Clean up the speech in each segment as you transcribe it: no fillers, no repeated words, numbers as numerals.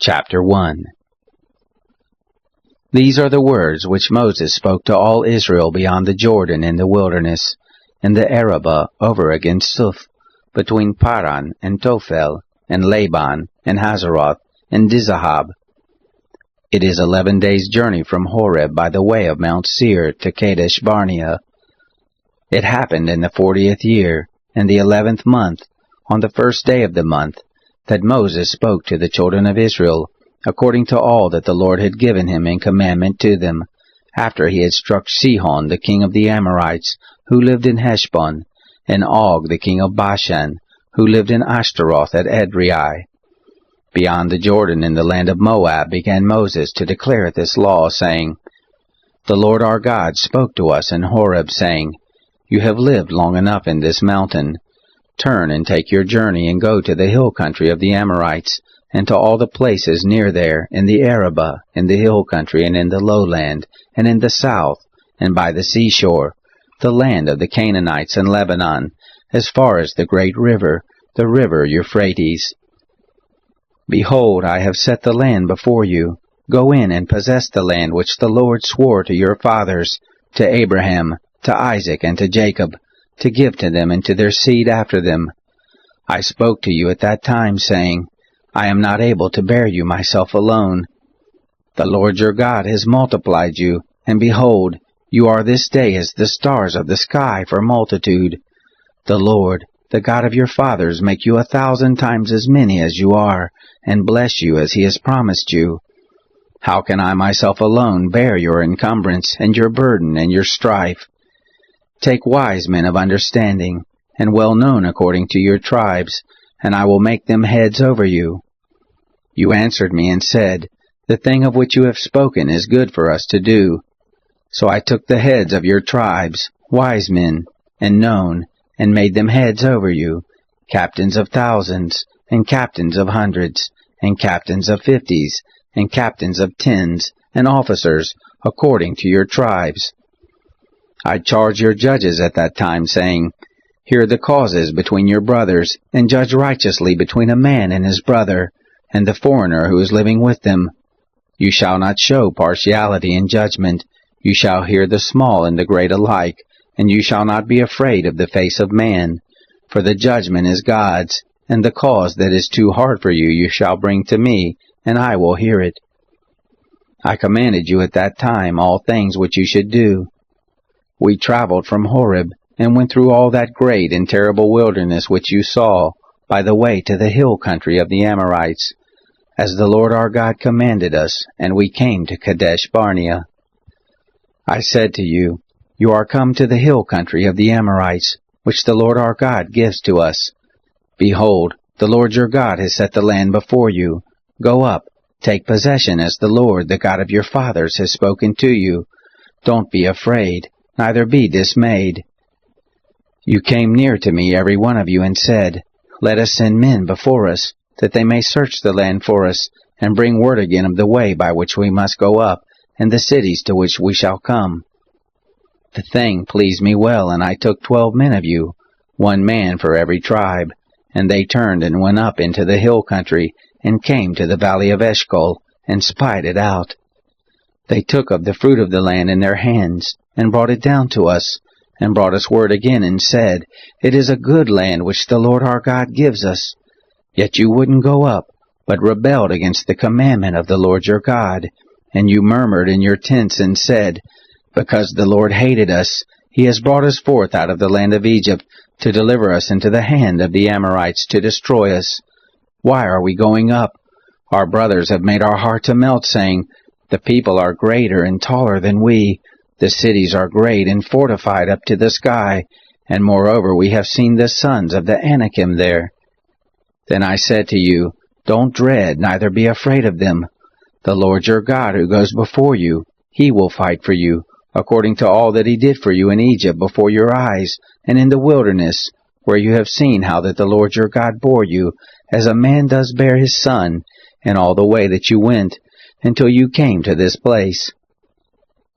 Chapter 1. These are the words which Moses spoke to all Israel beyond the Jordan in the wilderness, in the Arabah over against Suf, between Paran and Tophel, and Laban, and Hazeroth, and Dizahab. It is 11 days' journey from Horeb by the way of Mount Seir to Kadesh Barnea. It happened in the 40th year, in the 11th month, on the first day of the month, that Moses spoke to the children of Israel, according to all that the Lord had given him in commandment to them, after he had struck Sihon the king of the Amorites, who lived in Heshbon, and Og the king of Bashan, who lived in Ashtaroth at Edrei. Beyond the Jordan in the land of Moab began Moses to declare this law, saying, The Lord our God spoke to us in Horeb, saying, You have lived long enough in this mountain. Turn and take your journey and go to the hill country of the Amorites, and to all the places near there, in the Arabah, in the hill country, and in the lowland, and in the south, and by the seashore, the land of the Canaanites and Lebanon, as far as the great river, the river Euphrates. Behold, I have set the land before you. Go in and possess the land which the Lord swore to your fathers, to Abraham, to Isaac, and to Jacob, to give to them and to their seed after them. I spoke to you at that time, saying, I am not able to bear you myself alone. The Lord your God has multiplied you, and behold, you are this day as the stars of the sky for multitude. The Lord, the God of your fathers, make you 1,000 times as many as you are, and bless you as he has promised you. How can I myself alone bear your encumbrance, and your burden, and your strife? Take wise men of understanding, and well known according to your tribes, and I will make them heads over you. You answered me and said, The thing of which you have spoken is good for us to do. So I took the heads of your tribes, wise men, and known, and made them heads over you, captains of thousands, and captains of hundreds, and captains of 50s, and captains of 10s, and officers, according to your tribes. I charged your judges at that time, saying, Hear the causes between your brothers, and judge righteously between a man and his brother, and the foreigner who is living with them. You shall not show partiality in judgment. You shall hear the small and the great alike, and you shall not be afraid of the face of man. For the judgment is God's, and the cause that is too hard for you shall bring to me, and I will hear it. I commanded you at that time all things which you should do. We traveled from Horeb, and went through all that great and terrible wilderness which you saw, by the way to the hill country of the Amorites, as the Lord our God commanded us, and we came to Kadesh Barnea. I said to you, You are come to the hill country of the Amorites, which the Lord our God gives to us. Behold, the Lord your God has set the land before you. Go up, take possession as the Lord, the God of your fathers, has spoken to you. Don't be afraid, neither be dismayed. You came near to me, every one of you, and said, Let us send men before us, that they may search the land for us, and bring word again of the way by which we must go up, and the cities to which we shall come. The thing pleased me well, and I took 12 men of you, 1 man for every tribe, and they turned and went up into the hill country, and came to the valley of Eshcol, and spied it out. They took of the fruit of the land in their hands, and brought it down to us, and brought us word again, and said, It is a good land which the Lord our God gives us. Yet you wouldn't go up, but rebelled against the commandment of the Lord your God. And you murmured in your tents, and said, Because the Lord hated us, he has brought us forth out of the land of Egypt, to deliver us into the hand of the Amorites, to destroy us. Why are we going up? Our brothers have made our heart to melt, saying, The people are greater and taller than we. The cities are great and fortified up to the sky, and moreover we have seen the sons of the Anakim there. Then I said to you, Don't dread, neither be afraid of them. The Lord your God who goes before you, he will fight for you, according to all that he did for you in Egypt before your eyes, and in the wilderness, where you have seen how that the Lord your God bore you, as a man does bear his son, in all the way that you went, until you came to this place.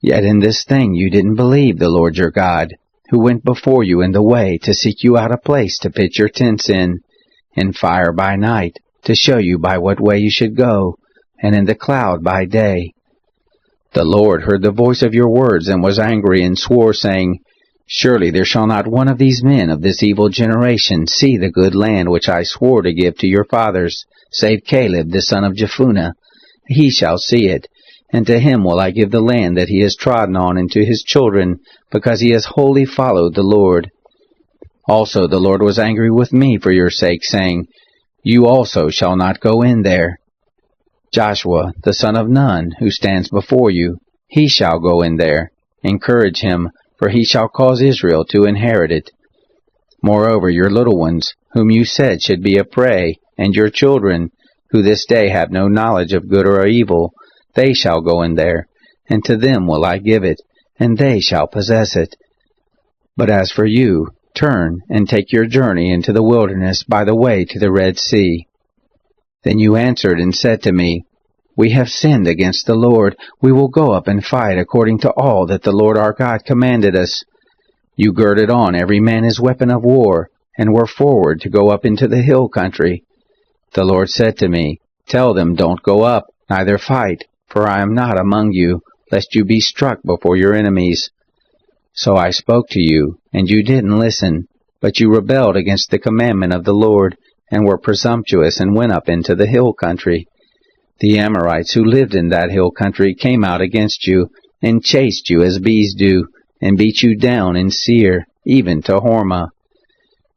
Yet in this thing you didn't believe the Lord your God, who went before you in the way to seek you out a place to pitch your tents in fire by night, to show you by what way you should go, and in the cloud by day. The Lord heard the voice of your words, and was angry, and swore, saying, Surely there shall not one of these men of this evil generation see the good land which I swore to give to your fathers, save Caleb the son of Jephunneh. He shall see it, and to him will I give the land that he has trodden on, and to his children, because he has wholly followed the Lord. Also the Lord was angry with me for your sake, saying, You also shall not go in there. Joshua the son of Nun, who stands before you, he shall go in there. Encourage him, for he shall cause Israel to inherit it. Moreover, your little ones, whom you said should be a prey, and your children, who this day have no knowledge of good or evil, they shall go in there, and to them will I give it, and they shall possess it. But as for you, turn and take your journey into the wilderness by the way to the Red Sea. Then you answered and said to me, We have sinned against the Lord. We will go up and fight according to all that the Lord our God commanded us. You girded on every man his weapon of war, and were forward to go up into the hill country. The Lord said to me, Tell them, Don't go up, neither fight, for I am not among you, lest you be struck before your enemies. So I spoke to you, and you didn't listen, but you rebelled against the commandment of the Lord, and were presumptuous, and went up into the hill country. The Amorites who lived in that hill country came out against you, and chased you as bees do, and beat you down in Seir, even to Hormah.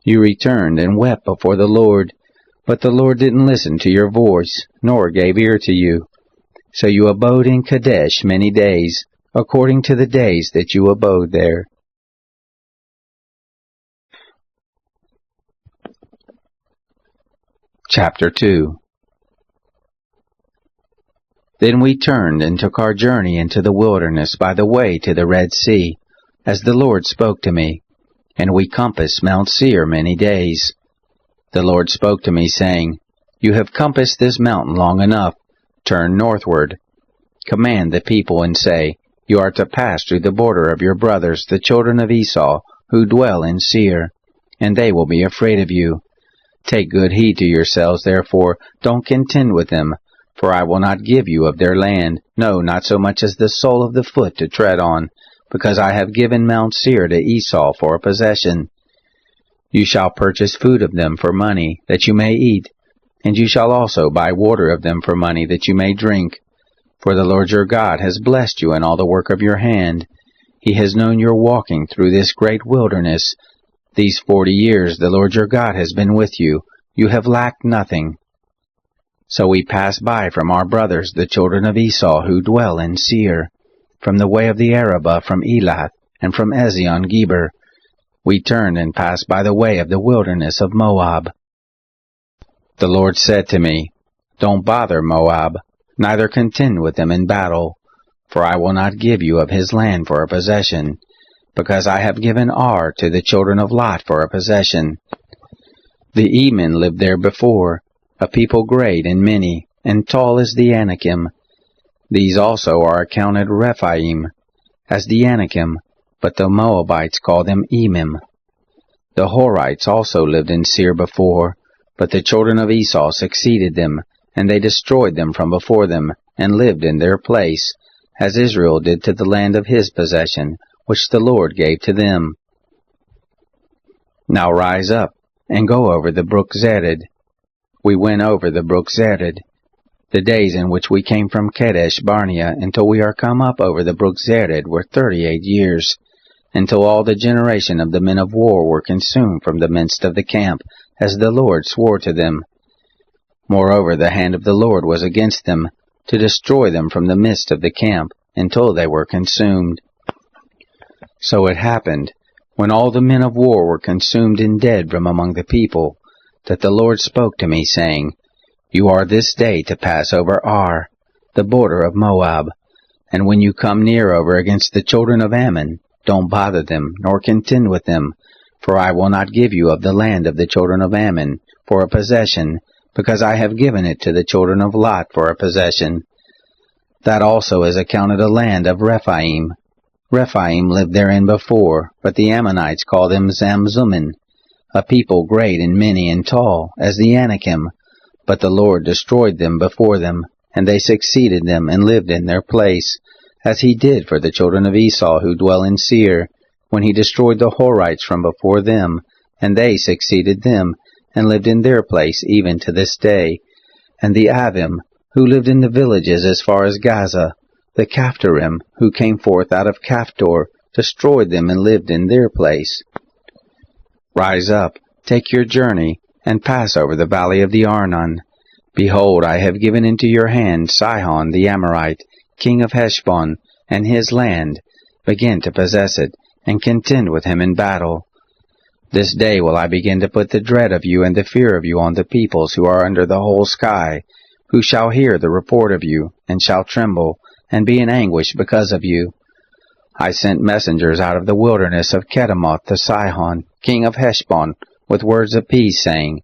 You returned and wept before the Lord, but the Lord didn't listen to your voice, nor gave ear to you. So you abode in Kadesh many days, according to the days that you abode there. Chapter 2. Then we turned and took our journey into the wilderness by the way to the Red Sea, as the Lord spoke to me, and we compassed Mount Seir many days. The Lord spoke to me, saying, You have compassed this mountain long enough. Turn northward. Command the people and say, You are to pass through the border of your brothers, the children of Esau, who dwell in Seir, and they will be afraid of you. Take good heed to yourselves, therefore, don't contend with them, for I will not give you of their land, no, not so much as the sole of the foot to tread on, because I have given Mount Seir to Esau for a possession. You shall purchase food of them for money, that you may eat, and you shall also buy water of them for money, that you may drink. For the Lord your God has blessed you in all the work of your hand. He has known your walking through this great wilderness. These 40 years the Lord your God has been with you. You have lacked nothing. So we passed by from our brothers, the children of Esau, who dwell in Seir, from the way of the Arabah, from Elath, and from Ezion-Geber. We turned and passed by the way of the wilderness of Moab. The Lord said to me, Don't bother Moab, neither contend with them in battle, for I will not give you of his land for a possession, because I have given Ar to the children of Lot for a possession. The Emin lived there before, a people great and many, and tall as the Anakim. These also are accounted Rephaim, as the Anakim, but the Moabites call them Emim. The Horites also lived in Seir before, but the children of Esau succeeded them, and they destroyed them from before them, and lived in their place, as Israel did to the land of his possession, which the Lord gave to them. Now rise up, and go over the brook Zered. We went over the brook Zered. The days in which we came from Kadesh Barnea until we are come up over the brook Zered were 38 years, until all the generation of the men of war were consumed from the midst of the camp, as the Lord swore to them. Moreover, the hand of the Lord was against them, to destroy them from the midst of the camp, until they were consumed. So it happened, when all the men of war were consumed and dead from among the people, that the Lord spoke to me, saying, You are this day to pass over Ar, the border of Moab, and when you come near over against the children of Ammon, don't bother them, nor contend with them, for I will not give you of the land of the children of Ammon for a possession, because I have given it to the children of Lot for a possession. That also is accounted a land of Rephaim. Rephaim lived therein before, but the Ammonites call them Zamzummim, a people great and many and tall, as the Anakim, but the Lord destroyed them before them, and they succeeded them and lived in their place, as he did for the children of Esau who dwell in Seir, when he destroyed the Horites from before them, and they succeeded them, and lived in their place even to this day. And the Avim, who lived in the villages as far as Gaza, the Caphtorim, who came forth out of Caphtor, destroyed them and lived in their place. Rise up, take your journey, and pass over the valley of the Arnon. Behold, I have given into your hand Sihon the Amorite, king of Heshbon, and his land. Begin to possess it, and contend with him in battle. This day will I begin to put the dread of you and the fear of you on the peoples who are under the whole sky, who shall hear the report of you, and shall tremble, and be in anguish because of you. I sent messengers out of the wilderness of Kedemoth to Sihon, king of Heshbon, with words of peace, saying,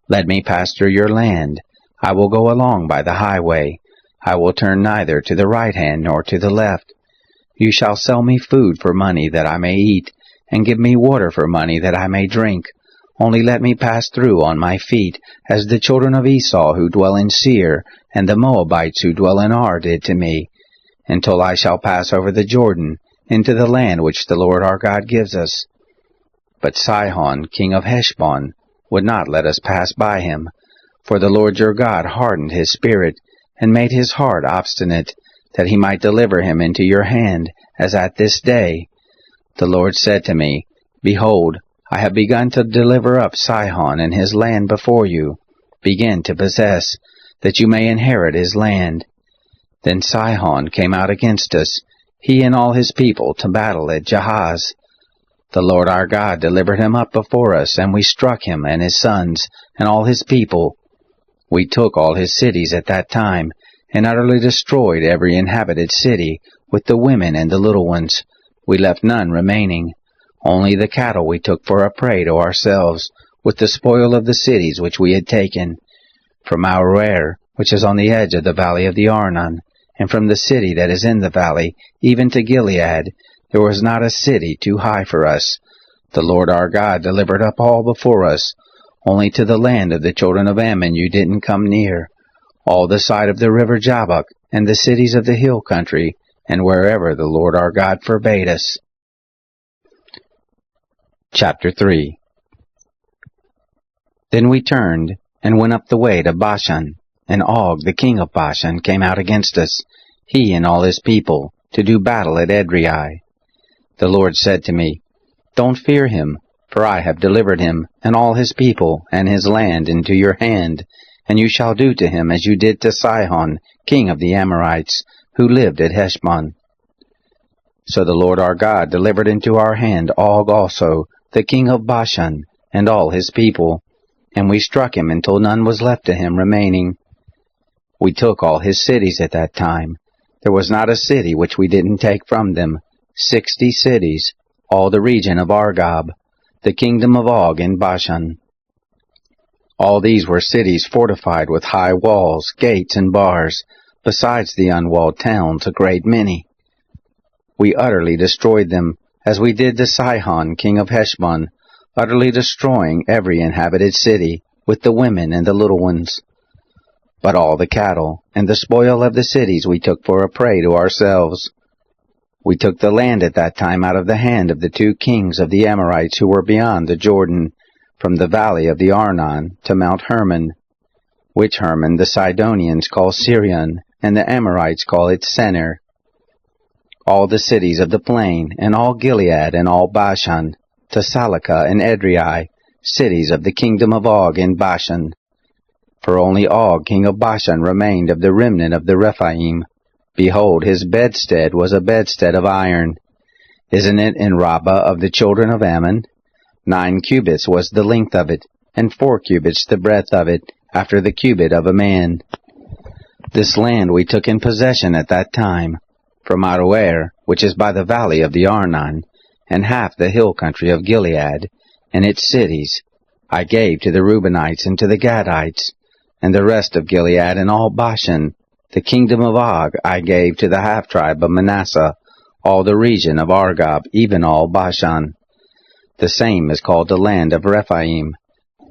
Let me pass through your land. I will go along by the highway. I will turn neither to the right hand nor to the left. You shall sell me food for money that I may eat, and give me water for money that I may drink. Only let me pass through on my feet, as the children of Esau who dwell in Seir, and the Moabites who dwell in Ar did to me, until I shall pass over the Jordan, into the land which the Lord our God gives us. But Sihon, king of Heshbon, would not let us pass by him, for the Lord your God hardened his spirit, and made his heart obstinate, that he might deliver him into your hand, as at this day. The Lord said to me, Behold, I have begun to deliver up Sihon and his land before you. Begin to possess, that you may inherit his land. Then Sihon came out against us, he and all his people, to battle at Jahaz. The Lord our God delivered him up before us, and we struck him and his sons, and all his people. We took all his cities at that time, and utterly destroyed every inhabited city, with the women and the little ones. We left none remaining. Only the cattle we took for a prey to ourselves, with the spoil of the cities which we had taken. From Aroer, which is on the edge of the valley of the Arnon, and from the city that is in the valley, even to Gilead, there was not a city too high for us. The Lord our God delivered up all before us. Only to the land of the children of Ammon you didn't come near. All the side of the river Jabbok, and the cities of the hill country, and wherever the Lord our God forbade us. Chapter 3. Then we turned, and went up the way to Bashan, and Og the king of Bashan came out against us, he and all his people, to do battle at Edrei. The Lord said to me, Don't fear him, for I have delivered him, and all his people, and his land into your hand, and you shall do to him as you did to Sihon, king of the Amorites, who lived at Heshbon. So the Lord our God delivered into our hand Og also, the king of Bashan, and all his people, and we struck him until none was left to him remaining. We took all his cities at that time. There was not a city which we didn't take from them, 60 cities, all the region of Argob, the kingdom of Og in Bashan. All these were cities fortified with high walls, gates, and bars, besides the unwalled towns, a great many. We utterly destroyed them, as we did to Sihon, king of Heshbon, utterly destroying every inhabited city, with the women and the little ones. But all the cattle and the spoil of the cities we took for a prey to ourselves. We took the land at that time out of the hand of the 2 kings of the Amorites who were beyond the Jordan, from the valley of the Arnon to Mount Hermon, which Hermon the Sidonians call Sirion, and the Amorites call it Senir. All the cities of the plain, and all Gilead, and all Bashan, to Salakah and Edrei, cities of the kingdom of Og in Bashan. For only Og king of Bashan remained of the remnant of the Rephaim. Behold, his bedstead was a bedstead of iron. Isn't it in Rabbah of the children of Ammon? 9 cubits was the length of it, and 4 cubits the breadth of it, after the cubit of a man. This land we took in possession at that time, from Aroer, which is by the valley of the Arnon, and half the hill country of Gilead, and its cities, I gave to the Reubenites and to the Gadites, and the rest of Gilead and all Bashan. The kingdom of Og I gave to the half-tribe of Manasseh, all the region of Argob, even all Bashan. The same is called the land of Rephaim.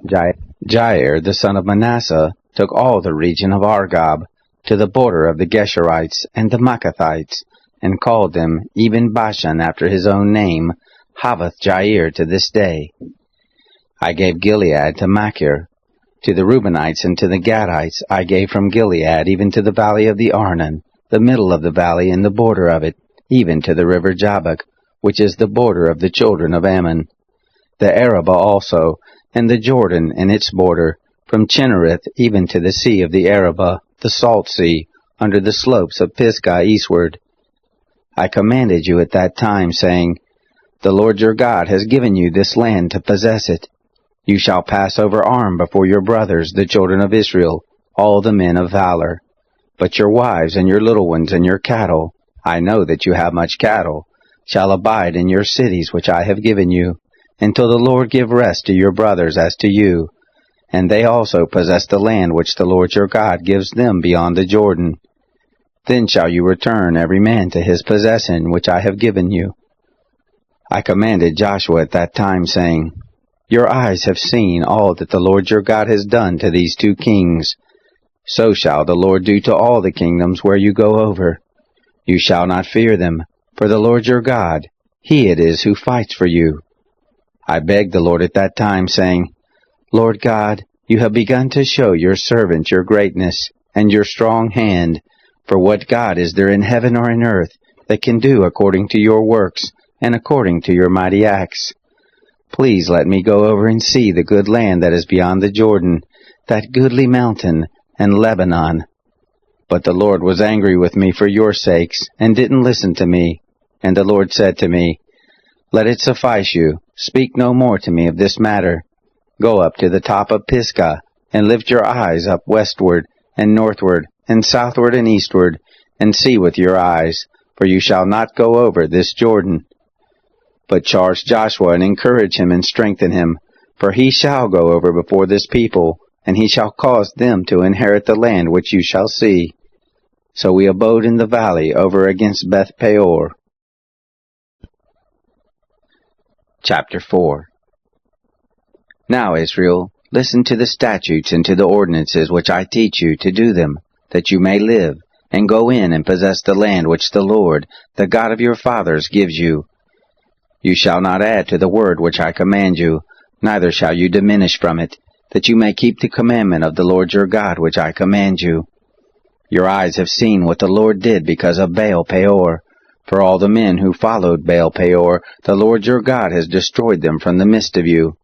Jair the son of Manasseh took all the region of Argob, to the border of the Geshurites and the Maacathites, and called them, even Bashan after his own name, Havoth-Jair to this day. I gave Gilead to Machir. To the Reubenites and to the Gadites I gave from Gilead even to the valley of the Arnon, the middle of the valley and the border of it, even to the river Jabbok, which is the border of the children of Ammon. The Arabah also, and the Jordan and its border, from Chinnereth even to the sea of the Arabah, the salt sea, under the slopes of Pisgah eastward. I commanded you at that time, saying, The Lord your God has given you this land to possess it. You shall pass over armed before your brothers, the children of Israel, all the men of valor. But your wives and your little ones and your cattle, I know that you have much cattle, shall abide in your cities which I have given you, until the Lord give rest to your brothers as to you. And they also possess the land which the Lord your God gives them beyond the Jordan. Then shall you return every man to his possession which I have given you. I commanded Joshua at that time, saying, Your eyes have seen all that the Lord your God has done to these two kings. So shall the Lord do to all the kingdoms where you go over. You shall not fear them, for the Lord your God, He it is who fights for you. I begged the Lord at that time, saying, Lord God, you have begun to show your servant your greatness and your strong hand. For what God is there in heaven or in earth that can do according to your works and according to your mighty acts? Please let me go over and see the good land that is beyond the Jordan, that goodly mountain, and Lebanon. But the Lord was angry with me for your sakes, and didn't listen to me. And the Lord said to me, Let it suffice you, speak no more to me of this matter. Go up to the top of Pisgah, and lift your eyes up westward, and northward, and southward, and eastward, and see with your eyes, for you shall not go over this Jordan. But charge Joshua, and encourage him, and strengthen him, for he shall go over before this people, and he shall cause them to inherit the land which you shall see. So we abode in the valley over against Beth Peor. Chapter 4. Now, Israel, listen to the statutes and to the ordinances which I teach you to do them, that you may live, and go in and possess the land which the Lord, the God of your fathers, gives you. You shall not add to the word which I command you, neither shall you diminish from it, that you may keep the commandment of the Lord your God which I command you. Your eyes have seen what the Lord did because of Baal Peor. For all the men who followed Baal Peor, the Lord your God has destroyed them from the midst of you.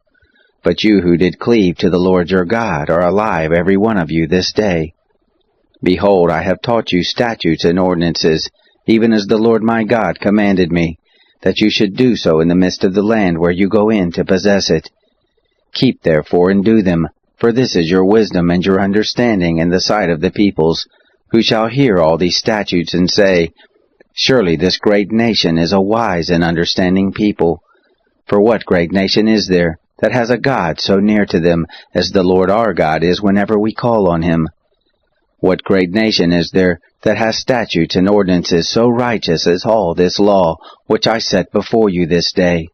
But you who did cleave to the Lord your God are alive, every one of you, this day. Behold, I have taught you statutes and ordinances, even as the Lord my God commanded me, that you should do so in the midst of the land where you go in to possess it. Keep therefore and do them, for this is your wisdom and your understanding in the sight of the peoples, who shall hear all these statutes and say, Surely this great nation is a wise and understanding people. For what great nation is there that has a God so near to them as the Lord our God is whenever we call on Him? What great nation is there that has statutes and ordinances so righteous as all this law which I set before you this day?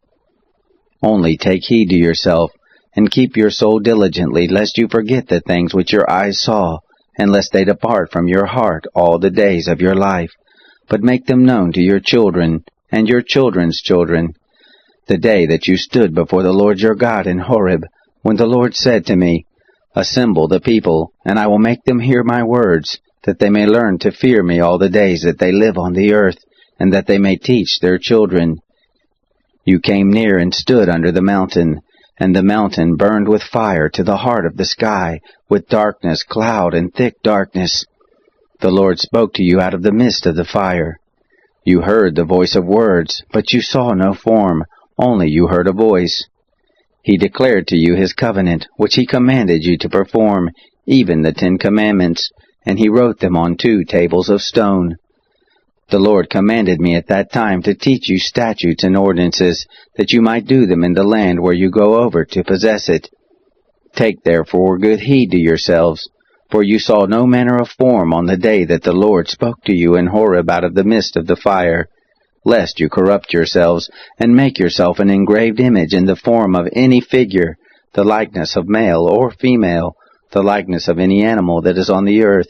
Only take heed to yourself, and keep your soul diligently, lest you forget the things which your eyes saw, and lest they depart from your heart all the days of your life, but make them known to your children, and your children's children, the day that you stood before the Lord your God in Horeb, when the Lord said to me, Assemble the people, and I will make them hear my words, that they may learn to fear me all the days that they live on the earth, and that they may teach their children. You came near and stood under the mountain, and the mountain burned with fire to the heart of the sky, with darkness, cloud, and thick darkness. The Lord spoke to you out of the midst of the fire. You heard the voice of words, but you saw no form, only you heard a voice. He declared to you His covenant, which He commanded you to perform, even the 10 Commandments, and He wrote them on 2 tables of stone. The Lord commanded me at that time to teach you statutes and ordinances, that you might do them in the land where you go over to possess it. Take therefore good heed to yourselves, for you saw no manner of form on the day that the Lord spoke to you in Horeb out of the midst of the fire, lest you corrupt yourselves, and make yourself an engraved image in the form of any figure, the likeness of male or female, the likeness of any animal that is on the earth,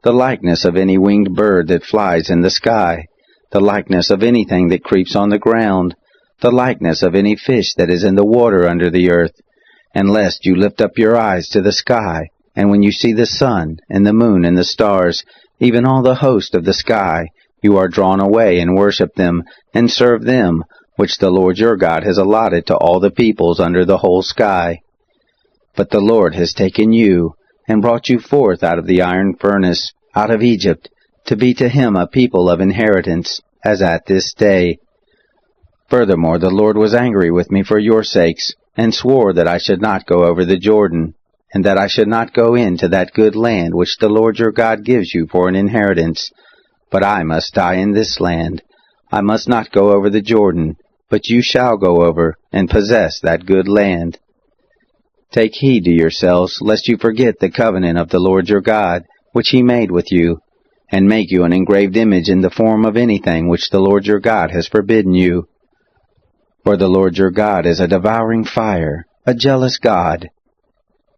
the likeness of any winged bird that flies in the sky, the likeness of anything that creeps on the ground, the likeness of any fish that is in the water under the earth, and lest you lift up your eyes to the sky, and when you see the sun, and the moon, and the stars, even all the host of the sky, you are drawn away and worship them, and serve them, which the Lord your God has allotted to all the peoples under the whole sky. But the Lord has taken you, and brought you forth out of the iron furnace, out of Egypt, to be to him a people of inheritance, as at this day. Furthermore, the Lord was angry with me for your sakes, and swore that I should not go over the Jordan, and that I should not go into that good land which the Lord your God gives you for an inheritance. But I must die in this land. I must not go over the Jordan, but you shall go over, and possess that good land. Take heed to yourselves, lest you forget the covenant of the Lord your God, which he made with you, and make you an engraved image in the form of anything which the Lord your God has forbidden you. For the Lord your God is a devouring fire, a jealous God.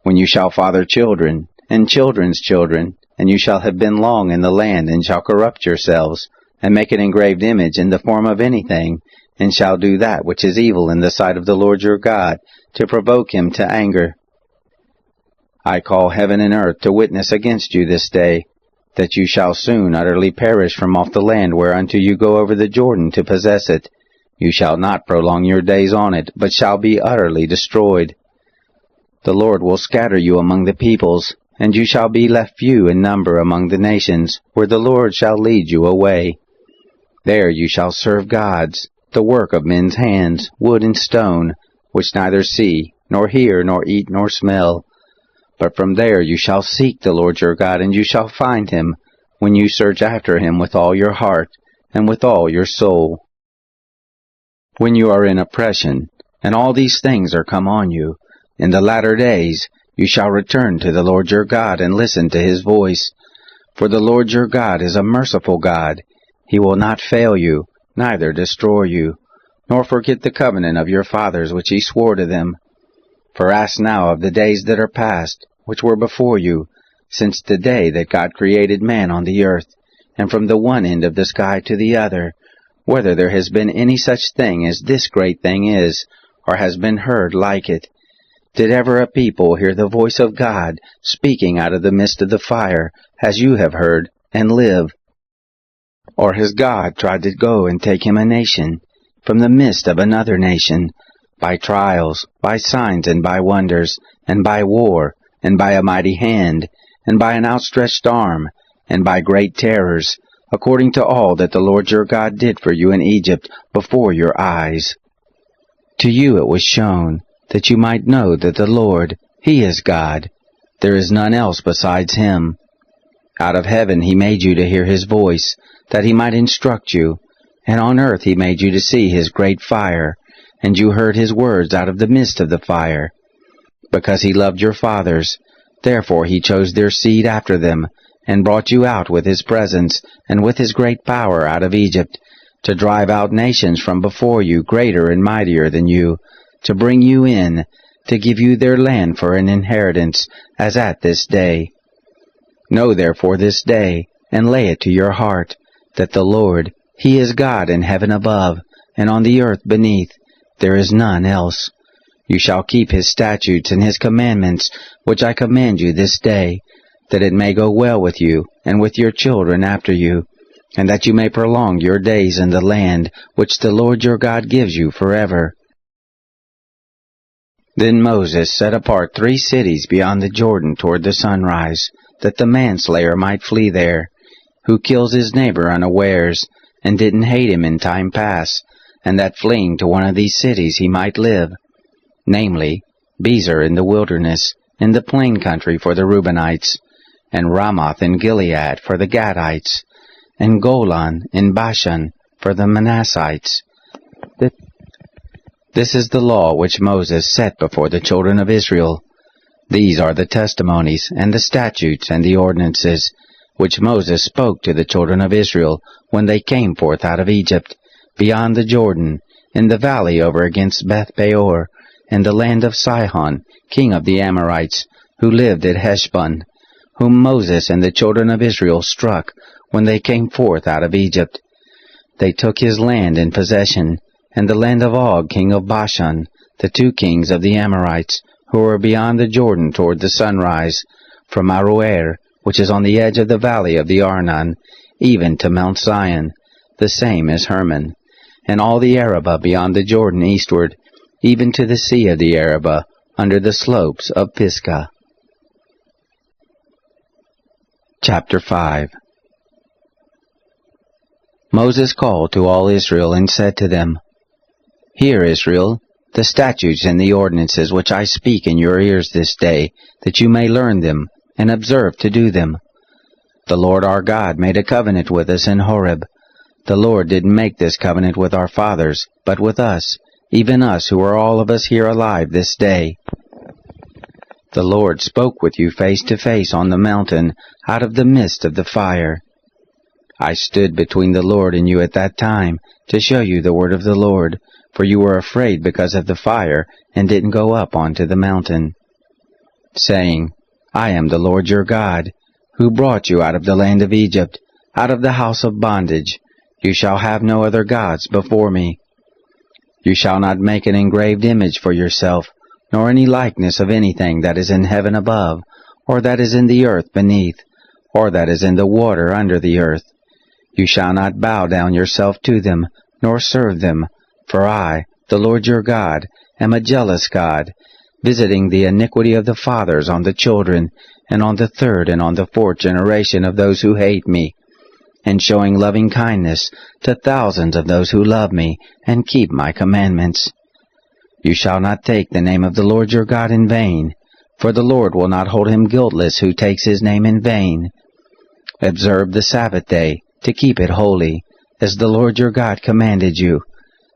When you shall father children, and children's children, and you shall have been long in the land, and shall corrupt yourselves, and make an engraved image in the form of anything, and shall do that which is evil in the sight of the Lord your God, to provoke him to anger. I call heaven and earth to witness against you this day, that you shall soon utterly perish from off the land whereunto you go over the Jordan to possess it. You shall not prolong your days on it, but shall be utterly destroyed. The Lord will scatter you among the peoples, and you shall be left few in number among the nations, where the Lord shall lead you away. There you shall serve gods, the work of men's hands, wood and stone, which neither see, nor hear, nor eat, nor smell. But from there you shall seek the Lord your God, and you shall find him, when you search after him with all your heart, and with all your soul. When you are in oppression, and all these things are come on you, in the latter days you shall return to the Lord your God, and listen to his voice. For the Lord your God is a merciful God. He will not fail you, neither destroy you, nor forget the covenant of your fathers which he swore to them. For ask now of the days that are past, which were before you, since the day that God created man on the earth, and from the one end of the sky to the other, whether there has been any such thing as this great thing is, or has been heard like it. Did ever a people hear the voice of God speaking out of the midst of the fire, as you have heard, and live? Or has God tried to go and take him a nation, from the midst of another nation, by trials, by signs, and by wonders, and by war, and by a mighty hand, and by an outstretched arm, and by great terrors, according to all that the Lord your God did for you in Egypt before your eyes? To you it was shown, that you might know that the Lord, he is God. There is none else besides him. Out of heaven he made you to hear his voice, that he might instruct you, and on earth he made you to see his great fire, and you heard his words out of the midst of the fire. Because he loved your fathers, therefore he chose their seed after them, and brought you out with his presence, and with his great power out of Egypt, to drive out nations from before you greater and mightier than you, to bring you in, to give you their land for an inheritance, as at this day. Know therefore this day, and lay it to your heart, that the Lord, he is God in heaven above, and on the earth beneath. There is none else. You shall keep his statutes and his commandments, which I command you this day, that it may go well with you, and with your children after you, and that you may prolong your days in the land which the Lord your God gives you forever. Then Moses set apart 3 cities beyond the Jordan toward the sunrise, that the manslayer might flee there, who kills his neighbor unawares, and didn't hate him in time past, and that fleeing to one of these cities he might live, namely, Bezer in the wilderness, in the plain country for the Reubenites, and Ramoth in Gilead for the Gadites, and Golan in Bashan for the Manassites. This is the law which Moses set before the children of Israel. These are the testimonies, and the statutes, and the ordinances, which Moses spoke to the children of Israel when they came forth out of Egypt, beyond the Jordan, in the valley over against Beth-peor, in the land of Sihon, king of the Amorites, who lived at Heshbon, whom Moses and the children of Israel struck when they came forth out of Egypt. They took his land in possession, and the land of Og king of Bashan, the 2 kings of the Amorites, who were beyond the Jordan toward the sunrise, from Aroer, which is on the edge of the valley of the Arnon, even to Mount Zion, the same as Hermon, and all the Arabah beyond the Jordan eastward, even to the sea of the Arabah, under the slopes of Pisgah. Chapter 5. Moses called to all Israel and said to them, Hear, Israel, the statutes and the ordinances which I speak in your ears this day, that you may learn them, and observe to do them. The Lord our God made a covenant with us in Horeb. The Lord didn't make this covenant with our fathers, but with us, even us who are all of us here alive this day. The Lord spoke with you face to face on the mountain, out of the midst of the fire. I stood between the Lord and you at that time, to show you the word of the Lord, for you were afraid because of the fire, and didn't go up onto the mountain, saying, I am the Lord your God, who brought you out of the land of Egypt, out of the house of bondage. You shall have no other gods before me. You shall not make an engraved image for yourself, nor any likeness of anything that is in heaven above, or that is in the earth beneath, or that is in the water under the earth. You shall not bow down yourself to them, nor serve them, for I, the Lord your God, am a jealous God, visiting the iniquity of the fathers on the children, and on the 3rd and on the 4th generation of those who hate me, and showing loving kindness to thousands of those who love me, and keep my commandments. You shall not take the name of the Lord your God in vain, for the Lord will not hold him guiltless who takes his name in vain. Observe the Sabbath day, to keep it holy, as the Lord your God commanded you.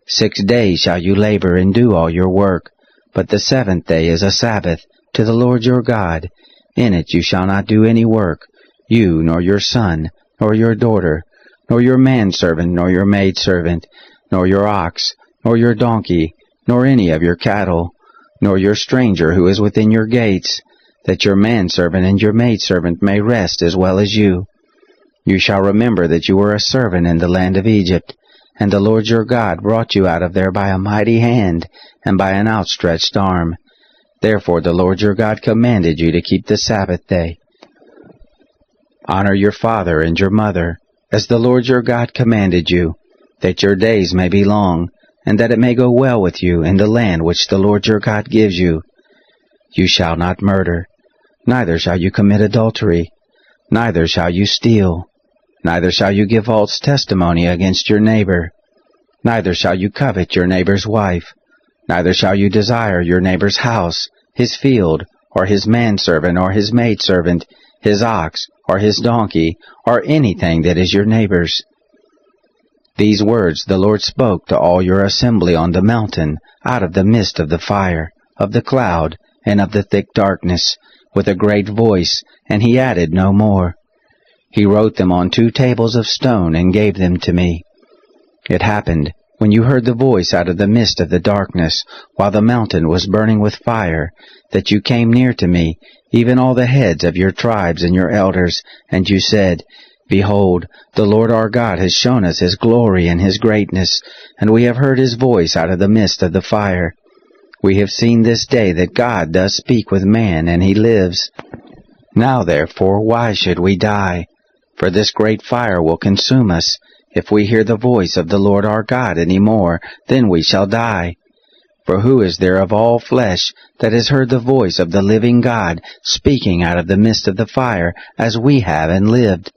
6 days shall you labor and do all your work, but the 7th day is a Sabbath to the Lord your God. In it you shall not do any work, you, nor your son, nor your daughter, nor your manservant, nor your maidservant, nor your ox, nor your donkey, nor any of your cattle, nor your stranger who is within your gates, that your manservant and your maidservant may rest as well as you. You shall remember that you were a servant in the land of Egypt, and the Lord your God brought you out of there by a mighty hand, and by an outstretched arm. Therefore the Lord your God commanded you to keep the Sabbath day. Honor your father and your mother, as the Lord your God commanded you, that your days may be long, and that it may go well with you in the land which the Lord your God gives you. You shall not murder, neither shall you commit adultery, neither shall you steal, neither shall you give false testimony against your neighbor, neither shall you covet your neighbor's wife, neither shall you desire your neighbor's house, his field, or his manservant, or his maidservant, his ox, or his donkey, or anything that is your neighbor's. These words the Lord spoke to all your assembly on the mountain, out of the midst of the fire, of the cloud, and of the thick darkness, with a great voice, and he added no more. He wrote them on 2 tables of stone, and gave them to me. It happened, when you heard the voice out of the midst of the darkness, while the mountain was burning with fire, that you came near to me, even all the heads of your tribes and your elders, and you said, Behold, the Lord our God has shown us his glory and his greatness, and we have heard his voice out of the midst of the fire. We have seen this day that God does speak with man, and he lives. Now therefore, why should we die? For this great fire will consume us. If we hear the voice of the Lord our God any more, then we shall die. For who is there of all flesh that has heard the voice of the living God speaking out of the midst of the fire, as we have and lived?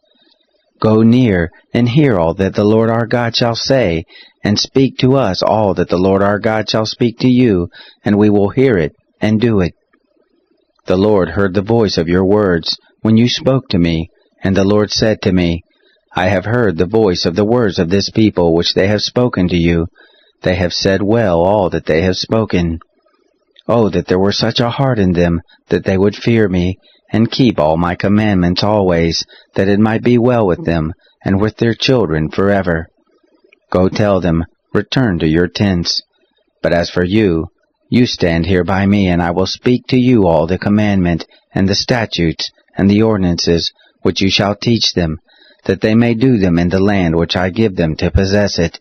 Go near, and hear all that the Lord our God shall say, and speak to us all that the Lord our God shall speak to you, and we will hear it, and do it. The Lord heard the voice of your words, when you spoke to me, and the Lord said to me, I have heard the voice of the words of this people which they have spoken to you. They have said well all that they have spoken. Oh, that there were such a heart in them, that they would fear me, and keep all my commandments always, that it might be well with them, and with their children forever. Go tell them, return to your tents. But as for you, you stand here by me, and I will speak to you all the commandment, and the statutes, and the ordinances which you shall teach them, that they may do them in the land which I give them to possess it.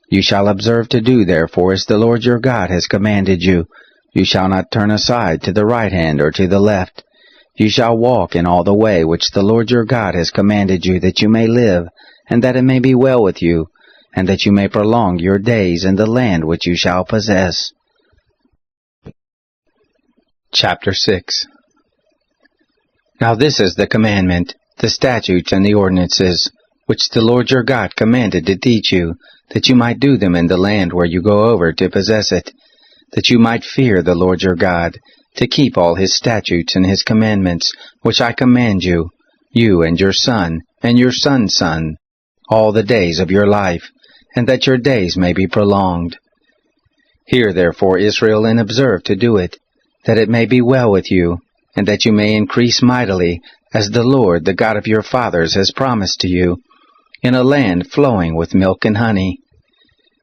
You shall observe to do therefore as the Lord your God has commanded you. You shall not turn aside to the right hand or to the left. You shall walk in all the way which the Lord your God has commanded you, that you may live, and that it may be well with you, and that you may prolong your days in the land which you shall possess. Chapter 6. Now this is the commandment, the statutes and the ordinances, which the Lord your God commanded to teach you, that you might do them in the land where you go over to possess it, that you might fear the Lord your God, to keep all his statutes and his commandments, which I command you, you and your son, and your son's son, all the days of your life, and that your days may be prolonged. Hear therefore, Israel, and observe to do it, that it may be well with you, and that you may increase mightily, as the Lord, the God of your fathers, has promised to you, in a land flowing with milk and honey.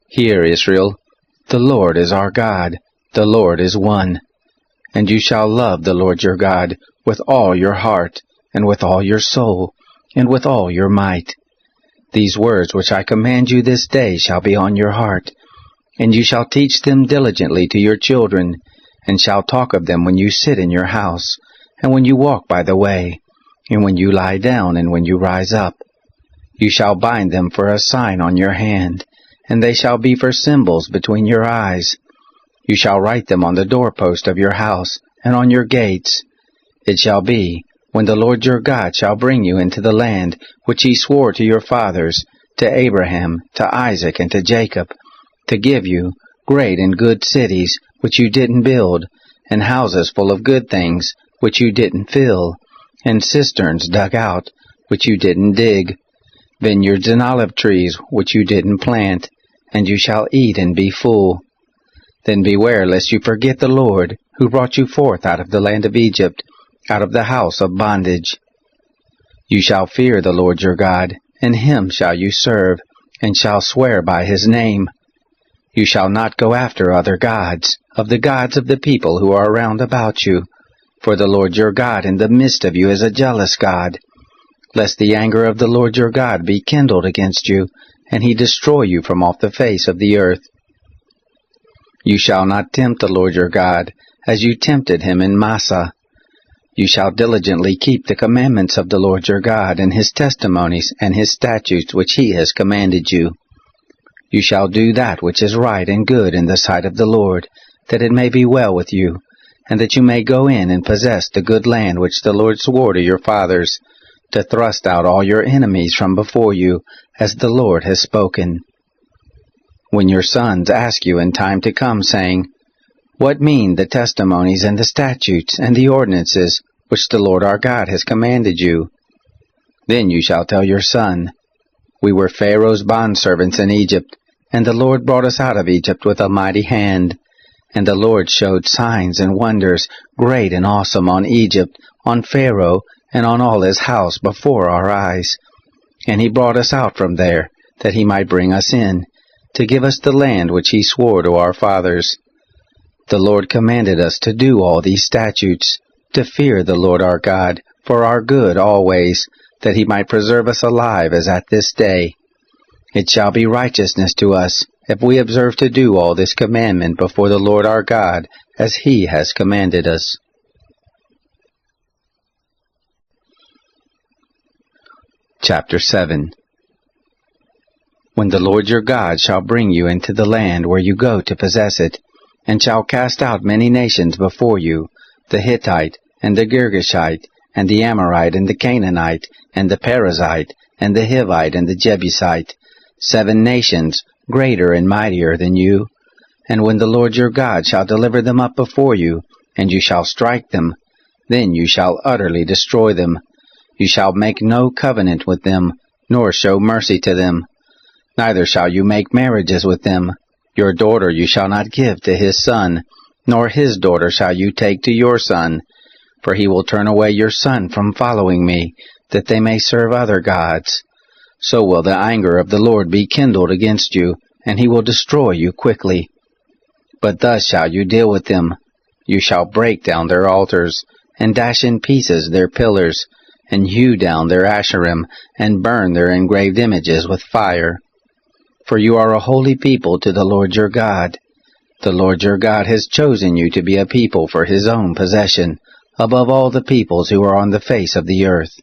Hear, Israel, the Lord is our God, the Lord is one. And you shall love the Lord your God with all your heart, and with all your soul, and with all your might. These words which I command you this day shall be on your heart, and you shall teach them diligently to your children, and shall talk of them when you sit in your house, and when you walk by the way, and when you lie down, and when you rise up. You shall bind them for a sign on your hand, and they shall be for symbols between your eyes. You shall write them on the doorpost of your house, and on your gates. It shall be, when the Lord your God shall bring you into the land which he swore to your fathers, to Abraham, to Isaac, and to Jacob, to give you great and good cities which you didn't build, and houses full of good things which you didn't fill, and cisterns dug out which you didn't dig, vineyards and olive trees which you didn't plant, and you shall eat and be full. Then beware lest you forget the Lord, who brought you forth out of the land of Egypt, out of the house of bondage. You shall fear the Lord your God, and him shall you serve, and shall swear by his name. You shall not go after other gods, of the gods of the people who are round about you, for the Lord your God in the midst of you is a jealous God, lest the anger of the Lord your God be kindled against you, and he destroy you from off the face of the earth. You shall not tempt the Lord your God, as you tempted him in Massah. You shall diligently keep the commandments of the Lord your God, and his testimonies, and his statutes which he has commanded you. You shall do that which is right and good in the sight of the Lord, that it may be well with you, and that you may go in and possess the good land which the Lord swore to your fathers, to thrust out all your enemies from before you, as the Lord has spoken. When your sons ask you in time to come, saying, What mean the testimonies and the statutes and the ordinances which the Lord our God has commanded you? Then you shall tell your son, We were Pharaoh's bondservants in Egypt, and the Lord brought us out of Egypt with a mighty hand. And the Lord showed signs and wonders, great and awesome, on Egypt, on Pharaoh, and on all his house before our eyes. And he brought us out from there, that he might bring us in, to give us the land which he swore to our fathers. The Lord commanded us to do all these statutes, to fear the Lord our God, for our good always, that he might preserve us alive as at this day. It shall be righteousness to us, if we observe to do all this commandment before the Lord our God, as he has commanded us. Chapter 7. When the Lord your God shall bring you into the land where you go to possess it, and shall cast out many nations before you, the Hittite, and the Girgashite, and the Amorite, and the Canaanite, and the Perizzite, and the Hivite, and the Jebusite, 7 nations, greater and mightier than you. And when the Lord your God shall deliver them up before you, and you shall strike them, then you shall utterly destroy them. You shall make no covenant with them, nor show mercy to them. Neither shall you make marriages with them. Your daughter you shall not give to his son, nor his daughter shall you take to your son. For he will turn away your son from following me, that they may serve other gods. So will the anger of the Lord be kindled against you, and he will destroy you quickly. But thus shall you deal with them. You shall break down their altars, and dash in pieces their pillars, and hew down their Asherim, and burn their engraved images with fire. For you are a holy people to the Lord your God. The Lord your God has chosen you to be a people for his own possession, above all the peoples who are on the face of the earth.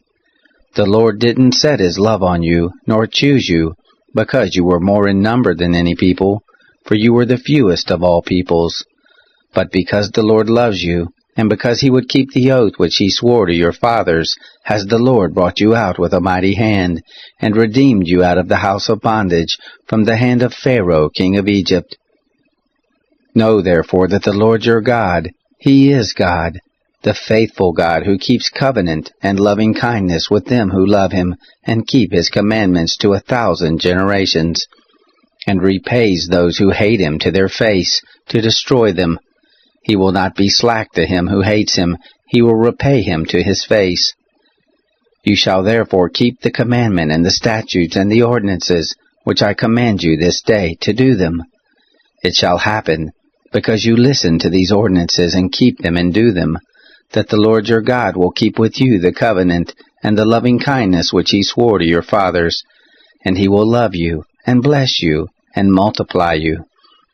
The Lord didn't set his love on you, nor choose you, because you were more in number than any people, for you were the fewest of all peoples. But because the Lord loves you, and because he would keep the oath which he swore to your fathers, has the Lord brought you out with a mighty hand, and redeemed you out of the house of bondage, from the hand of Pharaoh king of Egypt. Know therefore that the Lord your God, he is God, the faithful God who keeps covenant and loving kindness with them who love him, and keep his commandments to 1,000 generations, and repays those who hate him to their face, to destroy them. He will not be slack to him who hates him, he will repay him to his face. You shall therefore keep the commandment and the statutes and the ordinances, which I command you this day, to do them. It shall happen, because you listen to these ordinances and keep them and do them, that the Lord your God will keep with you the covenant and the loving kindness which he swore to your fathers, and he will love you, and bless you, and multiply you.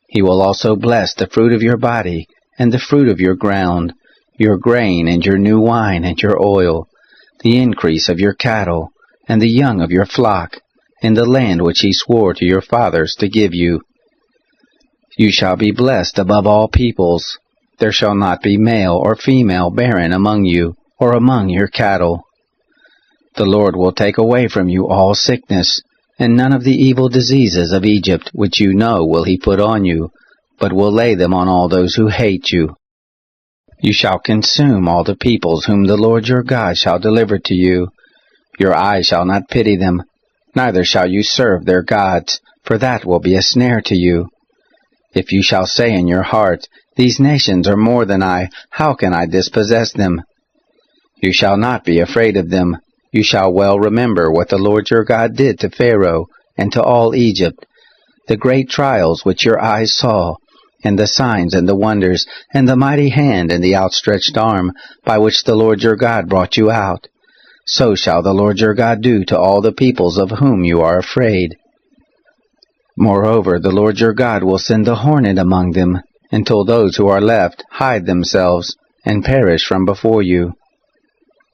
He will also bless the fruit of your body, and the fruit of your ground, your grain, and your new wine, and your oil, the increase of your cattle, and the young of your flock, in the land which he swore to your fathers to give you. You shall be blessed above all peoples. There shall not be male or female barren among you, or among your cattle. The Lord will take away from you all sickness, and none of the evil diseases of Egypt which you know will he put on you, but will lay them on all those who hate you. You shall consume all the peoples whom the Lord your God shall deliver to you. Your eye shall not pity them, neither shall you serve their gods, for that will be a snare to you. If you shall say in your heart, these nations are more than I, how can I dispossess them? You shall not be afraid of them. You shall well remember what the Lord your God did to Pharaoh and to all Egypt, the great trials which your eyes saw, and the signs and the wonders, and the mighty hand and the outstretched arm, by which the Lord your God brought you out. So shall the Lord your God do to all the peoples of whom you are afraid. Moreover, the Lord your God will send the hornet among them, until those who are left hide themselves, and perish from before you.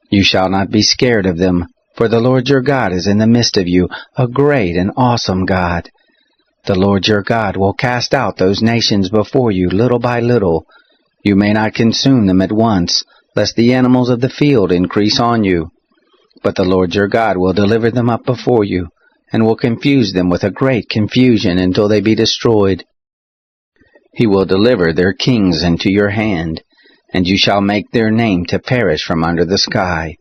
You shall not be scared of them, for the Lord your God is in the midst of you, a great and awesome God. The Lord your God will cast out those nations before you little by little. You may not consume them at once, lest the animals of the field increase on you. But the Lord your God will deliver them up before you, and will confuse them with a great confusion until they be destroyed. He will deliver their kings into your hand, and you shall make their name to perish from under the sky.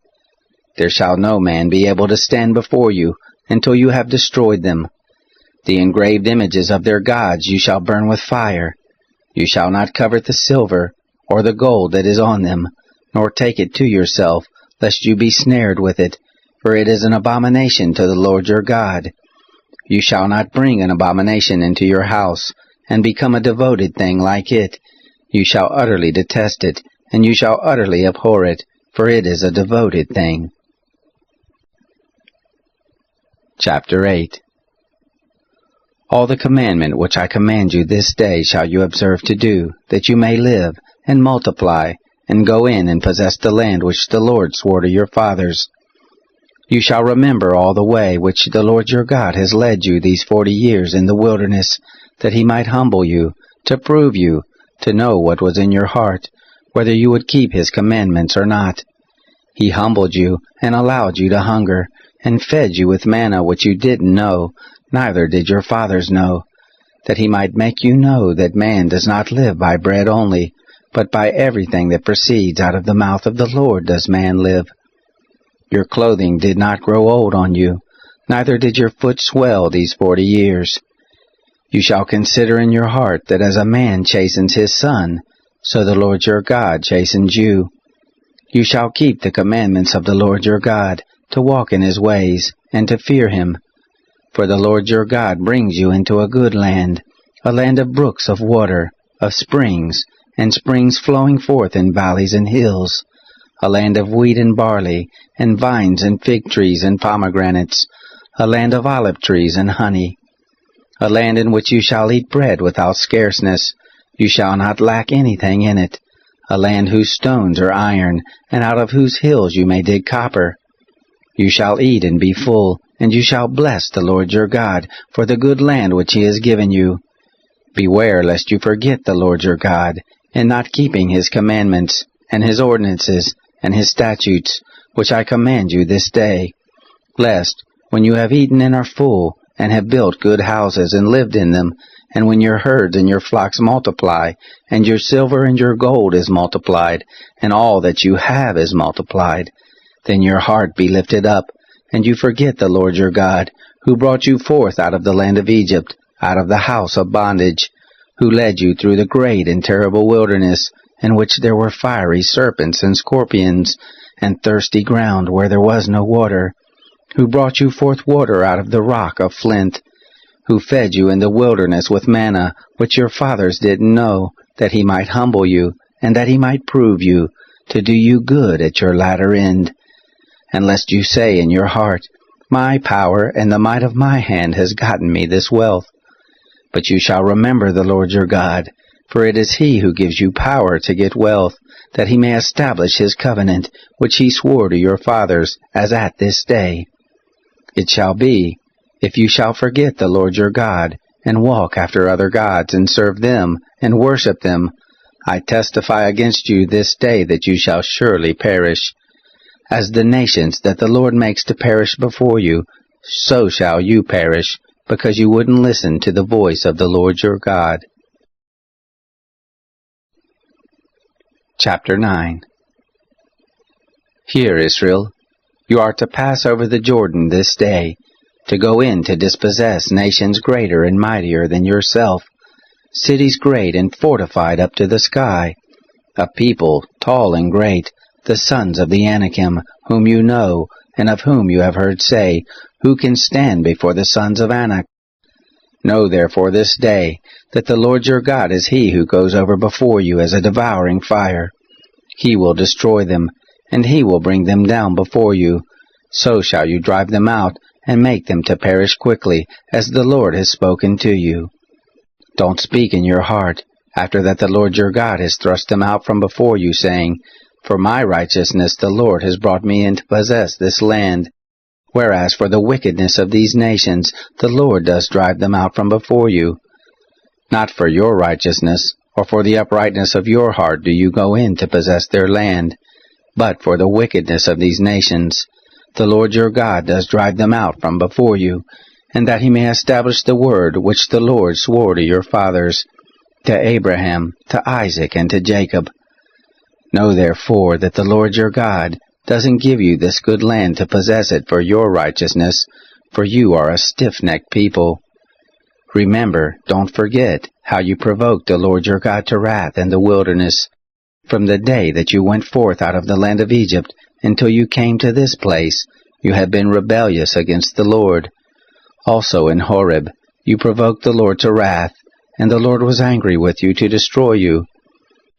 There shall no man be able to stand before you until you have destroyed them. The engraved images of their gods you shall burn with fire. You shall not covet the silver, or the gold that is on them, nor take it to yourself, lest you be snared with it, for it is an abomination to the Lord your God. You shall not bring an abomination into your house, and become a devoted thing like it. You shall utterly detest it, and you shall utterly abhor it, for it is a devoted thing. Chapter 8. All the commandment which I command you this day shall you observe to do, that you may live, and multiply, and go in and possess the land which the Lord swore to your fathers. You shall remember all the way which the Lord your God has led you these 40 years in the wilderness, that he might humble you, to prove you, to know what was in your heart, whether you would keep his commandments or not. He humbled you, and allowed you to hunger, and fed you with manna which you didn't know, neither did your fathers know, that he might make you know that man does not live by bread only, but by everything that proceeds out of the mouth of the Lord does man live. Your clothing did not grow old on you, neither did your foot swell these 40 years. You shall consider in your heart that as a man chastens his son, so the Lord your God chastens you. You shall keep the commandments of the Lord your God, to walk in his ways, and to fear him. For the Lord your God brings you into a good land, a land of brooks of water, of springs, and springs flowing forth in valleys and hills, a land of wheat and barley, and vines and fig trees and pomegranates, a land of olive trees and honey, a land in which you shall eat bread without scarceness, you shall not lack anything in it, a land whose stones are iron, and out of whose hills you may dig copper. You shall eat and be full, and you shall bless the Lord your God for the good land which he has given you. Beware lest you forget the Lord your God, in not keeping his commandments, and his ordinances, and his statutes, which I command you this day, lest, when you have eaten and are full, and have built good houses and lived in them, and when your herds and your flocks multiply, and your silver and your gold is multiplied, and all that you have is multiplied, then your heart be lifted up, and you forget the Lord your God, who brought you forth out of the land of Egypt, out of the house of bondage, who led you through the great and terrible wilderness, in which there were fiery serpents and scorpions, and thirsty ground where there was no water, who brought you forth water out of the rock of flint, who fed you in the wilderness with manna, which your fathers didn't know, that he might humble you, and that he might prove you, to do you good at your latter end. And lest you say in your heart, My power and the might of my hand has gotten me this wealth. But you shall remember the Lord your God, for it is he who gives you power to get wealth, that he may establish his covenant, which he swore to your fathers, as at this day. It shall be, if you shall forget the Lord your God, and walk after other gods, and serve them, and worship them, I testify against you this day that you shall surely perish. As the nations that the Lord makes to perish before you, so shall you perish, because you wouldn't listen to the voice of the Lord your God. Chapter 9. Hear, Israel, you are to pass over the Jordan this day, to go in to dispossess nations greater and mightier than yourself, cities great and fortified up to the sky, a people tall and great, the sons of the Anakim, whom you know, and of whom you have heard say, Who can stand before the sons of Anak? Know therefore this day, that the Lord your God is he who goes over before you as a devouring fire. He will destroy them, and he will bring them down before you. So shall you drive them out, and make them to perish quickly, as the Lord has spoken to you. Don't speak in your heart, after that the Lord your God has thrust them out from before you, saying, For my righteousness the Lord has brought me in to possess this land. Whereas for the wickedness of these nations the Lord does drive them out from before you. Not for your righteousness, or for the uprightness of your heart do you go in to possess their land, but for the wickedness of these nations. The Lord your God does drive them out from before you, and that he may establish the word which the Lord swore to your fathers, to Abraham, to Isaac, and to Jacob. Know therefore that the Lord your God doesn't give you this good land to possess it for your righteousness, for you are a stiff-necked people. Remember, don't forget, how you provoked the Lord your God to wrath in the wilderness, from the day that you went forth out of the land of Egypt until you came to this place. You have been rebellious against the Lord. Also in Horeb you provoked the Lord to wrath, and the Lord was angry with you to destroy you.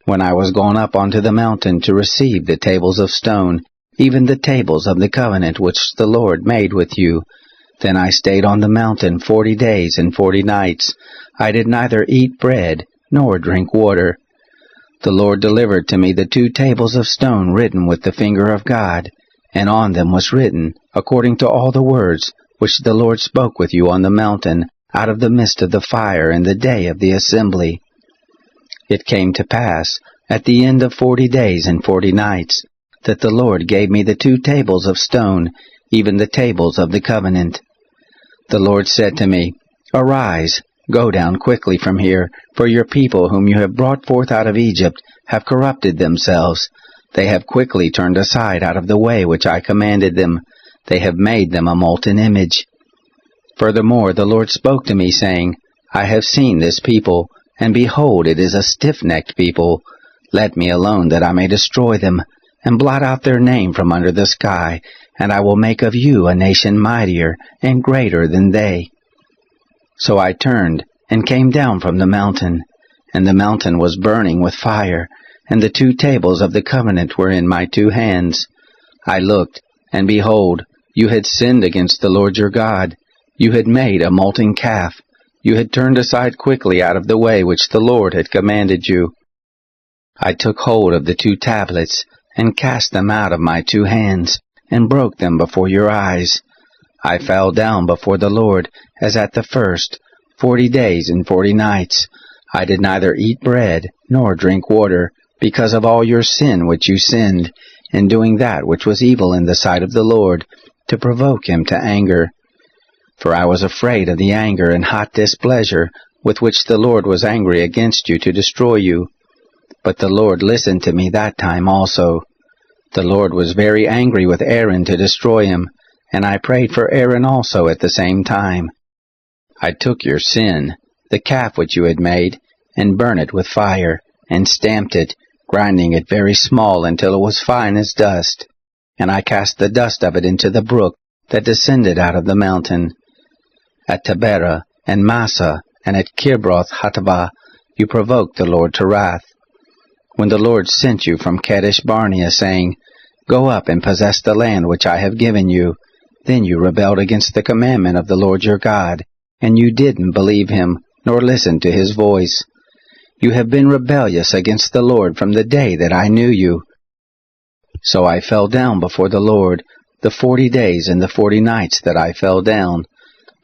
When I was gone up onto the mountain to receive the tables of stone, even the tables of the covenant which the Lord made with you, then I stayed on the mountain 40 days and 40 nights. I did neither eat bread nor drink water. The Lord delivered to me the 2 tables of stone written with the finger of God, and on them was written, according to all the words which the Lord spoke with you on the mountain, out of the midst of the fire in the day of the assembly. It came to pass, at the end of 40 days and 40 nights, that the Lord gave me the 2 tables of stone, even the tables of the covenant. The Lord said to me, Arise, go down quickly from here, for your people whom you have brought forth out of Egypt have corrupted themselves. They have quickly turned aside out of the way which I commanded them. They have made them a molten image. Furthermore the Lord spoke to me, saying, I have seen this people, and behold, it is a stiff-necked people. Let me alone, that I may destroy them, and blot out their name from under the sky, and I will make of you a nation mightier and greater than they. So I turned, and came down from the mountain, and the mountain was burning with fire, and the 2 tables of the covenant were in my 2 hands. I looked, and behold, you had sinned against the Lord your God. You had made a molten calf. You had turned aside quickly out of the way which the Lord had commanded you. I took hold of the 2 tablets, and cast them out of my 2 hands, and broke them before your eyes. I fell down before the Lord, as at the first, 40 days and 40 nights. I did neither eat bread, nor drink water, because of all your sin which you sinned, in doing that which was evil in the sight of the Lord, to provoke him to anger. For I was afraid of the anger and hot displeasure with which the Lord was angry against you to destroy you. But the Lord listened to me that time also. The Lord was very angry with Aaron to destroy him, and I prayed for Aaron also at the same time. I took your sin, the calf which you had made, and burnt it with fire, and stamped it, grinding it very small until it was fine as dust. And I cast the dust of it into the brook that descended out of the mountain. At Taberah, and Massa, and at Kibroth Hattaavah, you provoked the Lord to wrath. When the Lord sent you from Kadesh Barnea, saying, Go up and possess the land which I have given you, then you rebelled against the commandment of the Lord your God, and you didn't believe him, nor listen to his voice. You have been rebellious against the Lord from the day that I knew you. So I fell down before the Lord, the 40 days and the 40 nights that I fell down,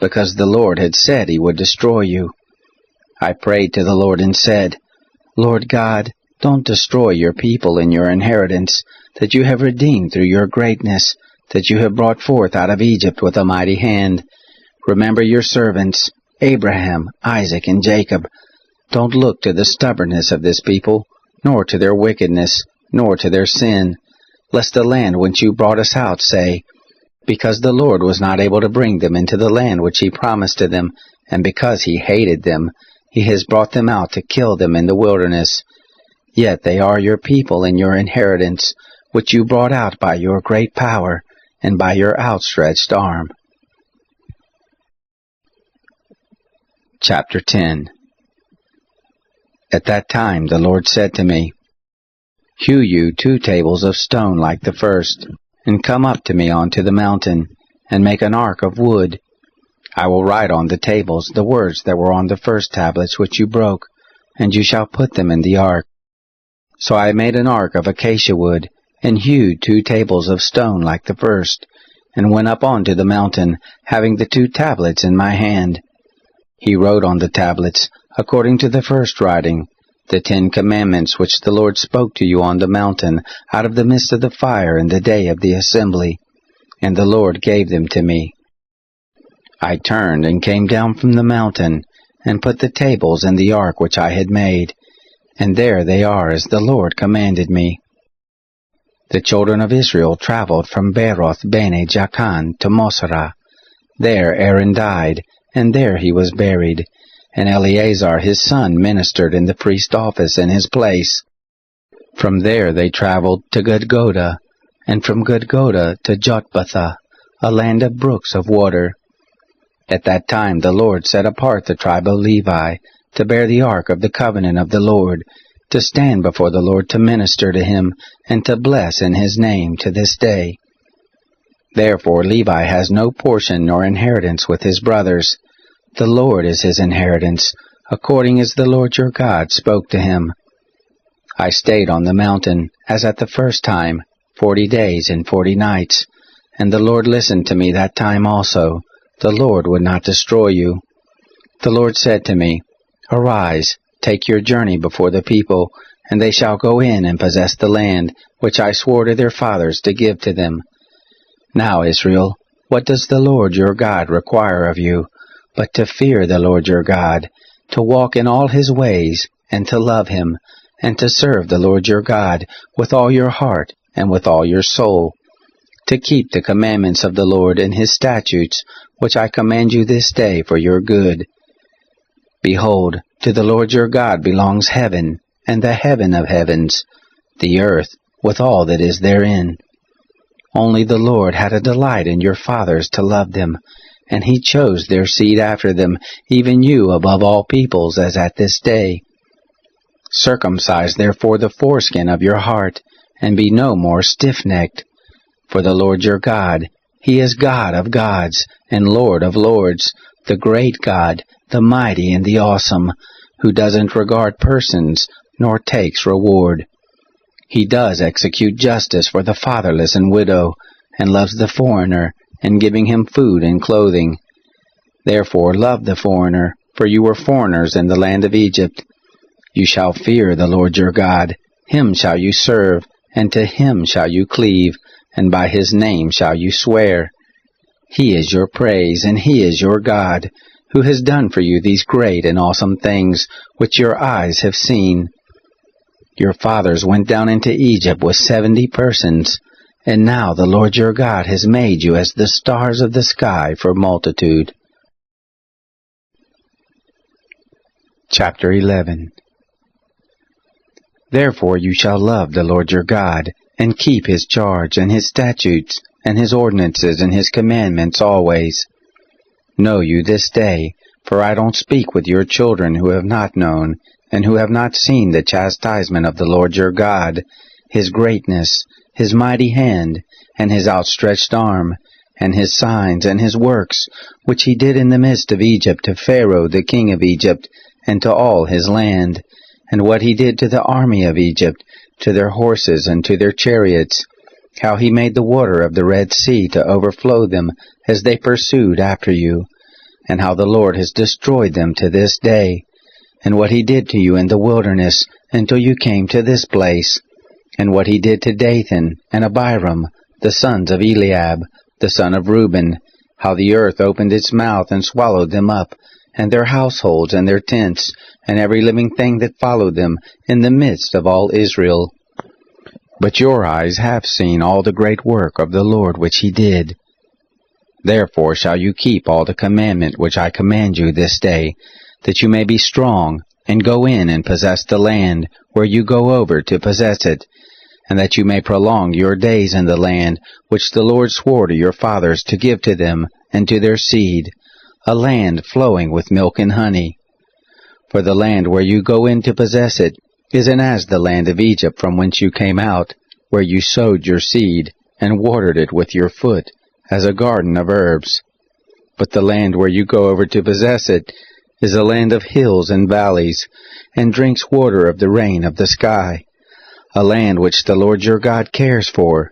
because the Lord had said he would destroy you. I prayed to the Lord and said, Lord God, don't destroy your people and your inheritance, that you have redeemed through your greatness, that you have brought forth out of Egypt with a mighty hand. Remember your servants, Abraham, Isaac, and Jacob. Don't look to the stubbornness of this people, nor to their wickedness, nor to their sin, lest the land whence you brought us out say, Because the Lord was not able to bring them into the land which he promised to them, and because he hated them, he has brought them out to kill them in the wilderness. Yet they are your people and your inheritance, which you brought out by your great power, and by your outstretched arm. Chapter 10. At that time the Lord said to me, Hew you 2 tables of stone like the first, and come up to me onto the mountain, and make an ark of wood. I will write on the tables the words that were on the first tablets which you broke, and you shall put them in the ark. So I made an ark of acacia wood, and hewed 2 tables of stone like the first, and went up onto the mountain, having the 2 tablets in my hand. He wrote on the tablets, according to the first writing, the 10 commandments which the Lord spoke to you on the mountain out of the midst of the fire in the day of the assembly, and the Lord gave them to me. I turned and came down from the mountain, and put the tables in the ark which I had made, and there they are as the Lord commanded me. The children of Israel traveled from Beroth Bene Jaakan to Mosera. There Aaron died, and there he was buried, and Eleazar his son ministered in the priest office in his place. From there they traveled to Gudgoda, and from Gudgoda to Jotbatha, a land of brooks of water. At that time the Lord set apart the tribe of Levi, to bear the ark of the covenant of the Lord, to stand before the Lord to minister to him, and to bless in his name to this day. Therefore Levi has no portion nor inheritance with his brothers. The Lord is his inheritance, according as the Lord your God spoke to him. I stayed on the mountain, as at the first time, 40 days and 40 nights, and the Lord listened to me that time also. The Lord would not destroy you. The Lord said to me, Arise, take your journey before the people, and they shall go in and possess the land, which I swore to their fathers to give to them. Now, Israel, what does the Lord your God require of you, but to fear the Lord your God, to walk in all his ways, and to love him, and to serve the Lord your God with all your heart and with all your soul, to keep the commandments of the Lord and his statutes, which I command you this day for your good. Behold, to the Lord your God belongs heaven, and the heaven of heavens, the earth, with all that is therein. Only the Lord had a delight in your fathers to love them, and he chose their seed after them, even you above all peoples, as at this day. Circumcise therefore the foreskin of your heart, and be no more stiff-necked. For the Lord your God, He is God of gods, and Lord of lords, the great God, the mighty and the awesome, who doesn't regard persons, nor takes reward. He does execute justice for the fatherless and widow, and loves the foreigner, in giving him food and clothing. Therefore love the foreigner, for you were foreigners in the land of Egypt. You shall fear the Lord your God, Him shall you serve, and to Him shall you cleave, and by His name shall you swear. He is your praise, and He is your God, who has done for you these great and awesome things, which your eyes have seen. Your fathers went down into Egypt with 70 persons, and now the Lord your God has made you as the stars of the sky for multitude. Chapter 11. Therefore you shall love the Lord your God, and keep His charge, and His statutes, and His ordinances, and His commandments always. Know you this day, for I don't speak with your children who have not known, and who have not seen the chastisement of the Lord your God, His greatness, His mighty hand, and His outstretched arm, and His signs, and His works, which He did in the midst of Egypt to Pharaoh the king of Egypt, and to all his land, and what He did to the army of Egypt, to their horses and to their chariots, how He made the water of the Red Sea to overflow them as they pursued after you, and how the Lord has destroyed them to this day, and what He did to you in the wilderness until you came to this place, and what He did to Dathan and Abiram, the sons of Eliab, the son of Reuben, how the earth opened its mouth and swallowed them up, and their households and their tents, and every living thing that followed them, in the midst of all Israel. But your eyes have seen all the great work of the Lord which He did. Therefore shall you keep all the commandment which I command you this day, that you may be strong, and go in and possess the land where you go over to possess it, and that you may prolong your days in the land which the Lord swore to your fathers to give to them and to their seed, a land flowing with milk and honey. For the land where you go in to possess it isn't as the land of Egypt from whence you came out, where you sowed your seed, and watered it with your foot, as a garden of herbs. But the land where you go over to possess it is a land of hills and valleys, and drinks water of the rain of the sky, a land which the Lord your God cares for.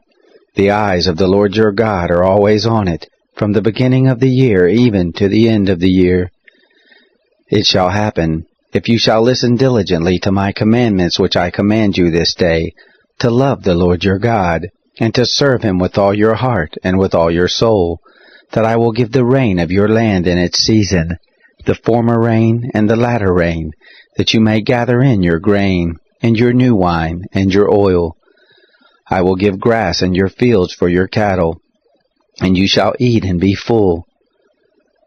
The eyes of the Lord your God are always on it, from the beginning of the year even to the end of the year. It shall happen, if you shall listen diligently to my commandments which I command you this day, to love the Lord your God, and to serve Him with all your heart and with all your soul, that I will give the rain of your land in its season, the former rain and the latter rain, that you may gather in your grain, and your new wine, and your oil. I will give grass in your fields for your cattle, and you shall eat and be full.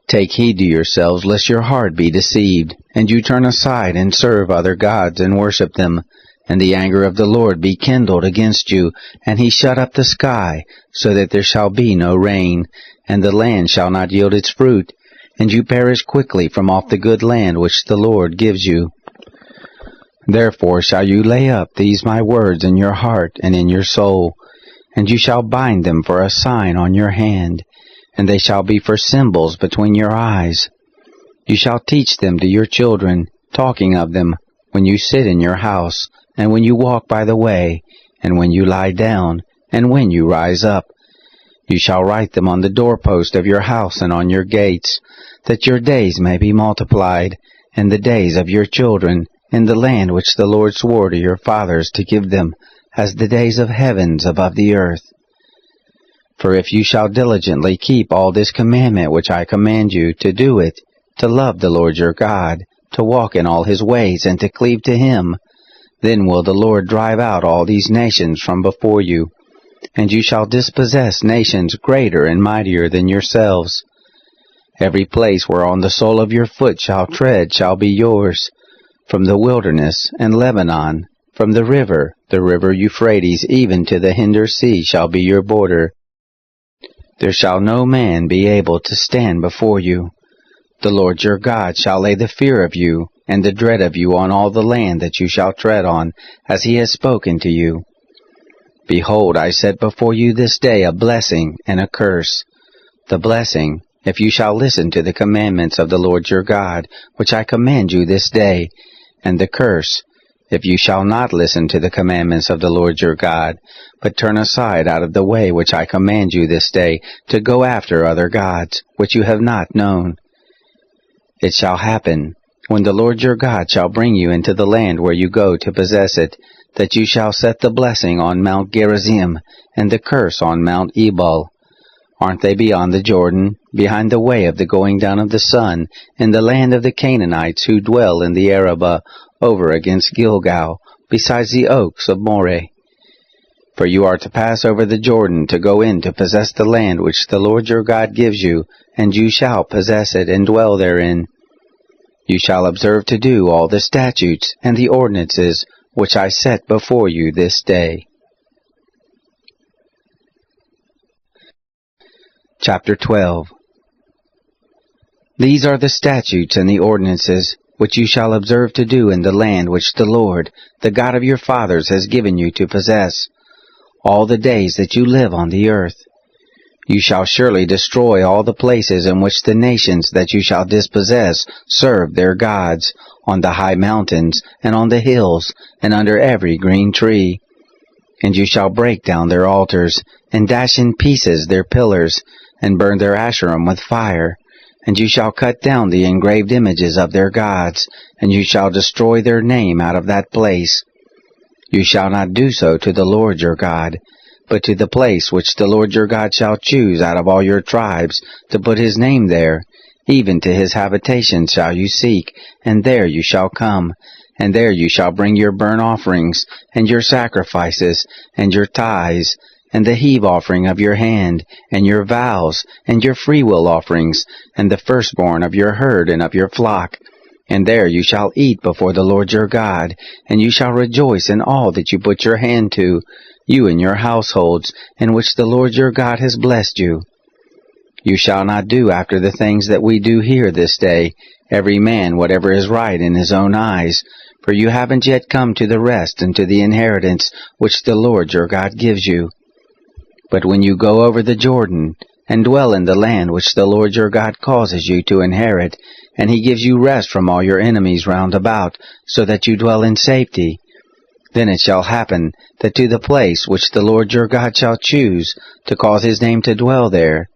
Take heed to yourselves, lest your heart be deceived, and you turn aside and serve other gods and worship them, and the anger of the Lord be kindled against you, and He shut up the sky, so that there shall be no rain, and the land shall not yield its fruit, and you perish quickly from off the good land which the Lord gives you. Therefore shall you lay up these my words in your heart and in your soul, and you shall bind them for a sign on your hand, and they shall be for symbols between your eyes. You shall teach them to your children, talking of them, when you sit in your house, and when you walk by the way, and when you lie down, and when you rise up. You shall write them on the doorpost of your house and on your gates, that your days may be multiplied, and the days of your children, in the land which the Lord swore to your fathers to give them, as the days of heavens above the earth. For if you shall diligently keep all this commandment which I command you, to do it, to love the Lord your God, to walk in all His ways, and to cleave to Him, then will the Lord drive out all these nations from before you, and you shall dispossess nations greater and mightier than yourselves. Every place whereon the sole of your foot shall tread shall be yours, from the wilderness and Lebanon, from the river Euphrates, even to the hinder sea shall be your border. There shall no man be able to stand before you. The Lord your God shall lay the fear of you and the dread of you on all the land that you shall tread on, as he has spoken to you. Behold, I set before you this day a blessing and a curse. The blessing, if you shall listen to the commandments of the Lord your God, which I command you this day, and the curse, if you shall not listen to the commandments of the Lord your God, but turn aside out of the way which I command you this day, to go after other gods, which you have not known. It shall happen, when the Lord your God shall bring you into the land where you go to possess it, that you shall set the blessing on Mount Gerizim, and the curse on Mount Ebal. Aren't they beyond the Jordan, behind the way of the going down of the sun, in the land of the Canaanites who dwell in the Arabah, over against Gilgal, besides the oaks of Moreh? For you are to pass over the Jordan to go in to possess the land which the Lord your God gives you, and you shall possess it and dwell therein. You shall observe to do all the statutes and the ordinances which I set before you this day. Chapter 12. These are the statutes and the ordinances which you shall observe to do in the land which the Lord, the God of your fathers, has given you to possess, all the days that you live on the earth. You shall surely destroy all the places in which the nations that you shall dispossess serve their gods, on the high mountains, and on the hills, and under every green tree. And you shall break down their altars, and dash in pieces their pillars, and burn their Asherim with fire. And you shall cut down the engraved images of their gods, and you shall destroy their name out of that place. You shall not do so to the Lord your God, but to the place which the Lord your God shall choose out of all your tribes, to put his name there, even to his habitation shall you seek, and there you shall come, and there you shall bring your burnt offerings, and your sacrifices, and your tithes, and the heave offering of your hand, and your vows, and your freewill offerings, and the firstborn of your herd and of your flock. And there you shall eat before the Lord your God, and you shall rejoice in all that you put your hand to, you and your households, in which the Lord your God has blessed you. You shall not do after the things that we do here this day, every man whatever is right in his own eyes, for you haven't yet come to the rest and to the inheritance which the Lord your God gives you. But when you go over the Jordan, and dwell in the land which the Lord your God causes you to inherit, and he gives you rest from all your enemies round about, so that you dwell in safety, then it shall happen that to the place which the Lord your God shall choose, to cause his name to dwell there,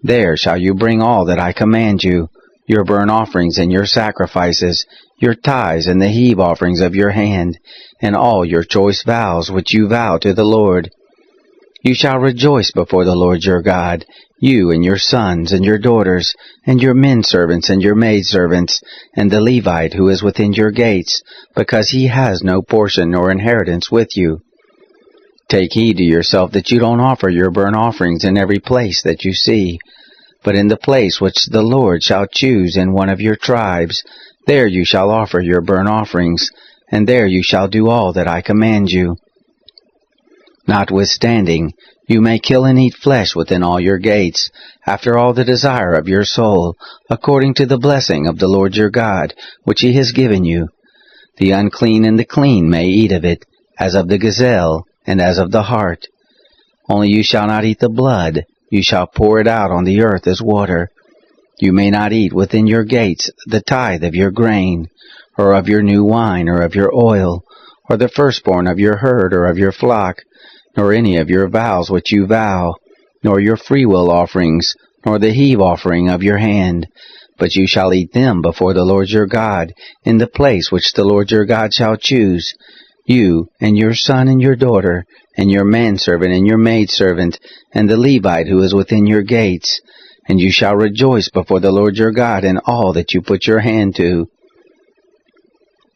there shall you bring all that I command you, your burnt offerings and your sacrifices, your tithes and the heave offerings of your hand, and all your choice vows which you vow to the Lord. You shall rejoice before the Lord your God, you and your sons and your daughters, and your menservants and your maidservants, and the Levite who is within your gates, because he has no portion nor inheritance with you. Take heed to yourself that you don't offer your burnt offerings in every place that you see, but in the place which the Lord shall choose in one of your tribes, there you shall offer your burnt offerings, and there you shall do all that I command you. Notwithstanding, you may kill and eat flesh within all your gates, after all the desire of your soul, according to the blessing of the Lord your God, which he has given you. The unclean and the clean may eat of it, as of the gazelle, and as of the hart. Only you shall not eat the blood, you shall pour it out on the earth as water. You may not eat within your gates the tithe of your grain, or of your new wine, or of your oil, or the firstborn of your herd or of your flock, nor any of your vows which you vow, nor your freewill offerings, nor the heave offering of your hand. But you shall eat them before the Lord your God, in the place which the Lord your God shall choose, you, and your son and your daughter, and your manservant and your maidservant, and the Levite who is within your gates. And you shall rejoice before the Lord your God in all that you put your hand to.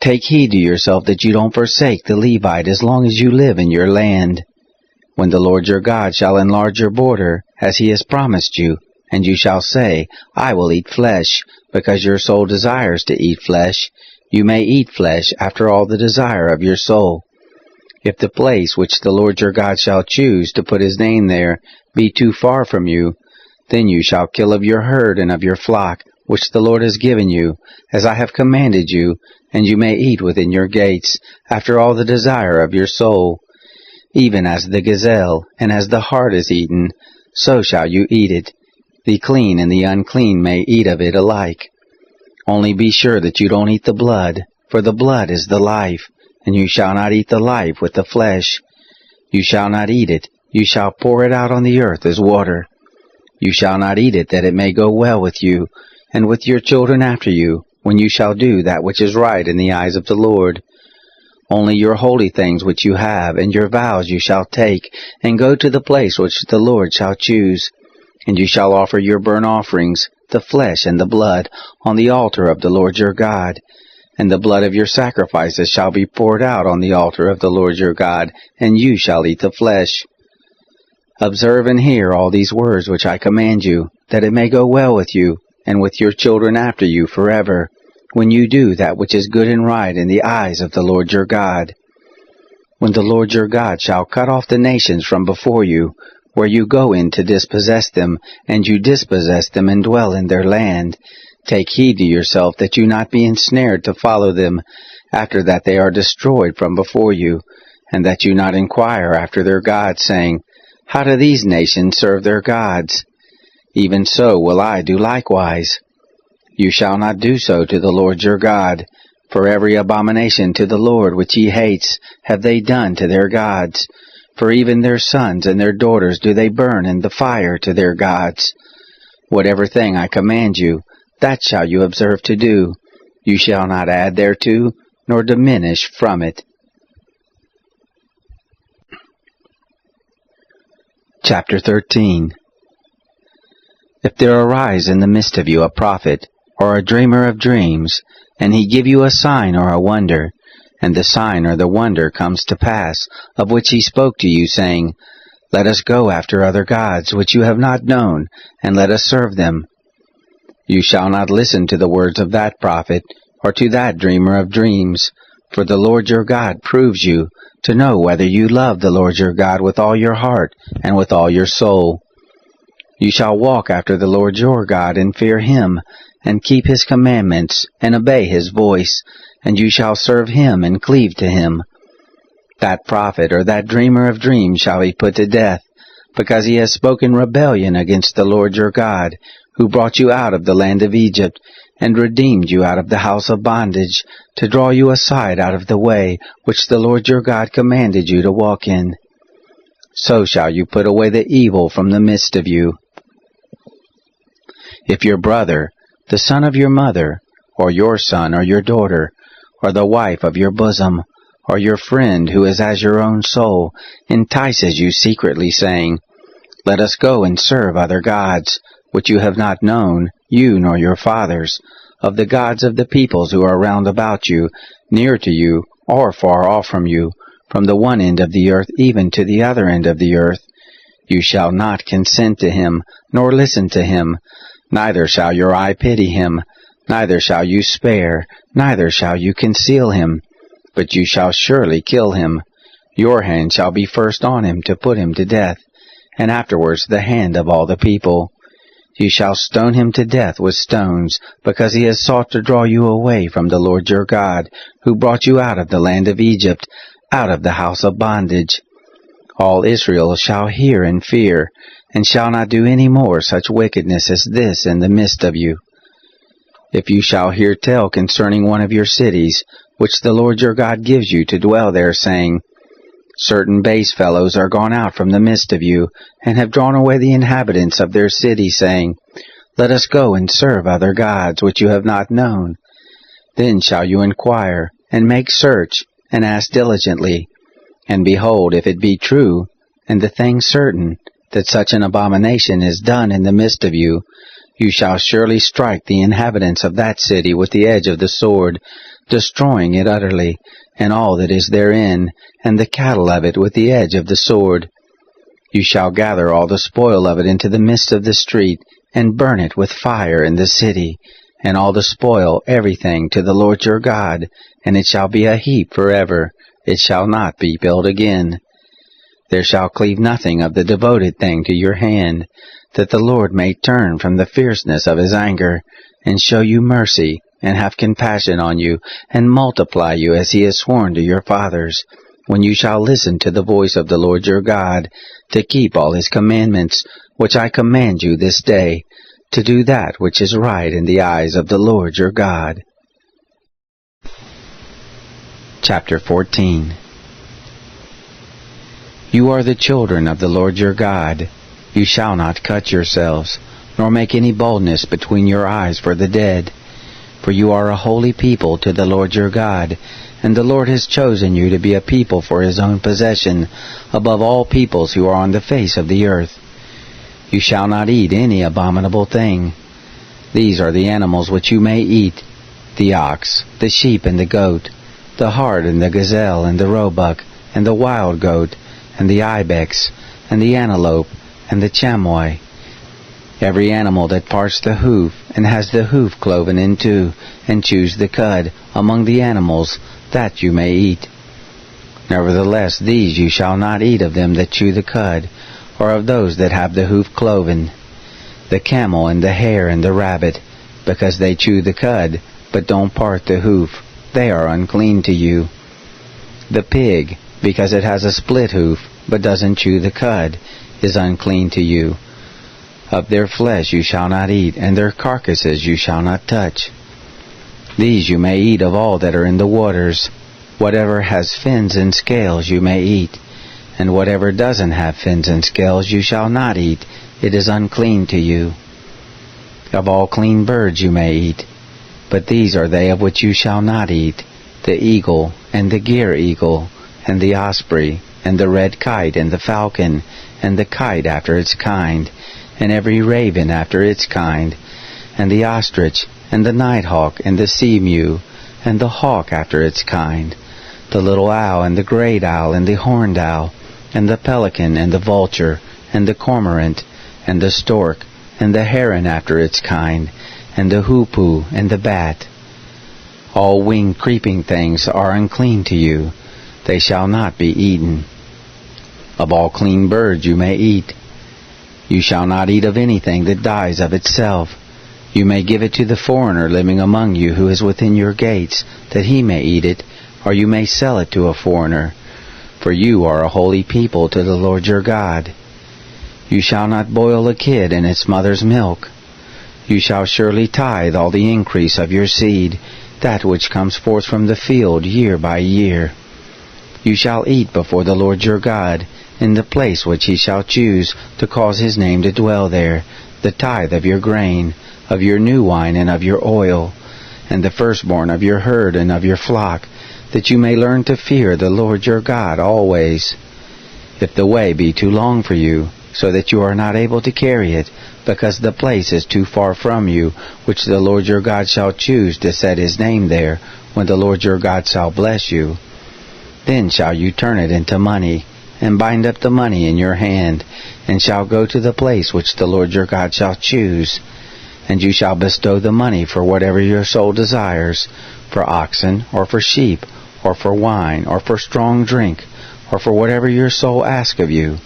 Take heed to yourself that you don't forsake the Levite as long as you live in your land. When the Lord your God shall enlarge your border, as he has promised you, and you shall say, I will eat flesh, because your soul desires to eat flesh, you may eat flesh after all the desire of your soul. If the place which the Lord your God shall choose to put his name there be too far from you, then you shall kill of your herd and of your flock which the Lord has given you, as I have commanded you, and you may eat within your gates, after all the desire of your soul. Even as the gazelle, and as the hart is eaten, so shall you eat it. The clean and the unclean may eat of it alike. Only be sure that you don't eat the blood, for the blood is the life, and you shall not eat the life with the flesh. You shall not eat it, you shall pour it out on the earth as water. You shall not eat it, that it may go well with you, and with your children after you, when you shall do that which is right in the eyes of the Lord. Only your holy things which you have, and your vows you shall take, and go to the place which the Lord shall choose. And you shall offer your burnt offerings, the flesh and the blood, on the altar of the Lord your God. And the blood of your sacrifices shall be poured out on the altar of the Lord your God, and you shall eat the flesh. Observe and hear all these words which I command you, that it may go well with you, and with your children after you forever, when you do that which is good and right in the eyes of the Lord your God. When the Lord your God shall cut off the nations from before you, where you go in to dispossess them, and you dispossess them and dwell in their land, take heed to yourself that you not be ensnared to follow them, after that they are destroyed from before you, and that you not inquire after their gods, saying, How do these nations serve their gods? Even so will I do likewise. You shall not do so to the Lord your God, for every abomination to the Lord which he hates have they done to their gods. For even their sons and their daughters do they burn in the fire to their gods. Whatever thing I command you, that shall you observe to do. You shall not add thereto, nor diminish from it. Chapter 13. If there arise in the midst of you a prophet, or a dreamer of dreams, and he give you a sign or a wonder, and the sign or the wonder comes to pass, of which he spoke to you, saying, Let us go after other gods, which you have not known, and let us serve them. You shall not listen to the words of that prophet, or to that dreamer of dreams, for the Lord your God proves you, to know whether you love the Lord your God with all your heart, and with all your soul. You shall walk after the Lord your God, and fear him, and keep his commandments, and obey his voice, and you shall serve him and cleave to him. That prophet or that dreamer of dreams shall be put to death, because he has spoken rebellion against the Lord your God, who brought you out of the land of Egypt, and redeemed you out of the house of bondage, to draw you aside out of the way which the Lord your God commanded you to walk in. So shall you put away the evil from the midst of you. If your brother, the son of your mother, or your son or your daughter, or the wife of your bosom, or your friend who is as your own soul, entices you secretly, saying, Let us go and serve other gods, which you have not known, you nor your fathers, of the gods of the peoples who are round about you, near to you, or far off from you, from the one end of the earth even to the other end of the earth. You shall not consent to him, nor listen to him, neither shall your eye pity him, neither shall you spare, neither shall you conceal him, but you shall surely kill him. Your hand shall be first on him to put him to death, and afterwards the hand of all the people. You shall stone him to death with stones, because he has sought to draw you away from the Lord your God, who brought you out of the land of Egypt, out of the house of bondage. All Israel shall hear and fear, and shall not do any more such wickedness as this in the midst of you. If you shall hear tell concerning one of your cities, which the Lord your God gives you to dwell there, saying, Certain base fellows are gone out from the midst of you, and have drawn away the inhabitants of their city, saying, Let us go and serve other gods, which you have not known. Then shall you inquire, and make search, and ask diligently. And behold, if it be true, and the thing certain, that such an abomination is done in the midst of you, you shall surely strike the inhabitants of that city with the edge of the sword, destroying it utterly, and all that is therein, and the cattle of it with the edge of the sword. You shall gather all the spoil of it into the midst of the street, and burn it with fire in the city, and all the spoil, everything, to the Lord your God, and it shall be a heap forever, it shall not be built again. There shall cleave nothing of the devoted thing to your hand, that the Lord may turn from the fierceness of his anger, and show you mercy, and have compassion on you, and multiply you as he has sworn to your fathers, when you shall listen to the voice of the Lord your God, to keep all his commandments, which I command you this day, to do that which is right in the eyes of the Lord your God. Chapter 14. You are the children of the Lord your God. You shall not cut yourselves, nor make any boldness between your eyes for the dead. For you are a holy people to the Lord your God, and the Lord has chosen you to be a people for his own possession, above all peoples who are on the face of the earth. You shall not eat any abominable thing. These are the animals which you may eat: the ox, the sheep, and the goat, the hart, and the gazelle, and the roebuck, and the wild goat, and the ibex, and the antelope, and the chamois. Every animal that parts the hoof, and has the hoof cloven in two, and chews the cud, among the animals, that you may eat. Nevertheless these you shall not eat of them that chew the cud, or of those that have the hoof cloven: the camel, and the hare, and the rabbit, because they chew the cud, but don't part the hoof, they are unclean to you. The pig, because it has a split hoof, but doesn't chew the cud, is unclean to you. Of their flesh you shall not eat, and their carcasses you shall not touch. These you may eat of all that are in the waters. Whatever has fins and scales you may eat, and whatever doesn't have fins and scales you shall not eat, it is unclean to you. Of all clean birds you may eat, but these are they of which you shall not eat: the eagle, and the gyre eagle, and the osprey, and the red kite, and the falcon, and the kite after its kind, and every raven after its kind, and the ostrich, and the nighthawk, and the sea-mew, and the hawk after its kind, the little owl, and the great owl, and the horned owl, and the pelican, and the vulture, and the cormorant, and the stork, and the heron after its kind, and the hoopoe, and the bat. All winged creeping things are unclean to you, they shall not be eaten. Of all clean birds you may eat. You shall not eat of anything that dies of itself. You may give it to the foreigner living among you who is within your gates, that he may eat it, or you may sell it to a foreigner. For you are a holy people to the Lord your God. You shall not boil a kid in its mother's milk. You shall surely tithe all the increase of your seed, that which comes forth from the field year by year. You shall eat before the Lord your God, in the place which he shall choose to cause his name to dwell there, the tithe of your grain, of your new wine, and of your oil, and the firstborn of your herd and of your flock, that you may learn to fear the Lord your God always. If the way be too long for you, so that you are not able to carry it, because the place is too far from you, which the Lord your God shall choose to set his name there, when the Lord your God shall bless you, then shall you turn it into money, and bind up the money in your hand, and shall go to the place which the Lord your God shall choose. And you shall bestow the money for whatever your soul desires, for oxen, or for sheep, or for wine, or for strong drink, or for whatever your soul asks of you.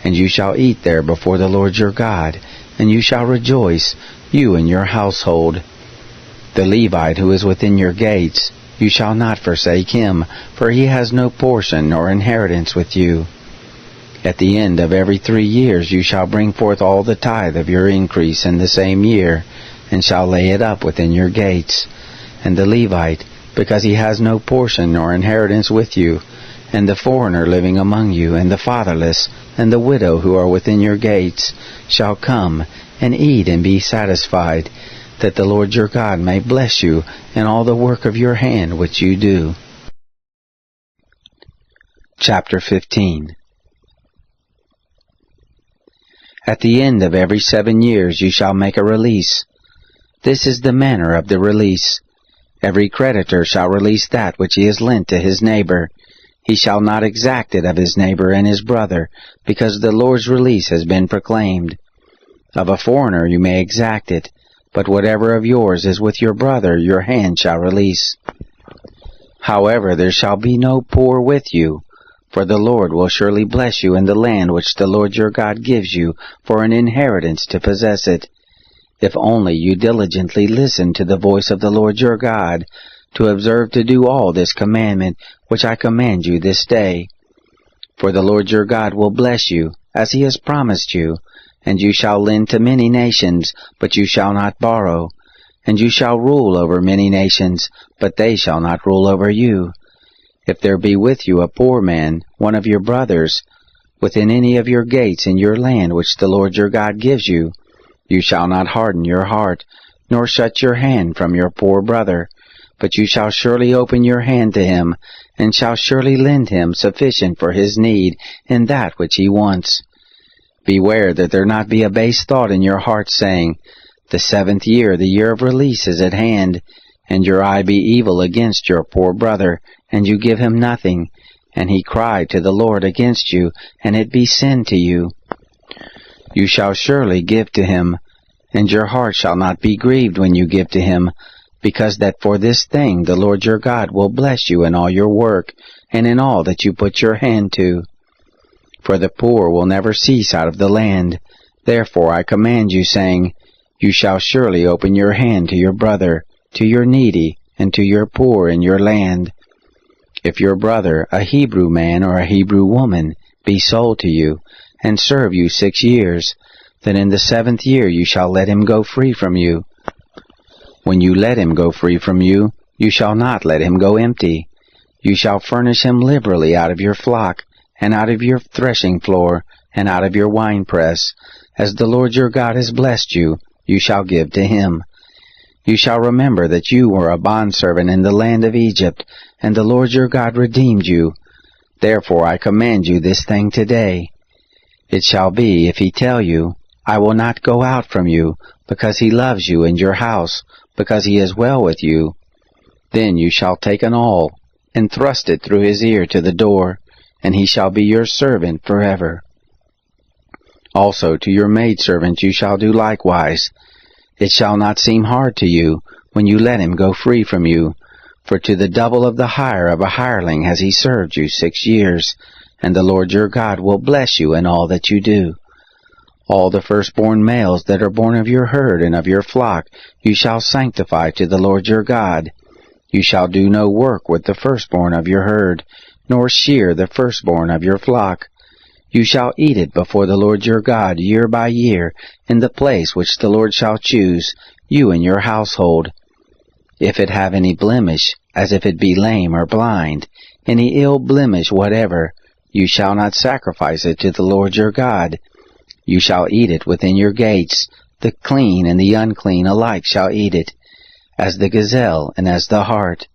And you shall eat there before the Lord your God, and you shall rejoice, you and your household. The Levite who is within your gates, you shall not forsake him, for he has no portion nor inheritance with you. At the end of every 3 years you shall bring forth all the tithe of your increase in the same year, and shall lay it up within your gates. And the Levite, because he has no portion nor inheritance with you, and the foreigner living among you, and the fatherless, and the widow who are within your gates, shall come and eat and be satisfied, that the Lord your God may bless you in all the work of your hand which you do. Chapter 15. At the end of every 7 years you shall make a release. This is the manner of the release. Every creditor shall release that which he has lent to his neighbor. He shall not exact it of his neighbor and his brother, because the Lord's release has been proclaimed. Of a foreigner you may exact it, but whatever of yours is with your brother your hand shall release. However, there shall be no poor with you, For the Lord will surely bless you in the land which the Lord your God gives you for an inheritance to possess it, if only you diligently listen to the voice of the Lord your God, to observe to do all this commandment which I command you this day. For the Lord your God will bless you, as he has promised you, and you shall lend to many nations, but you shall not borrow. And you shall rule over many nations, but they shall not rule over you. If there be with you a poor man, one of your brothers, within any of your gates in your land which the Lord your God gives you, you shall not harden your heart, nor shut your hand from your poor brother, but you shall surely open your hand to him, and shall surely lend him sufficient for his need in that which he wants. Beware that there not be a base thought in your heart, saying, The 7th year, the year of release, is at hand, and your eye be evil against your poor brother, and you give him nothing, and he cry to the Lord against you, and it be sin to you. You shall surely give to him, and your heart shall not be grieved when you give to him, because that for this thing the Lord your God will bless you in all your work, and in all that you put your hand to. For the poor will never cease out of the land. Therefore I command you, saying, You shall surely open your hand to your brother, to your needy, and to your poor in your land. If your brother, a Hebrew man or a Hebrew woman, be sold to you, and serve you 6 years, then in the 7th year you shall let him go free from you. When you let him go free from you, you shall not let him go empty. You shall furnish him liberally out of your flock, and out of your threshing floor, and out of your winepress. As the Lord your God has blessed you, you shall give to him. You shall remember that you were a bondservant in the land of Egypt, and the Lord your God redeemed you. Therefore I command you this thing today. It shall be, if he tell you, I will not go out from you, because he loves you and your house, because he is well with you, then you shall take an awl, and thrust it through his ear to the door, and he shall be your servant forever. Also to your maidservant you shall do likewise. It shall not seem hard to you, when you let him go free from you, for to the double of the hire of a hireling has he served you 6 years, and the Lord your God will bless you in all that you do. All the firstborn males that are born of your herd and of your flock you shall sanctify to the Lord your God. You shall do no work with the firstborn of your herd, nor shear the firstborn of your flock. You shall eat it before the Lord your God year by year, in the place which the Lord shall choose, you and your household. If it have any blemish, as if it be lame or blind, any ill blemish whatever, you shall not sacrifice it to the Lord your God. You shall eat it within your gates. The clean and the unclean alike shall eat it, as the gazelle and as the hart.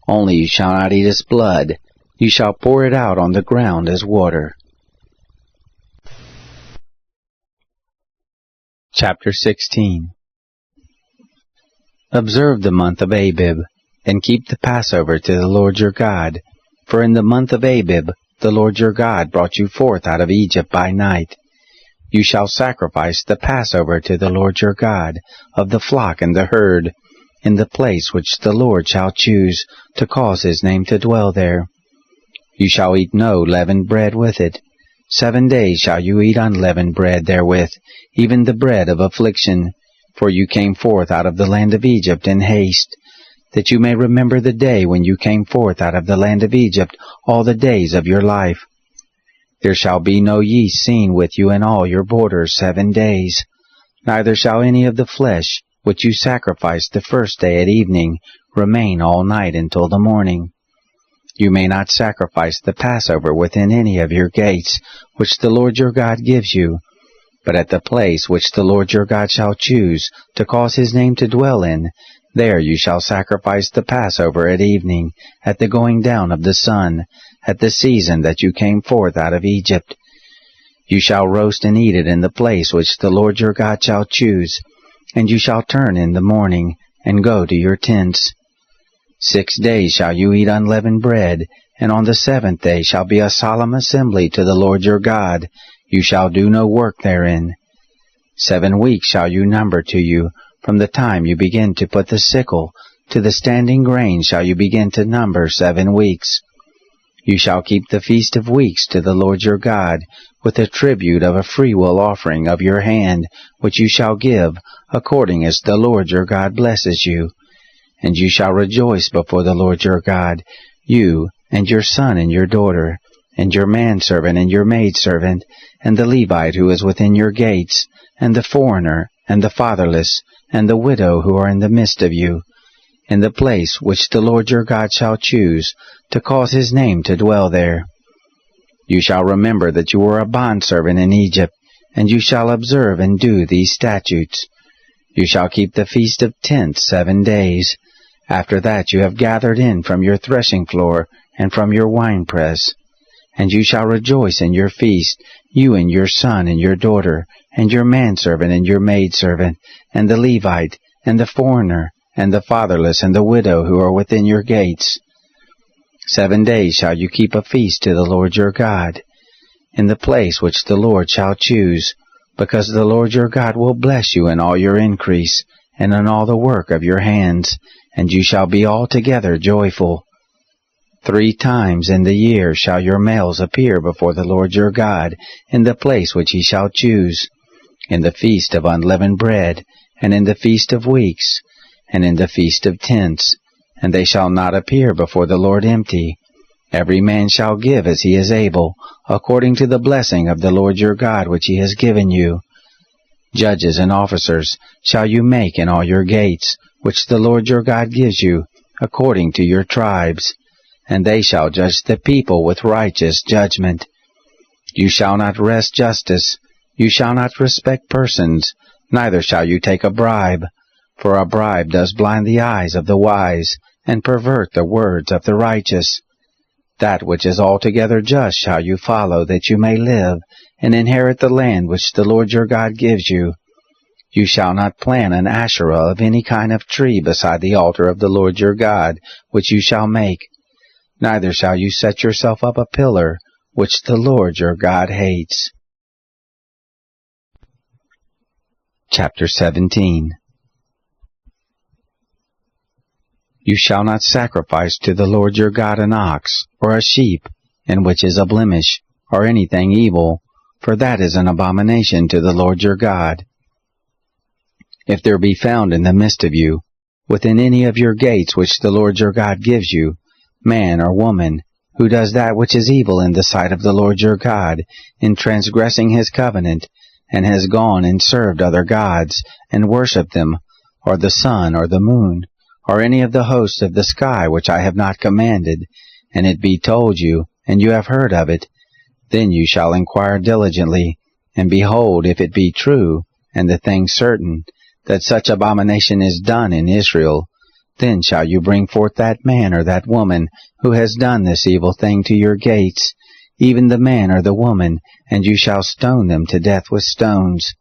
Only you shall not eat its blood. You shall pour it out on the ground as water. Chapter 16. Observe the month of Abib, and keep the Passover to the Lord your God. For in the month of Abib the Lord your God brought you forth out of Egypt by night. You shall sacrifice the Passover to the Lord your God, of the flock and the herd, in the place which the Lord shall choose, to cause his name to dwell there. You shall eat no leavened bread with it. 7 days shall you eat unleavened bread therewith, even the bread of affliction, for you came forth out of the land of Egypt in haste, that you may remember the day when you came forth out of the land of Egypt all the days of your life. There shall be no yeast seen with you in all your borders 7 days, neither shall any of the flesh, which you sacrifice the first day at evening, remain all night until the morning. You may not sacrifice the Passover within any of your gates, which the Lord your God gives you, but at the place which the Lord your God shall choose, to cause his name to dwell in, there you shall sacrifice the Passover at evening, at the going down of the sun, at the season that you came forth out of Egypt. You shall roast and eat it in the place which the Lord your God shall choose, and you shall turn in the morning, and go to your tents. 6 days shall you eat unleavened bread, and on the 7th day shall be a solemn assembly to the Lord your God. You shall do no work therein. 7 weeks shall you number to you, from the time you begin to put the sickle, to the standing grain shall you begin to number 7 weeks. You shall keep the Feast of Weeks to the Lord your God, with a tribute of a freewill offering of your hand, which you shall give, according as the Lord your God blesses you. And you shall rejoice before the Lord your God, you, and your son and your daughter, and your manservant and your maidservant, and the Levite who is within your gates, and the foreigner, and the fatherless, and the widow who are in the midst of you, in the place which the Lord your God shall choose, to cause his name to dwell there. You shall remember that you were a bondservant in Egypt, and you shall observe and do these statutes. You shall keep the Feast of Tents 7 days. After that you have gathered in from your threshing floor and from your winepress. And you shall rejoice in your feast, you and your son and your daughter, and your manservant and your maidservant, and the Levite, and the foreigner, and the fatherless, and the widow who are within your gates. 7 days shall you keep a feast to the Lord your God, in the place which the Lord shall choose, because the Lord your God will bless you in all your increase, and in all the work of your hands, and you shall be altogether joyful. 3 times in the year shall your males appear before the Lord your God, in the place which he shall choose, in the feast of unleavened bread, and in the feast of weeks, and in the feast of tents, and they shall not appear before the Lord empty. Every man shall give as he is able, according to the blessing of the Lord your God which he has given you. Judges and officers shall you make in all your gates, which the Lord your God gives you, according to your tribes, and they shall judge the people with righteous judgment. You shall not wrest justice, you shall not respect persons, neither shall you take a bribe, for a bribe does blind the eyes of the wise, and pervert the words of the righteous. That which is altogether just shall you follow, that you may live, and inherit the land which the Lord your God gives you. You shall not plant an Asherah of any kind of tree beside the altar of the Lord your God, which you shall make. Neither shall you set yourself up a pillar, which the Lord your God hates. Chapter 17. You shall not sacrifice to the Lord your God an ox, or a sheep, in which is a blemish, or anything evil, for that is an abomination to the Lord your God. If there be found in the midst of you, within any of your gates which the Lord your God gives you, man or woman, who does that which is evil in the sight of the Lord your God, in transgressing his covenant, and has gone and served other gods, and worshipped them, or the sun, or the moon, or any of the hosts of the sky which I have not commanded, and it be told you, and you have heard of it, then you shall inquire diligently, and behold, if it be true, and the thing certain, that such abomination is done in Israel, then shall you bring forth that man or that woman who has done this evil thing to your gates, even the man or the woman, and you shall stone them to death with stones.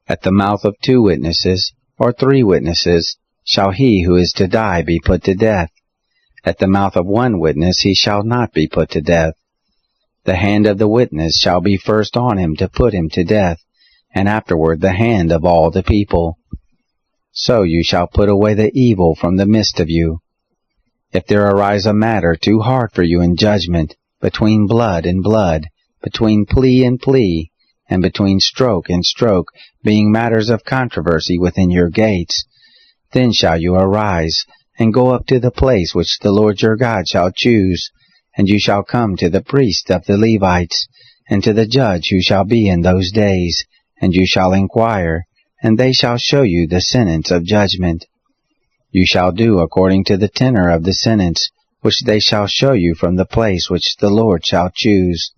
At the mouth of 2 witnesses, or 3 witnesses, shall he who is to die be put to death. At the mouth of 1 witness he shall not be put to death. The hand of the witness shall be first on him to put him to death, and afterward the hand of all the people. So you shall put away the evil from the midst of you. If there arise a matter too hard for you in judgment, between blood and blood, between plea and plea, and between stroke and stroke, being matters of controversy within your gates, then shall you arise, and go up to the place which the Lord your God shall choose, and you shall come to the priest of the Levites, and to the judge who shall be in those days, and you shall inquire, and they shall show you the sentence of judgment. You shall do according to the tenor of the sentence, which they shall show you from the place which the Lord shall choose.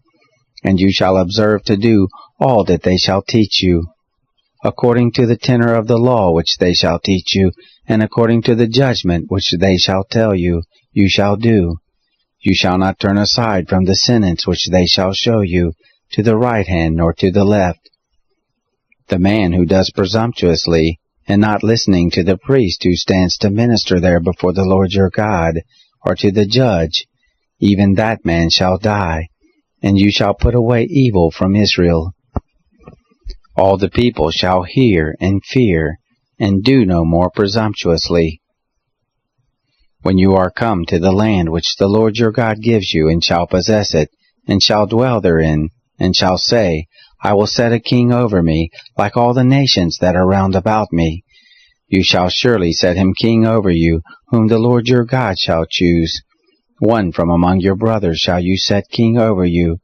And you shall observe to do all that they shall teach you. According to the tenor of the law which they shall teach you, and according to the judgment which they shall tell you, you shall do. You shall not turn aside from the sentence which they shall show you, to the right hand nor to the left. The man who does presumptuously, and not listening to the priest who stands to minister there before the Lord your God, or to the judge, even that man shall die, and you shall put away evil from Israel. All the people shall hear and fear, and do no more presumptuously. When you are come to the land which the Lord your God gives you, and shall possess it, and shall dwell therein, and shall say, I will set a king over me, like all the nations that are round about me, you shall surely set him king over you, whom the Lord your God shall choose. One from among your brothers shall you set king over you.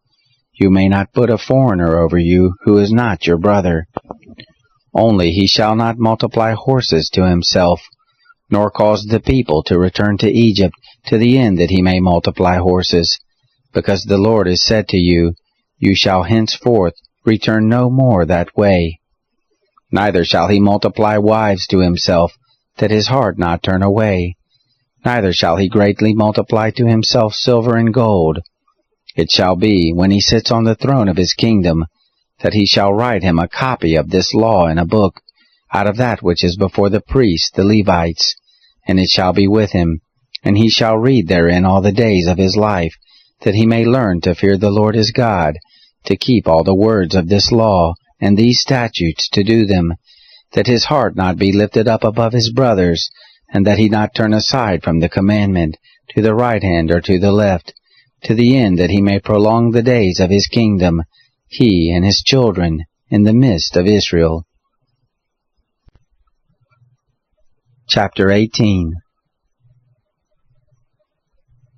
You may not put a foreigner over you, who is not your brother. Only he shall not multiply horses to himself, nor cause the people to return to Egypt, to the end that he may multiply horses. Because the Lord has said to you, You shall henceforth return no more that way. Neither shall he multiply wives to himself, that his heart not turn away. Neither shall he greatly multiply to himself silver and gold. It shall be, when he sits on the throne of his kingdom, that he shall write him a copy of this law in a book, out of that which is before the priests, the Levites, and it shall be with him, and he shall read therein all the days of his life, that he may learn to fear the Lord his God, to keep all the words of this law, and these statutes to do them, that his heart not be lifted up above his brothers, and that he not turn aside from the commandment, to the right hand or to the left, to the end that he may prolong the days of his kingdom, he and his children, in the midst of Israel. Chapter 18.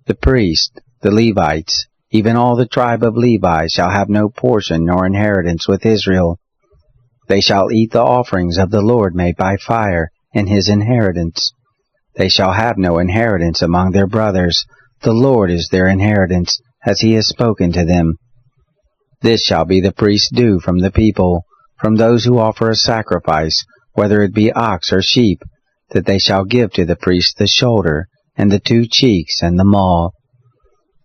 The priest, the Levites, even all the tribe of Levi, shall have no portion nor inheritance with Israel. They shall eat the offerings of the Lord made by fire, in his inheritance. They shall have no inheritance among their brothers. The Lord is their inheritance, as he has spoken to them. This shall be the priest's due from the people, from those who offer a sacrifice, whether it be ox or sheep, that they shall give to the priest the shoulder, and the 2 cheeks, and the maw.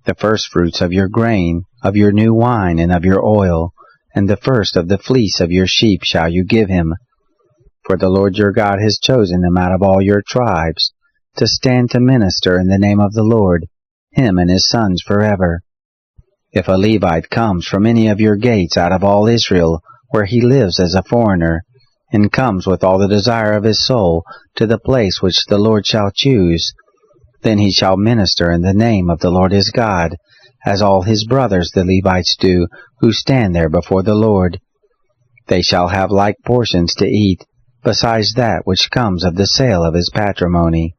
The firstfruits of your grain, of your new wine, and of your oil, and the first of the fleece of your sheep shall you give him. For the Lord your God has chosen him out of all your tribes, to stand to minister in the name of the Lord, him and his sons forever. If a Levite comes from any of your gates out of all Israel, where he lives as a foreigner, and comes with all the desire of his soul to the place which the Lord shall choose, then he shall minister in the name of the Lord his God, as all his brothers the Levites do, who stand there before the Lord. They shall have like portions to eat, besides that which comes of the sale of his patrimony.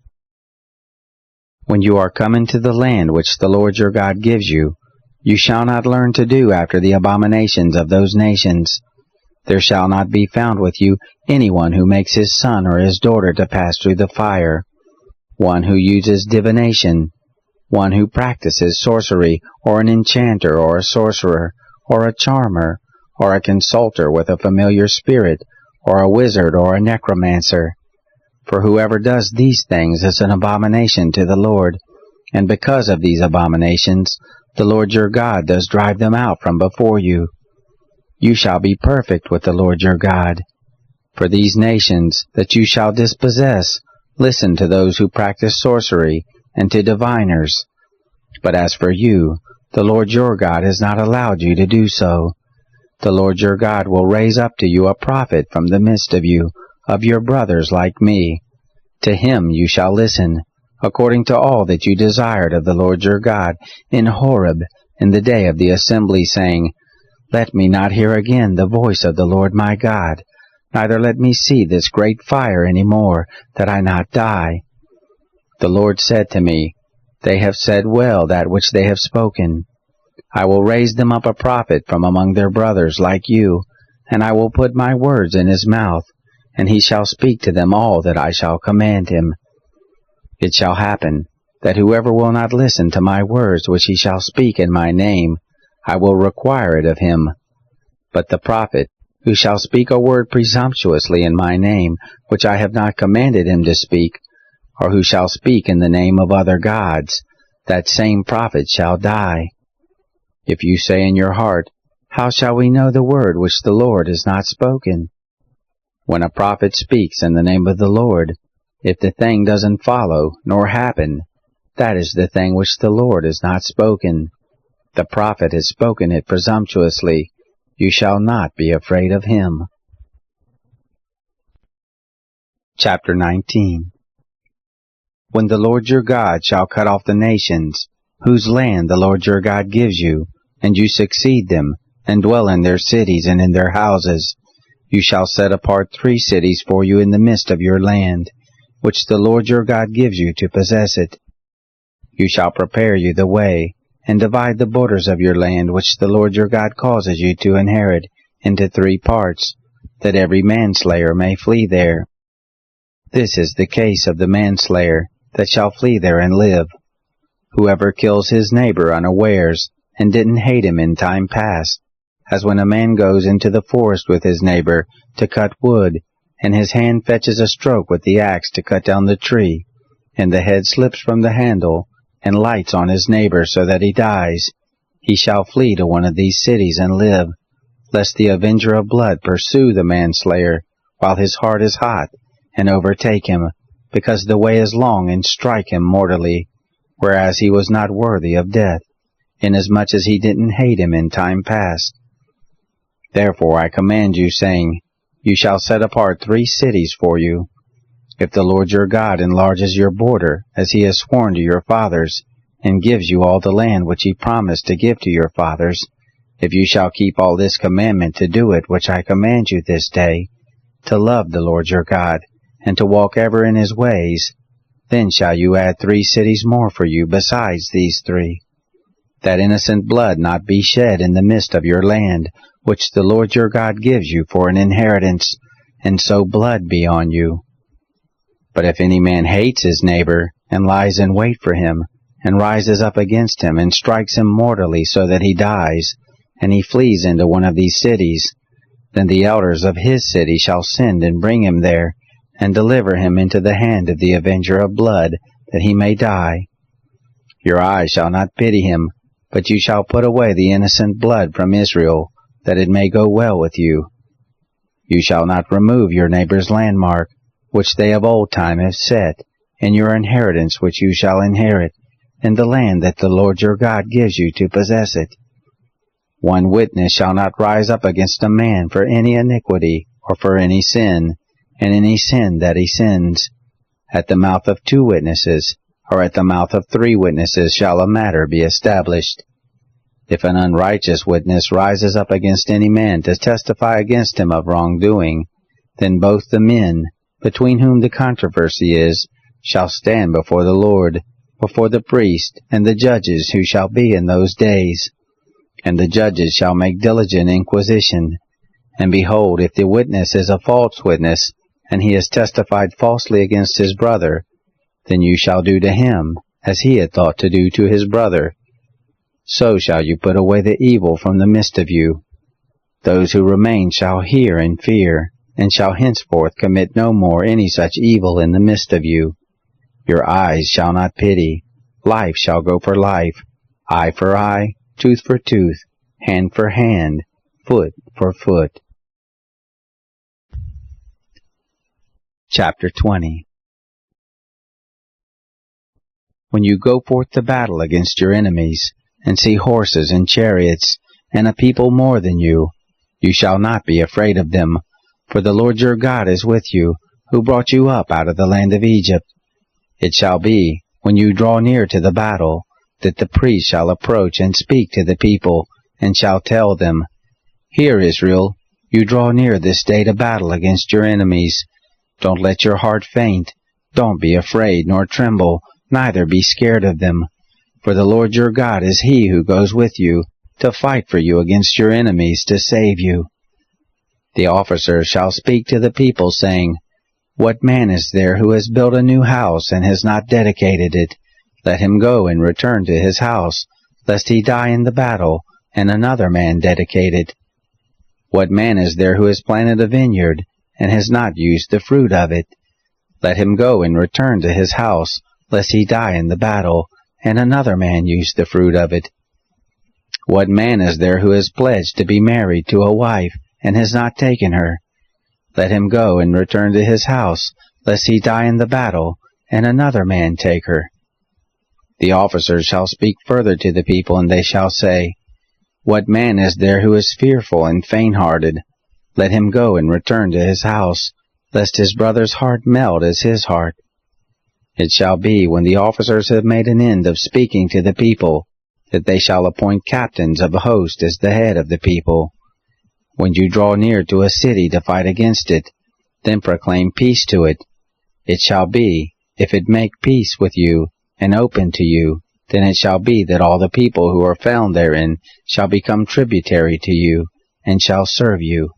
When you are come into the land which the Lord your God gives you, you shall not learn to do after the abominations of those nations. There shall not be found with you anyone who makes his son or his daughter to pass through the fire, one who uses divination, one who practices sorcery, or an enchanter, or a sorcerer, or a charmer, or a consulter with a familiar spirit, or a wizard, or a necromancer. For whoever does these things is an abomination to the Lord, and because of these abominations, the Lord your God does drive them out from before you. You shall be perfect with the Lord your God. For these nations that you shall dispossess, listen to those who practice sorcery, and to diviners. But as for you, the Lord your God has not allowed you to do so. The Lord your God will raise up to you a prophet from the midst of you, of your brothers like me. To him you shall listen, according to all that you desired of the Lord your God in Horeb in the day of the assembly, saying, Let me not hear again the voice of the Lord my God, neither let me see this great fire any more, that I not die. The Lord said to me, They have said well that which they have spoken. I will raise them up a prophet from among their brothers like you, and I will put my words in his mouth, and he shall speak to them all that I shall command him. It shall happen, that whoever will not listen to my words which he shall speak in my name, I will require it of him. But the prophet, who shall speak a word presumptuously in my name, which I have not commanded him to speak, or who shall speak in the name of other gods, that same prophet shall die. If you say in your heart, How shall we know the word which the Lord has not spoken? When a prophet speaks in the name of the Lord, if the thing doesn't follow nor happen, that is the thing which the Lord has not spoken. The prophet has spoken it presumptuously. You shall not be afraid of him. Chapter 19. when the Lord your God shall cut off the nations, whose land the Lord your God gives you, and you succeed them, and dwell in their cities and in their houses, you shall set apart 3 cities for you in the midst of your land, which the Lord your God gives you to possess it. You shall prepare you the way, and divide the borders of your land which the Lord your God causes you to inherit into 3 parts, that every manslayer may flee there. This is the case of the manslayer that shall flee there and live. Whoever kills his neighbor unawares, and didn't hate him in time past, as when a man goes into the forest with his neighbor to cut wood, and his hand fetches a stroke with the axe to cut down the tree, and the head slips from the handle, and lights on his neighbor so that he dies, he shall flee to one of these cities and live, lest the avenger of blood pursue the manslayer while his heart is hot, and overtake him, because the way is long, and strike him mortally, whereas he was not worthy of death, inasmuch as he didn't hate him in time past. Therefore I command you, saying, You shall set apart 3 cities for you. If the Lord your God enlarges your border, as he has sworn to your fathers, and gives you all the land which he promised to give to your fathers, if you shall keep all this commandment to do it which I command you this day, to love the Lord your God, and to walk ever in his ways, then shall you add 3 cities more for you besides these 3, that innocent blood not be shed in the midst of your land, which the Lord your God gives you for an inheritance, and so blood be on you. But if any man hates his neighbor, and lies in wait for him, and rises up against him, and strikes him mortally so that he dies, and he flees into one of these cities, then the elders of his city shall send and bring him there, and deliver him into the hand of the avenger of blood, that he may die. Your eyes shall not pity him, but you shall put away the innocent blood from Israel, that it may go well with you. You shall not remove your neighbor's landmark, which they of old time have set, in your inheritance which you shall inherit, in the land that the Lord your God gives you to possess it. One witness shall not rise up against a man for any iniquity, or for any sin, and any sin that he sins. At the mouth of 2 witnesses, or at the mouth of 3 witnesses shall a matter be established. If an unrighteous witness rises up against any man to testify against him of wrongdoing, then both the men, between whom the controversy is, shall stand before the Lord, before the priest, and the judges who shall be in those days. And the judges shall make diligent inquisition. And behold, if the witness is a false witness, and he has testified falsely against his brother, then you shall do to him as he had thought to do to his brother. So shall you put away the evil from the midst of you. Those who remain shall hear and fear, and shall henceforth commit no more any such evil in the midst of you. Your eyes shall not pity. Life shall go for life, eye for eye, tooth for tooth, hand for hand, foot for foot. Chapter 20. When you go forth to battle against your enemies, and see horses and chariots, and a people more than you, you shall not be afraid of them, for the Lord your God is with you, who brought you up out of the land of Egypt. It shall be, when you draw near to the battle, that the priest shall approach and speak to the people, and shall tell them, Hear, Israel, you draw near this day to battle against your enemies. Don't let your heart faint. Don't be afraid, nor tremble, neither be scared of them. For the Lord your God is he who goes with you, to fight for you against your enemies, to save you. The officers shall speak to the people, saying, What man is there who has built a new house, and has not dedicated it? Let him go and return to his house, lest he die in the battle, and another man dedicate it. What man is there who has planted a vineyard, and has not used the fruit of it? Let him go and return to his house, lest he die in the battle, and another man use the fruit of it. What man is there who has pledged to be married to a wife, and has not taken her? Let him go and return to his house, lest he die in the battle, and another man take her. The officers shall speak further to the people, and they shall say, What man is there who is fearful and faint-hearted? Let him go and return to his house, lest his brother's heart melt as his heart. It shall be, when the officers have made an end of speaking to the people, that they shall appoint captains of a host as the head of the people. When you draw near to a city to fight against it, then proclaim peace to it. It shall be, if it make peace with you, and open to you, then it shall be that all the people who are found therein shall become tributary to you, and shall serve you.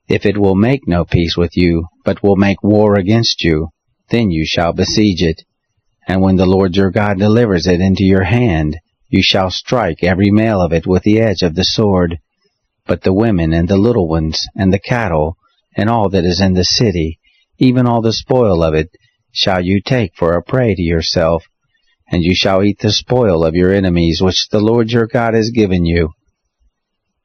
If it will make no peace with you, but will make war against you, then you shall besiege it. And when the Lord your God delivers it into your hand, you shall strike every male of it with the edge of the sword. But the women and the little ones, and the cattle, and all that is in the city, even all the spoil of it, shall you take for a prey to yourself, and you shall eat the spoil of your enemies which the Lord your God has given you.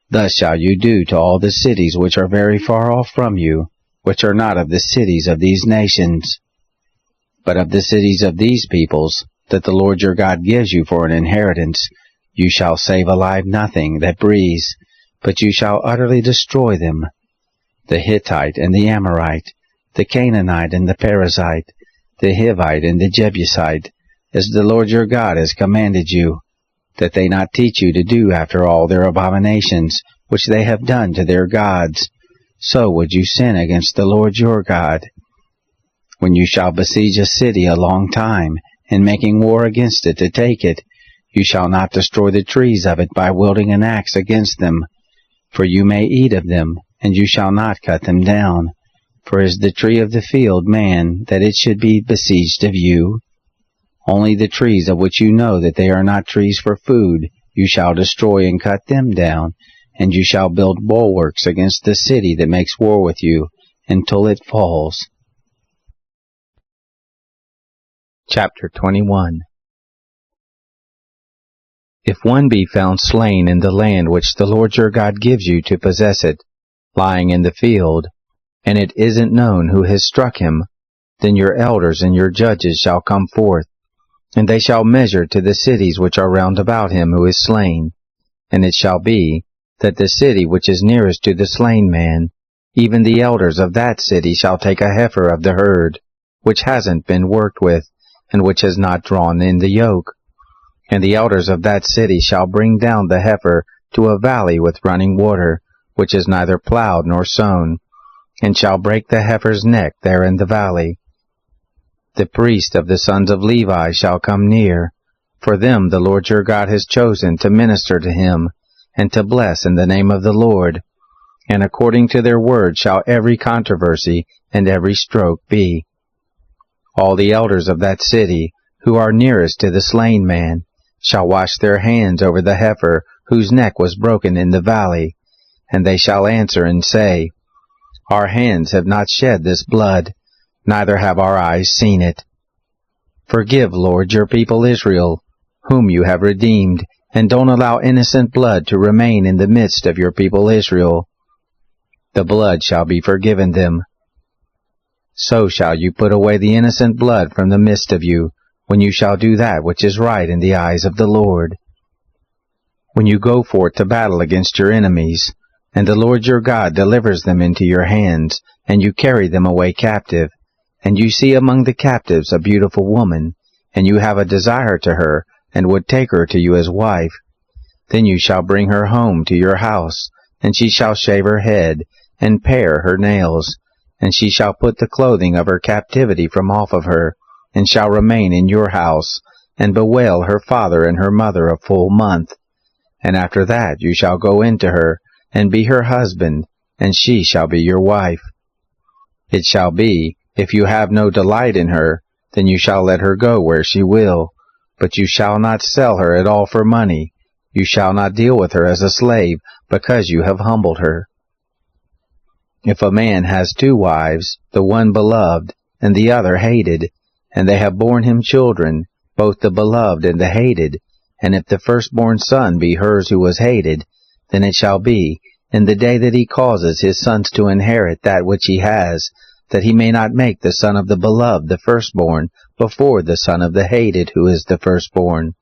Thus shall you do to all the cities which are very far off from you, which are not of the cities of these nations, but of the cities of these peoples, that the Lord your God gives you for an inheritance. You shall save alive nothing that breathes, but you shall utterly destroy them. The Hittite and the Amorite, the Canaanite and the Perizzite, the Hivite and the Jebusite, as the Lord your God has commanded you, that they not teach you to do after all their abominations which they have done to their gods. So would you sin against the Lord your God. When you shall besiege a city a long time, in making war against it to take it, you shall not destroy the trees of it by wielding an axe against them, for you may eat of them, and you shall not cut them down. For is the tree of the field man, that it should be besieged of you? Only the trees of which you know that they are not trees for food, you shall destroy and cut them down, and you shall build bulwarks against the city that makes war with you, until it falls. Chapter 21. If one be found slain in the land which the Lord your God gives you to possess it, lying in the field, and it isn't known who has struck him, then your elders and your judges shall come forth, and they shall measure to the cities which are round about him who is slain. And it shall be, that the city which is nearest to the slain man, even the elders of that city shall take a heifer of the herd, which hasn't been worked with, and which has not drawn in the yoke. And the elders of that city shall bring down the heifer to a valley with running water, which is neither plowed nor sown, and shall break the heifer's neck there in the valley. The priest of the sons of Levi shall come near, for them the Lord your God has chosen to minister to him, and to bless in the name of the Lord. And according to their word shall every controversy and every stroke be. All the elders of that city, who are nearest to the slain man, shall wash their hands over the heifer whose neck was broken in the valley, and they shall answer and say, Our hands have not shed this blood, neither have our eyes seen it. Forgive, Lord, your people Israel, whom you have redeemed, and don't allow innocent blood to remain in the midst of your people Israel. The blood shall be forgiven them. So shall you put away the innocent blood from the midst of you, when you shall do that which is right in the eyes of the Lord. When you go forth to battle against your enemies, and the Lord your God delivers them into your hands, and you carry them away captive, and you see among the captives a beautiful woman, and you have a desire to her, and would take her to you as wife, then you shall bring her home to your house, and she shall shave her head, and pare her nails, and she shall put the clothing of her captivity from off of her, and shall remain in your house, and bewail her father and her mother a full month. And after that you shall go into her, and be her husband, and she shall be your wife. It shall be, if you have no delight in her, then you shall let her go where she will, but you shall not sell her at all for money. You shall not deal with her as a slave, because you have humbled her. If a man has 2 wives, the one beloved, and the other hated, and they have borne him children, both the beloved and the hated, and if the firstborn son be hers who was hated, then it shall be, in the day that he causes his sons to inherit that which he has, that he may not make the son of the beloved the firstborn before the son of the hated who is the firstborn.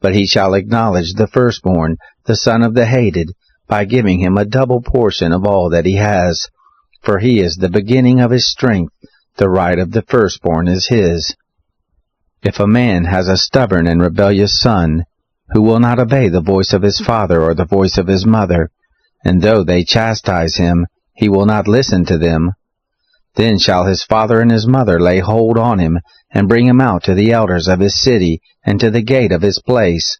But he shall acknowledge the firstborn, the son of the hated, by giving him a double portion of all that he has, for he is the beginning of his strength, The right of the firstborn is his. If a man has a stubborn and rebellious son, who will not obey the voice of his father or the voice of his mother, and though they chastise him, he will not listen to them, then shall his father and his mother lay hold on him, and bring him out to the elders of his city, and to the gate of his place.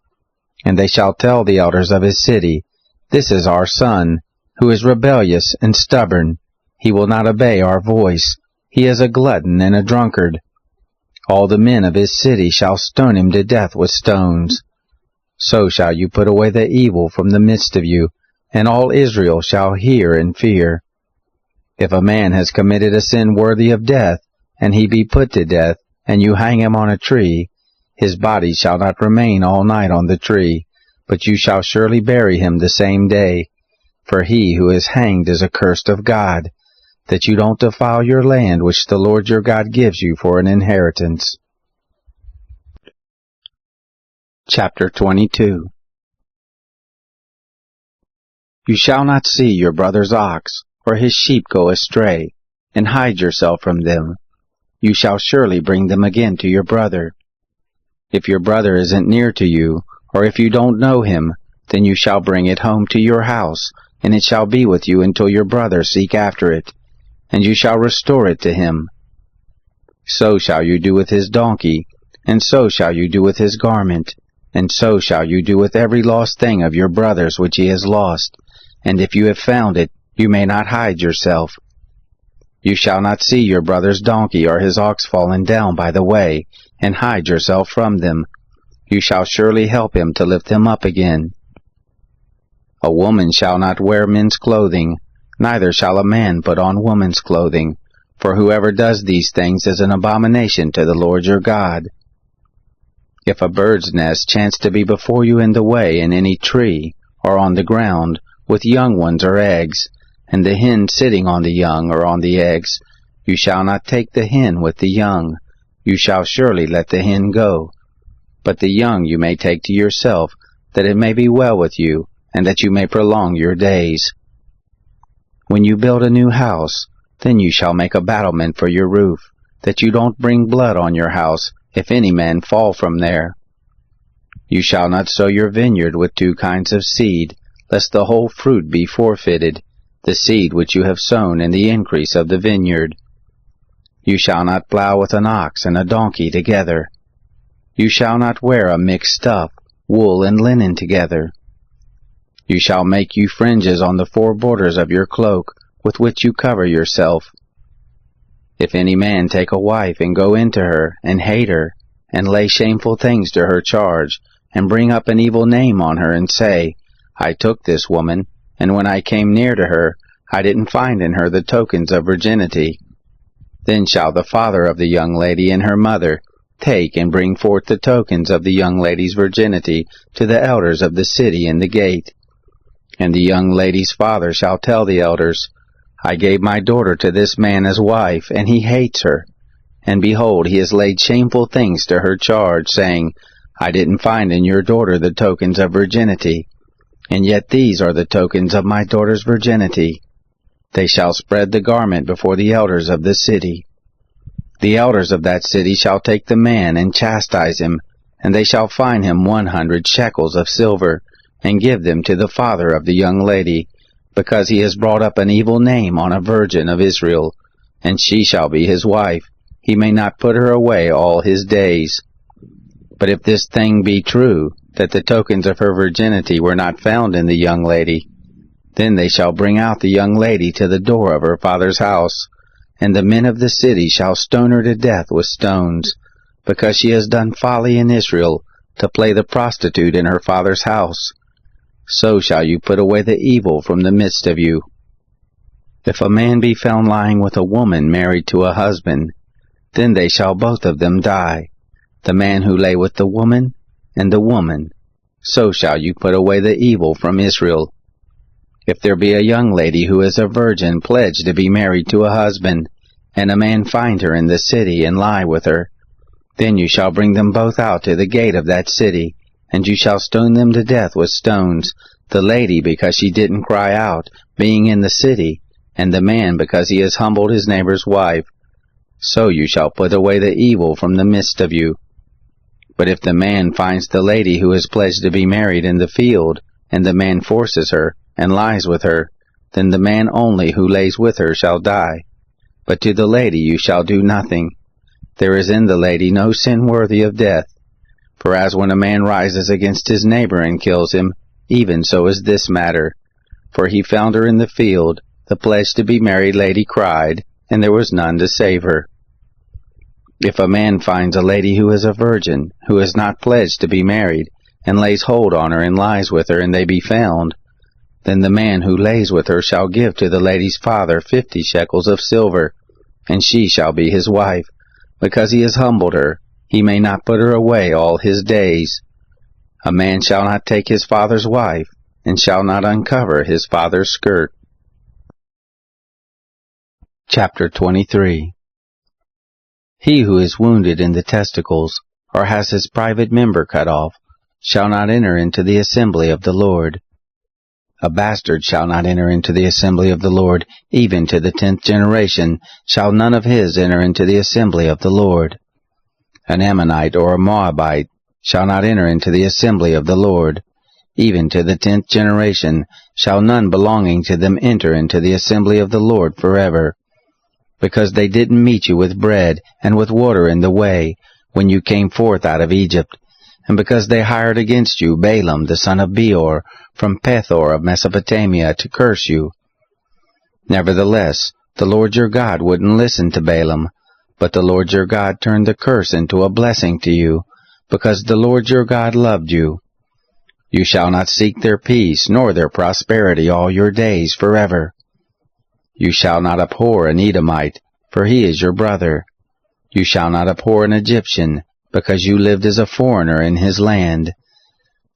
And they shall tell the elders of his city, This is our son, who is rebellious and stubborn. He will not obey our voice. He is a glutton and a drunkard. All the men of his city shall stone him to death with stones. So shall you put away the evil from the midst of you, and all Israel shall hear and fear. If a man has committed a sin worthy of death, and he be put to death, and you hang him on a tree, his body shall not remain all night on the tree, but you shall surely bury him the same day. For he who is hanged is accursed of God, that you don't defile your land which the Lord your God gives you for an inheritance. Chapter 22. You shall not see your brother's ox, or his sheep go astray, and hide yourself from them. You shall surely bring them again to your brother. If your brother isn't near to you, or if you don't know him, then you shall bring it home to your house, and it shall be with you until your brother seek after it, and you shall restore it to him. So shall you do with his donkey, and so shall you do with his garment, and so shall you do with every lost thing of your brother's which he has lost. And if you have found it, you may not hide yourself. You shall not see your brother's donkey or his ox fallen down by the way, and hide yourself from them. You shall surely help him to lift him up again. A woman shall not wear men's clothing, neither shall a man put on woman's clothing, for whoever does these things is an abomination to the Lord your God. If a bird's nest chance to be before you in the way in any tree, or on the ground, with young ones or eggs, and the hen sitting on the young or on the eggs, you shall not take the hen with the young. You shall surely let the hen go. But the young you may take to yourself, that it may be well with you, and that you may prolong your days. When you build a new house, then you shall make a battlement for your roof, that you don't bring blood on your house, if any man fall from there. You shall not sow your vineyard with two kinds of seed, lest the whole fruit be forfeited, the seed which you have sown in the increase of the vineyard. You shall not plow with an ox and a donkey together. You shall not wear a mixed stuff, wool and linen together. You shall make you fringes on the four borders of your cloak, with which you cover yourself. If any man take a wife and go into her, and hate her, and lay shameful things to her charge, and bring up an evil name on her, and say, I took this woman, and when I came near to her, I didn't find in her the tokens of virginity. Then shall the father of the young lady and her mother take and bring forth the tokens of the young lady's virginity to the elders of the city in the gate. And the young lady's father shall tell the elders, I gave my daughter to this man as wife, and he hates her. And behold, he has laid shameful things to her charge, saying, I didn't find in your daughter the tokens of virginity. And yet these are the tokens of my daughter's virginity. They shall spread the garment before the elders of the city. The elders of that city shall take the man and chastise him, and they shall fine him 100 shekels of silver, and give them to the father of the young lady, because he has brought up an evil name on a virgin of Israel, and she shall be his wife. He may not put her away all his days. But if this thing be true, that the tokens of her virginity were not found in the young lady, then they shall bring out the young lady to the door of her father's house, and the men of the city shall stone her to death with stones, because she has done folly in Israel, to play the prostitute in her father's house. So shall you put away the evil from the midst of you. If a man be found lying with a woman married to a husband, then they shall both of them die, the man who lay with the woman, and the woman. So shall you put away the evil from Israel. If there be a young lady who is a virgin pledged to be married to a husband, and a man find her in the city and lie with her, then you shall bring them both out to the gate of that city, and you shall stone them to death with stones, the lady because she didn't cry out, being in the city, and the man because he has humbled his neighbor's wife. so you shall put away the evil from the midst of you. But if the man finds the lady who is pledged to be married in the field, and the man forces her, and lies with her, then the man only who lays with her shall die. But to the lady you shall do nothing. There is in the lady no sin worthy of death. For as when a man rises against his neighbor and kills him, even so is this matter. For he found her in the field, the pledged to be married lady cried, and there was none to save her. If a man finds a lady who is a virgin, who is not pledged to be married, and lays hold on her and lies with her, and they be found, then the man who lays with her shall give to the lady's father 50 shekels of silver, and she shall be his wife, because he has humbled her. He may not put her away all his days. A man shall not take his father's wife, and shall not uncover his father's skirt. Chapter 23. He who is wounded in the testicles, or has his private member cut off, shall not enter into the assembly of the Lord. A bastard shall not enter into the assembly of the Lord, even to the 10th generation shall none of his enter into the assembly of the Lord. An Ammonite or a Moabite shall not enter into the assembly of the Lord. Even to the 10th generation shall none belonging to them enter into the assembly of the Lord forever. Because they didn't meet you with bread and with water in the way, when you came forth out of Egypt, and because they hired against you Balaam the son of Beor from Pethor of Mesopotamia to curse you. Nevertheless, the Lord your God wouldn't listen to Balaam, but the Lord your God turned the curse into a blessing to you, because the Lord your God loved you. You shall not seek their peace nor their prosperity all your days forever. You shall not abhor an Edomite, for he is your brother. You shall not abhor an Egyptian, because you lived as a foreigner in his land.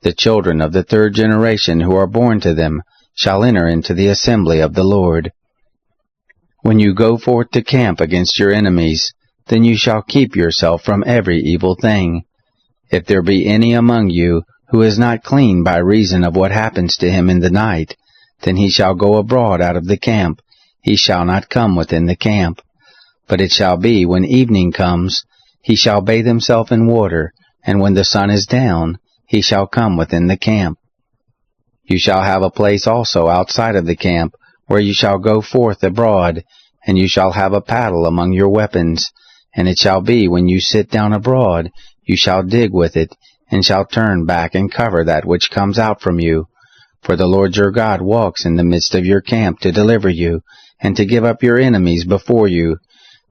The children of the 3rd generation who are born to them shall enter into the assembly of the Lord. When you go forth to camp against your enemies, then you shall keep yourself from every evil thing. If there be any among you who is not clean by reason of what happens to him in the night, then he shall go abroad out of the camp. He shall not come within the camp. But it shall be, when evening comes, he shall bathe himself in water, and when the sun is down, he shall come within the camp. You shall have a place also outside of the camp, where you shall go forth abroad, and you shall have a paddle among your weapons. And it shall be, when you sit down abroad, you shall dig with it, and shall turn back and cover that which comes out from you. For the Lord your God walks in the midst of your camp to deliver you, and to give up your enemies before you.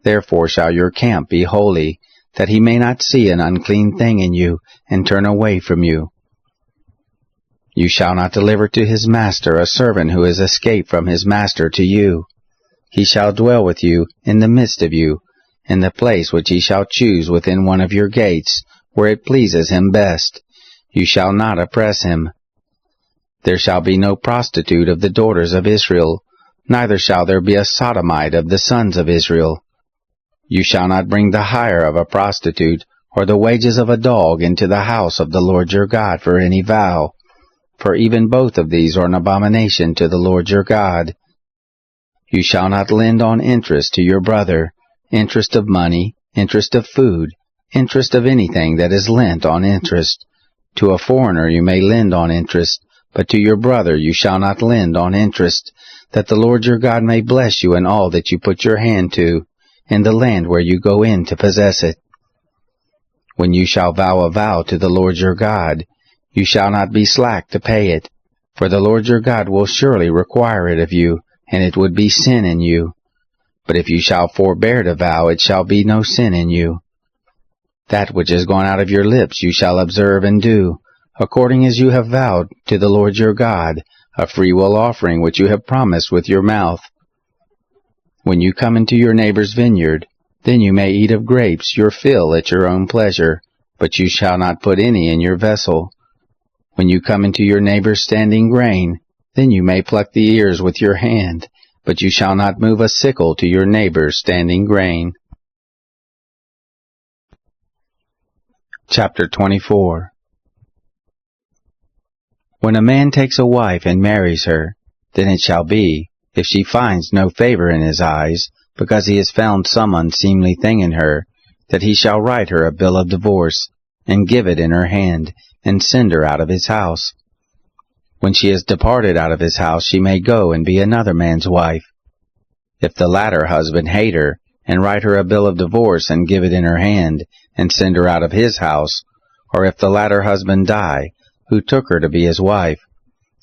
Therefore shall your camp be holy, that he may not see an unclean thing in you, and turn away from you. You shall not deliver to his master a servant who is escaped from his master to you. He shall dwell with you in the midst of you, in the place which he shall choose within one of your gates, where it pleases him best. You shall not oppress him. There shall be no prostitute of the daughters of Israel, neither shall there be a sodomite of the sons of Israel. You shall not bring the hire of a prostitute, or the wages of a dog into the house of the Lord your God for any vow, for even both of these are an abomination to the Lord your God. You shall not lend on interest to your brother, interest of money, interest of food, interest of anything that is lent on interest. To a foreigner you may lend on interest, but to your brother you shall not lend on interest, that the Lord your God may bless you in all that you put your hand to, in the land where you go in to possess it. When you shall vow a vow to the Lord your God, you shall not be slack to pay it, for the Lord your God will surely require it of you, and it would be sin in you. But if you shall forbear to vow, it shall be no sin in you. That which is gone out of your lips you shall observe and do, according as you have vowed to the Lord your God, a freewill offering which you have promised with your mouth. When you come into your neighbor's vineyard, then you may eat of grapes your fill at your own pleasure, but you shall not put any in your vessel. When you come into your neighbor's standing grain, then you may pluck the ears with your hand, but you shall not move a sickle to your neighbor's standing grain. Chapter 24. When a man takes a wife and marries her, then it shall be, if she finds no favor in his eyes, because he has found some unseemly thing in her, that he shall write her a bill of divorce, and give it in her hand, and send her out of his house. When she has departed out of his house, she may go and be another man's wife. If the latter husband hate her, and write her a bill of divorce, and give it in her hand, and send her out of his house, or if the latter husband die, who took her to be his wife,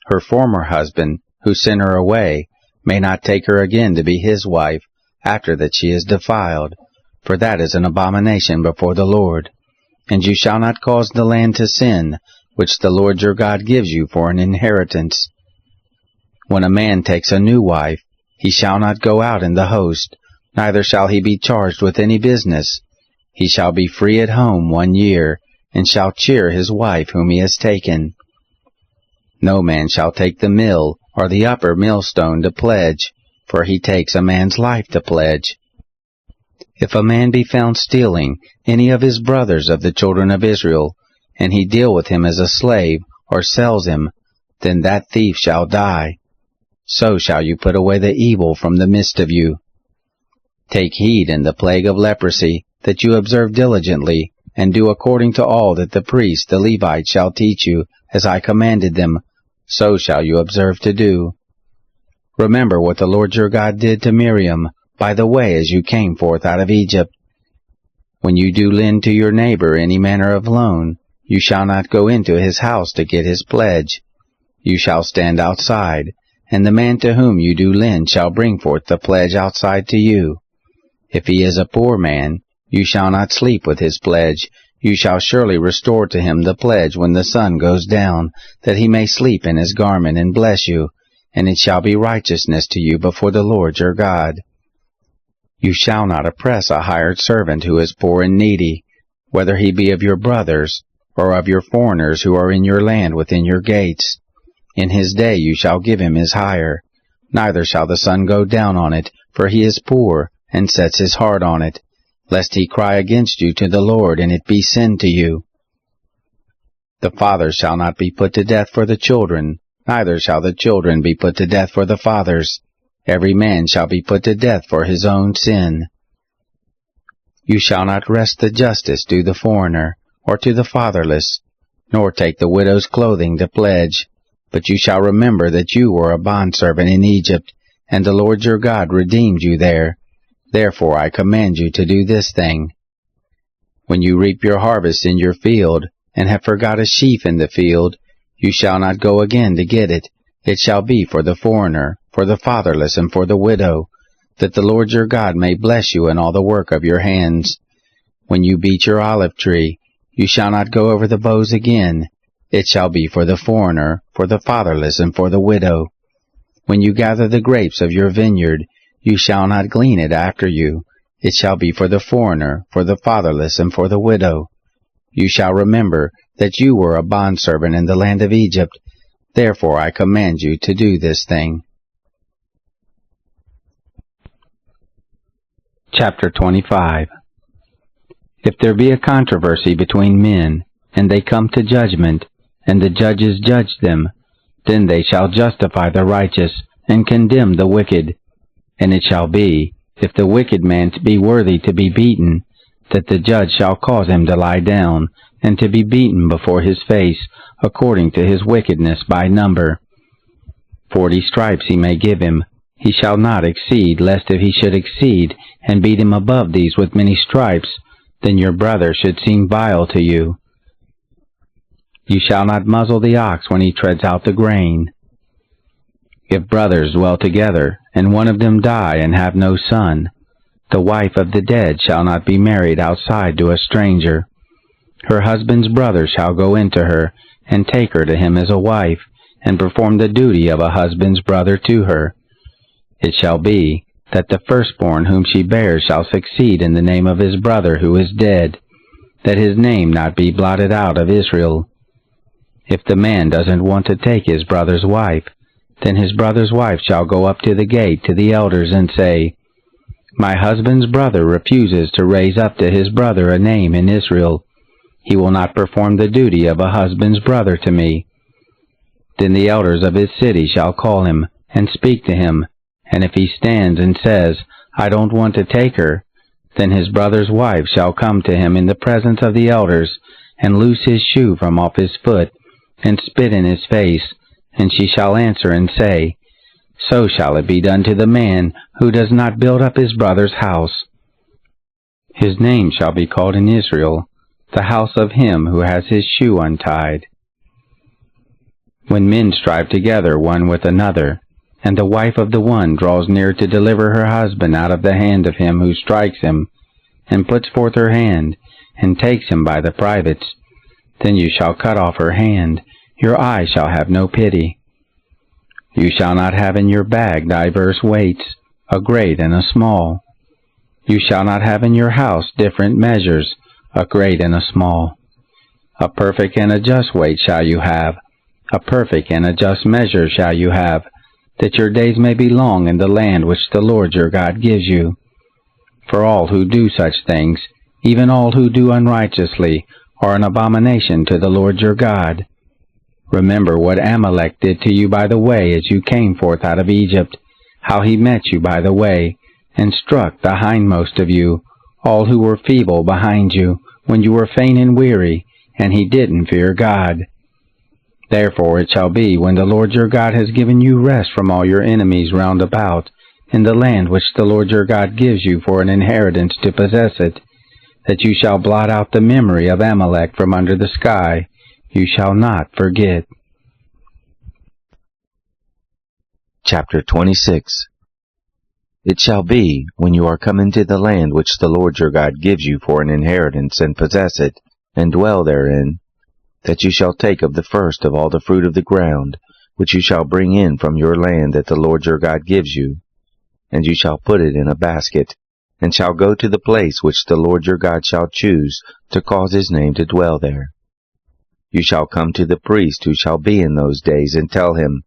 her former husband, who sent her away, may not take her again to be his wife, after that she is defiled, for that is an abomination before the Lord. And you shall not cause the land to sin, which the Lord your God gives you for an inheritance. When a man takes a new wife, he shall not go out in the host, neither shall he be charged with any business. He shall be free at home 1 year, and shall cheer his wife whom he has taken. No man shall take the mill or the upper millstone to pledge, for he takes a man's life to pledge. If a man be found stealing any of his brothers of the children of Israel, and he deal with him as a slave, or sells him, then that thief shall die. So shall you put away the evil from the midst of you. Take heed in the plague of leprosy, that you observe diligently, and do according to all that the priests, the Levites, shall teach you, as I commanded them, so shall you observe to do. Remember what the Lord your God did to Miriam, by the way as you came forth out of Egypt. When you do lend to your neighbor any manner of loan, you shall not go into his house to get his pledge. You shall stand outside, and the man to whom you do lend shall bring forth the pledge outside to you. If he is a poor man, you shall not sleep with his pledge. You shall surely restore to him the pledge when the sun goes down, that he may sleep in his garment and bless you, and it shall be righteousness to you before the Lord your God. You shall not oppress a hired servant who is poor and needy, whether he be of your brothers, or of your foreigners who are in your land within your gates. In his day you shall give him his hire, neither shall the sun go down on it, for he is poor, and sets his heart on it, lest he cry against you to the Lord, and it be sin to you. The fathers shall not be put to death for the children, neither shall the children be put to death for the fathers. Every man shall be put to death for his own sin. You shall not wrest the justice to the foreigner, or to the fatherless, nor take the widow's clothing to pledge, but you shall remember that you were a bondservant in Egypt, and the Lord your God redeemed you there. Therefore I command you to do this thing. When you reap your harvest in your field, and have forgot a sheaf in the field, you shall not go again to get it. It shall be for the foreigner, for the fatherless, and for the widow, that the Lord your God may bless you in all the work of your hands. When you beat your olive tree, you shall not go over the boughs again. It shall be for the foreigner, for the fatherless, and for the widow. When you gather the grapes of your vineyard, you shall not glean it after you. It shall be for the foreigner, for the fatherless, and for the widow. You shall remember that you were a bondservant in the land of Egypt. Therefore I command you to do this thing. Chapter 25. If there be a controversy between men, and they come to judgment, and the judges judge them, then they shall justify the righteous, and condemn the wicked. And it shall be, if the wicked man be worthy to be beaten, that the judge shall cause him to lie down, and to be beaten before his face, according to his wickedness by number. 40 stripes he may give him. He shall not exceed, lest if he should exceed, and beat him above these with many stripes, then your brother should seem vile to you. You shall not muzzle the ox when he treads out the grain. If brothers dwell together, and one of them die and have no son, the wife of the dead shall not be married outside to a stranger. Her husband's brother shall go into her, and take her to him as a wife, and perform the duty of a husband's brother to her. It shall be, that the firstborn whom she bears shall succeed in the name of his brother who is dead, that his name not be blotted out of Israel. If the man doesn't want to take his brother's wife, then his brother's wife shall go up to the gate to the elders and say, My husband's brother refuses to raise up to his brother a name in Israel. He will not perform the duty of a husband's brother to me. Then the elders of his city shall call him, and speak to him, and if he stands and says, I don't want to take her, then his brother's wife shall come to him in the presence of the elders, and loose his shoe from off his foot, and spit in his face, and she shall answer and say, So shall it be done to the man who does not build up his brother's house. His name shall be called in Israel, the house of him who has his shoe untied. When men strive together one with another, and the wife of the one draws near to deliver her husband out of the hand of him who strikes him, and puts forth her hand, and takes him by the privates, then you shall cut off her hand, your eye shall have no pity. You shall not have in your bag diverse weights, a great and a small. You shall not have in your house different measures, a great and a small. A perfect and a just weight shall you have, a perfect and a just measure shall you have, that your days may be long in the land which the Lord your God gives you. For all who do such things, even all who do unrighteously, are an abomination to the Lord your God. Remember what Amalek did to you by the way as you came forth out of Egypt, how he met you by the way, and struck the hindmost of you, all who were feeble behind you, when you were faint and weary, and he didn't fear God. Therefore it shall be, when the Lord your God has given you rest from all your enemies round about, in the land which the Lord your God gives you for an inheritance to possess it, that you shall blot out the memory of Amalek from under the sky. You shall not forget. Chapter 26. It shall be, when you are come into the land which the Lord your God gives you for an inheritance, and possess it, and dwell therein, that you shall take of the first of all the fruit of the ground, which you shall bring in from your land that the Lord your God gives you, and you shall put it in a basket, and shall go to the place which the Lord your God shall choose to cause his name to dwell there. You shall come to the priest who shall be in those days, and tell him,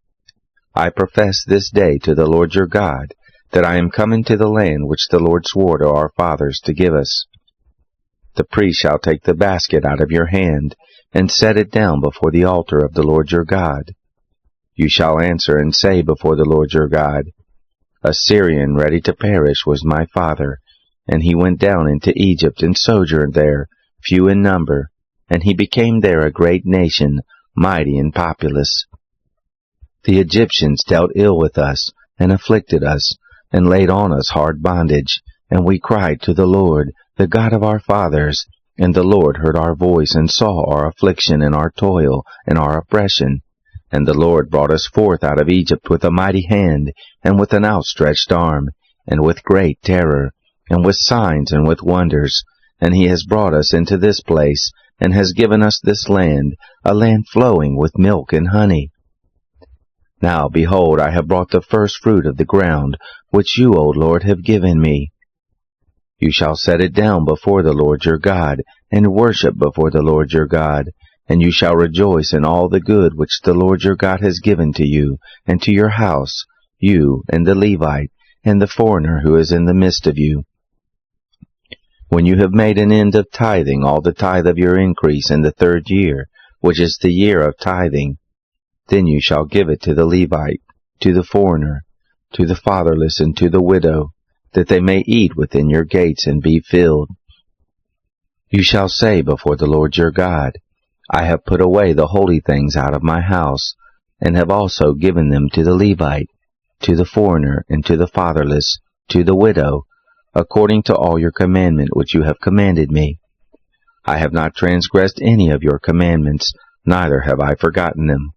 I profess this day to the Lord your God, that I am come into the land which the Lord swore to our fathers to give us. The priest shall take the basket out of your hand, and set it down before the altar of the Lord your God. You shall answer and say before the Lord your God, A Syrian ready to perish was my father, and he went down into Egypt and sojourned there, few in number, and he became there a great nation, mighty and populous. The Egyptians dealt ill with us, and afflicted us, and laid on us hard bondage, and we cried to the Lord, the God of our fathers, and the Lord heard our voice, and saw our affliction, and our toil, and our oppression. And the Lord brought us forth out of Egypt with a mighty hand, and with an outstretched arm, and with great terror, and with signs and with wonders. And he has brought us into this place, and has given us this land, a land flowing with milk and honey. Now, behold, I have brought the first fruit of the ground, which you, O Lord, have given me. You shall set it down before the Lord your God, and worship before the Lord your God, and you shall rejoice in all the good which the Lord your God has given to you, and to your house, you, and the Levite, and the foreigner who is in the midst of you. When you have made an end of tithing all the tithe of your increase in the 3rd year, which is the year of tithing, then you shall give it to the Levite, to the foreigner, to the fatherless, and to the widow, that they may eat within your gates and be filled. You shall say before the Lord your God, I have put away the holy things out of my house, and have also given them to the Levite, to the foreigner, and to the fatherless, to the widow, according to all your commandment which you have commanded me. I have not transgressed any of your commandments, neither have I forgotten them.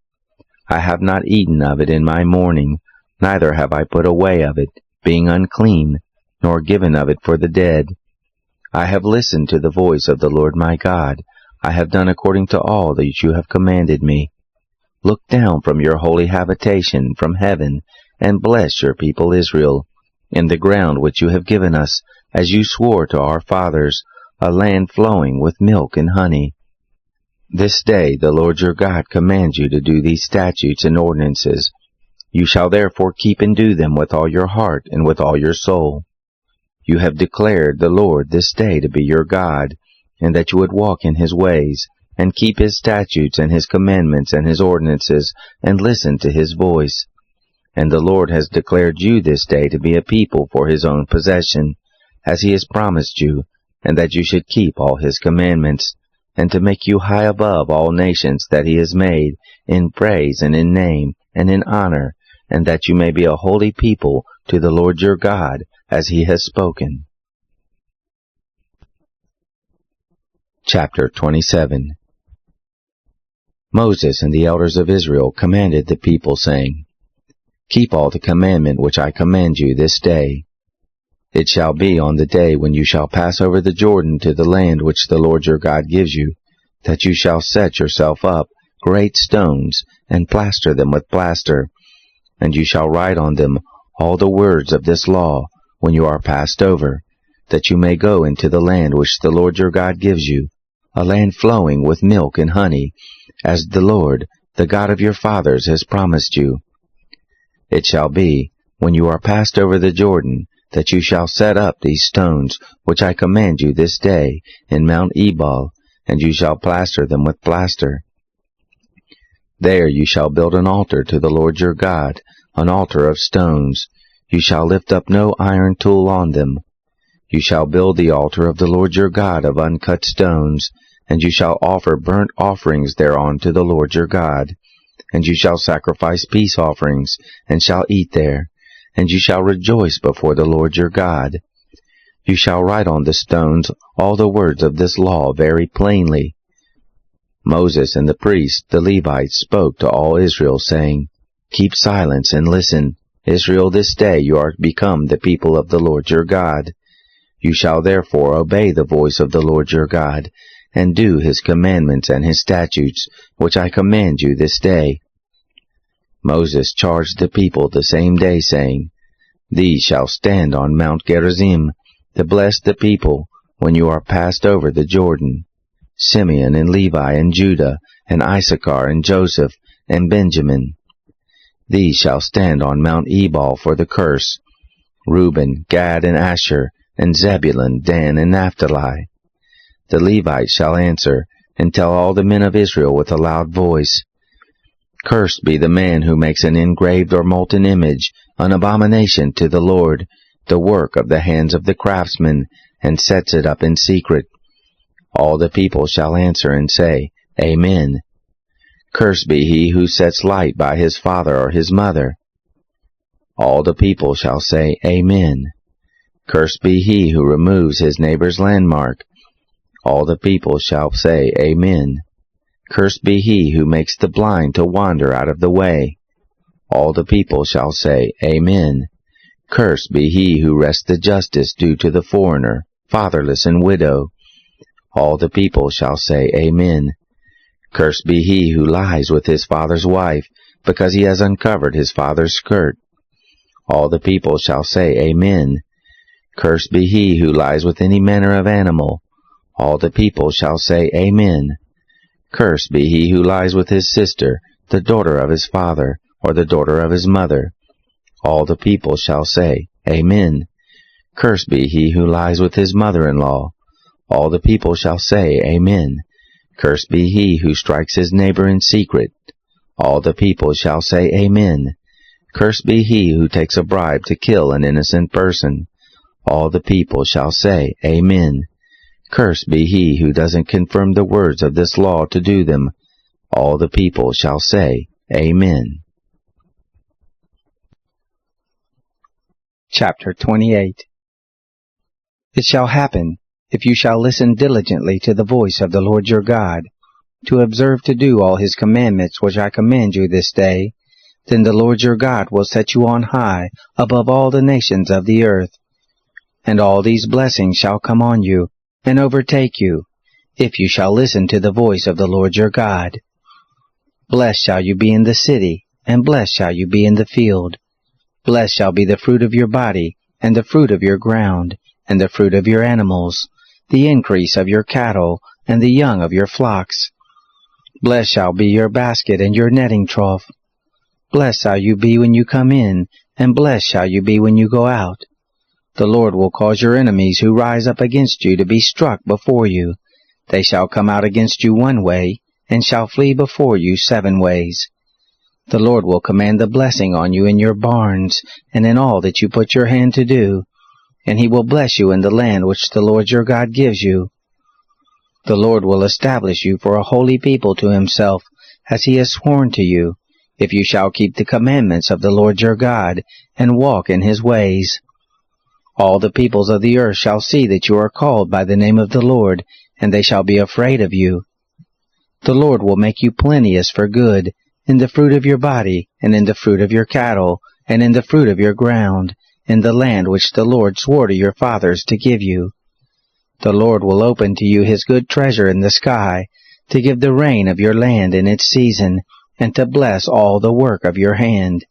I have not eaten of it in my mourning, neither have I put away of it, being unclean, nor given of it for the dead. I have listened to the voice of the Lord my God. I have done according to all that you have commanded me. Look down from your holy habitation from heaven, and bless your people Israel, in the ground which you have given us, as you swore to our fathers, a land flowing with milk and honey. This day the Lord your God commands you to do these statutes and ordinances. You shall therefore keep and do them with all your heart and with all your soul. You have declared the Lord this day to be your God, and that you would walk in his ways, and keep his statutes and his commandments and his ordinances, and listen to his voice. And the Lord has declared you this day to be a people for his own possession, as he has promised you, and that you should keep all his commandments, and to make you high above all nations that he has made, in praise and in name and in honor, and that you may be a holy people to the Lord your God, as he has spoken. Chapter 27. Moses and the elders of Israel commanded the people, saying, Keep all the commandment which I command you this day. It shall be on the day when you shall pass over the Jordan to the land which the Lord your God gives you, that you shall set yourself up great stones, and plaster them with plaster, and you shall write on them all the words of this law when you are passed over, that you may go into the land which the Lord your God gives you, a land flowing with milk and honey, as the Lord, the God of your fathers, has promised you. It shall be, when you are passed over the Jordan, that you shall set up these stones, which I command you this day, in Mount Ebal, and you shall plaster them with plaster. There you shall build an altar to the Lord your God, an altar of stones. You shall lift up no iron tool on them. You shall build the altar of the Lord your God of uncut stones, and you shall offer burnt offerings thereon to the Lord your God. And you shall sacrifice peace offerings, and shall eat there, and you shall rejoice before the Lord your God. You shall write on the stones all the words of this law very plainly. Moses and the priests, the Levites, spoke to all Israel, saying, Keep silence and listen. Israel, this day you are become the people of the Lord your God. You shall therefore obey the voice of the Lord your God, and do his commandments and his statutes, which I command you this day. Moses charged the people the same day, saying, These shall stand on Mount Gerizim, to bless the people, when you are passed over the Jordan. Simeon and Levi and Judah, and Issachar and Joseph, and Benjamin. These shall stand on Mount Ebal for the curse. Reuben, Gad, and Asher, and Zebulun, Dan, and Naphtali. The Levites shall answer, and tell all the men of Israel with a loud voice, Cursed be the man who makes an engraved or molten image, an abomination to the Lord, the work of the hands of the craftsman, and sets it up in secret. All the people shall answer and say, Amen. Cursed be he who sets light by his father or his mother. All the people shall say, Amen. Cursed be he who removes his neighbor's landmark. All the people shall say, Amen. Cursed be he who makes the blind to wander out of the way. All the people shall say, Amen. Cursed be he who wrests the justice due to the foreigner, fatherless and widow. All the people shall say, Amen. Cursed be he who lies with his father's wife, because he has uncovered his father's skirt. All the people shall say, Amen. Cursed be he who lies with any manner of animal. All the people shall say, Amen. Cursed be he who lies with his sister, the daughter of his father, or the daughter of his mother. All the people shall say, Amen. Cursed be he who lies with his mother-in-law. All the people shall say, Amen. Cursed be he who strikes his neighbor in secret. All the people shall say, Amen. Cursed be he who takes a bribe to kill an innocent person. All the people shall say, Amen. Cursed be he who doesn't confirm the words of this law to do them. All the people shall say, Amen. Chapter 28. It shall happen, if you shall listen diligently to the voice of the Lord your God, to observe to do all his commandments which I command you this day, then the Lord your God will set you on high above all the nations of the earth. And all these blessings shall come on you, and overtake you, if you shall listen to the voice of the Lord your God. Blessed shall you be in the city, and blessed shall you be in the field. Blessed shall be the fruit of your body, and the fruit of your ground, and the fruit of your animals, the increase of your cattle, and the young of your flocks. Blessed shall be your basket and your netting trough. Blessed shall you be when you come in, and blessed shall you be when you go out. The Lord will cause your enemies who rise up against you to be struck before you. They shall come out against you one way, and shall flee before you 7 ways. The Lord will command the blessing on you in your barns, and in all that you put your hand to do, and he will bless you in the land which the Lord your God gives you. The Lord will establish you for a holy people to himself, as he has sworn to you, if you shall keep the commandments of the Lord your God, and walk in his ways. All the peoples of the earth shall see that you are called by the name of the Lord, and they shall be afraid of you. The Lord will make you plenteous for good, in the fruit of your body, and in the fruit of your cattle, and in the fruit of your ground, in the land which the Lord swore to your fathers to give you. The Lord will open to you his good treasure in the sky, to give the rain of your land in its season, and to bless all the work of your hand.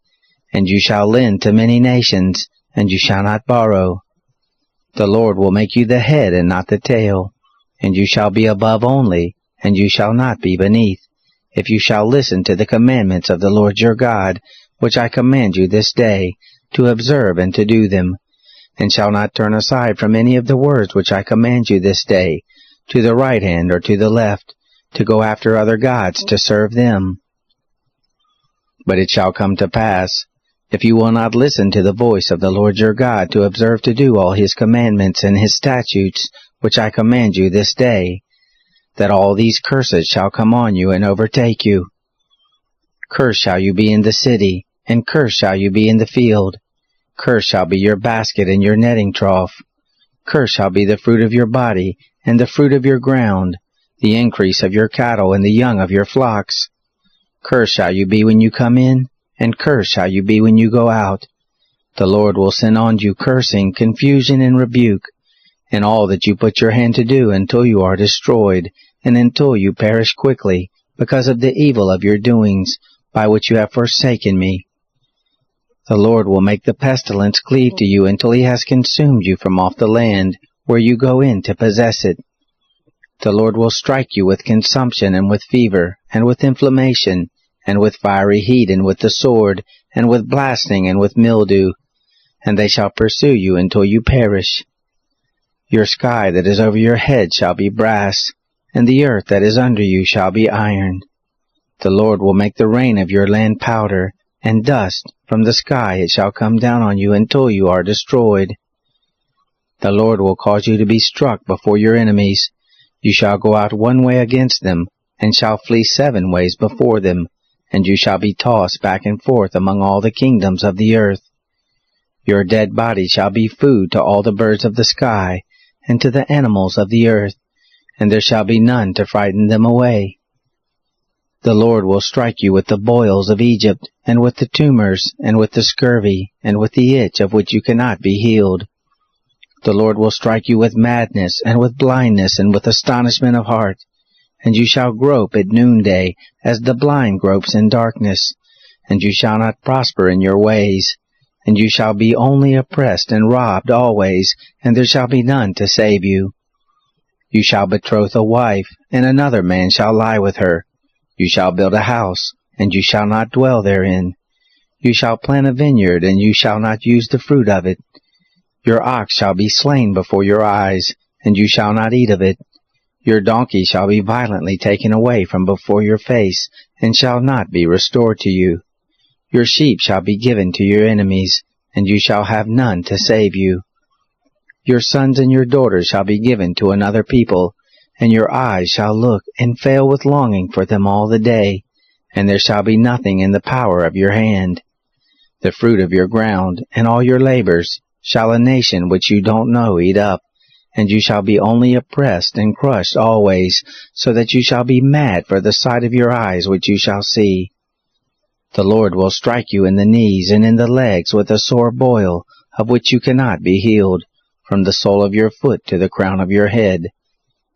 And you shall lend to many nations, and you shall not borrow. The Lord will make you the head and not the tail, and you shall be above only, and you shall not be beneath, if you shall listen to the commandments of the Lord your God, which I command you this day, to observe and to do them, and shall not turn aside from any of the words which I command you this day, to the right hand or to the left, to go after other gods to serve them. But it shall come to pass, if you will not listen to the voice of the Lord your God to observe to do all his commandments and his statutes, which I command you this day, that all these curses shall come on you and overtake you. Cursed shall you be in the city, and cursed shall you be in the field. Cursed shall be your basket and your netting trough. Cursed shall be the fruit of your body, and the fruit of your ground, the increase of your cattle, and the young of your flocks. Cursed shall you be when you come in, and cursed shall you be when you go out. The Lord will send on you cursing, confusion, and rebuke, in all that you put your hand to do until you are destroyed, and until you perish quickly, because of the evil of your doings, by which you have forsaken me. The Lord will make the pestilence cleave to you until he has consumed you from off the land, where you go in to possess it. The Lord will strike you with consumption, and with fever, and with inflammation, and with fiery heat, and with the sword, and with blasting, and with mildew, and they shall pursue you until you perish. Your sky that is over your head shall be brass, and the earth that is under you shall be iron. The Lord will make the rain of your land powder, and dust from the sky it shall come down on you until you are destroyed. The Lord will cause you to be struck before your enemies. You shall go out one way against them, and shall flee 7 ways before them, and you shall be tossed back and forth among all the kingdoms of the earth. Your dead body shall be food to all the birds of the sky, and to the animals of the earth, and there shall be none to frighten them away. The Lord will strike you with the boils of Egypt, and with the tumors, and with the scurvy, and with the itch of which you cannot be healed. The Lord will strike you with madness, and with blindness, and with astonishment of heart, and you shall grope at noonday, as the blind gropes in darkness, and you shall not prosper in your ways, and you shall be only oppressed and robbed always, and there shall be none to save you. You shall betroth a wife, and another man shall lie with her. You shall build a house, and you shall not dwell therein. You shall plant a vineyard, and you shall not use the fruit of it. Your ox shall be slain before your eyes, and you shall not eat of it. Your donkey shall be violently taken away from before your face, and shall not be restored to you. Your sheep shall be given to your enemies, and you shall have none to save you. Your sons and your daughters shall be given to another people, and your eyes shall look and fail with longing for them all the day, and there shall be nothing in the power of your hand. The fruit of your ground and all your labors shall a nation which you don't know eat up, and you shall be only oppressed and crushed always, so that you shall be mad for the sight of your eyes which you shall see. The Lord will strike you in the knees and in the legs with a sore boil, of which you cannot be healed, from the sole of your foot to the crown of your head.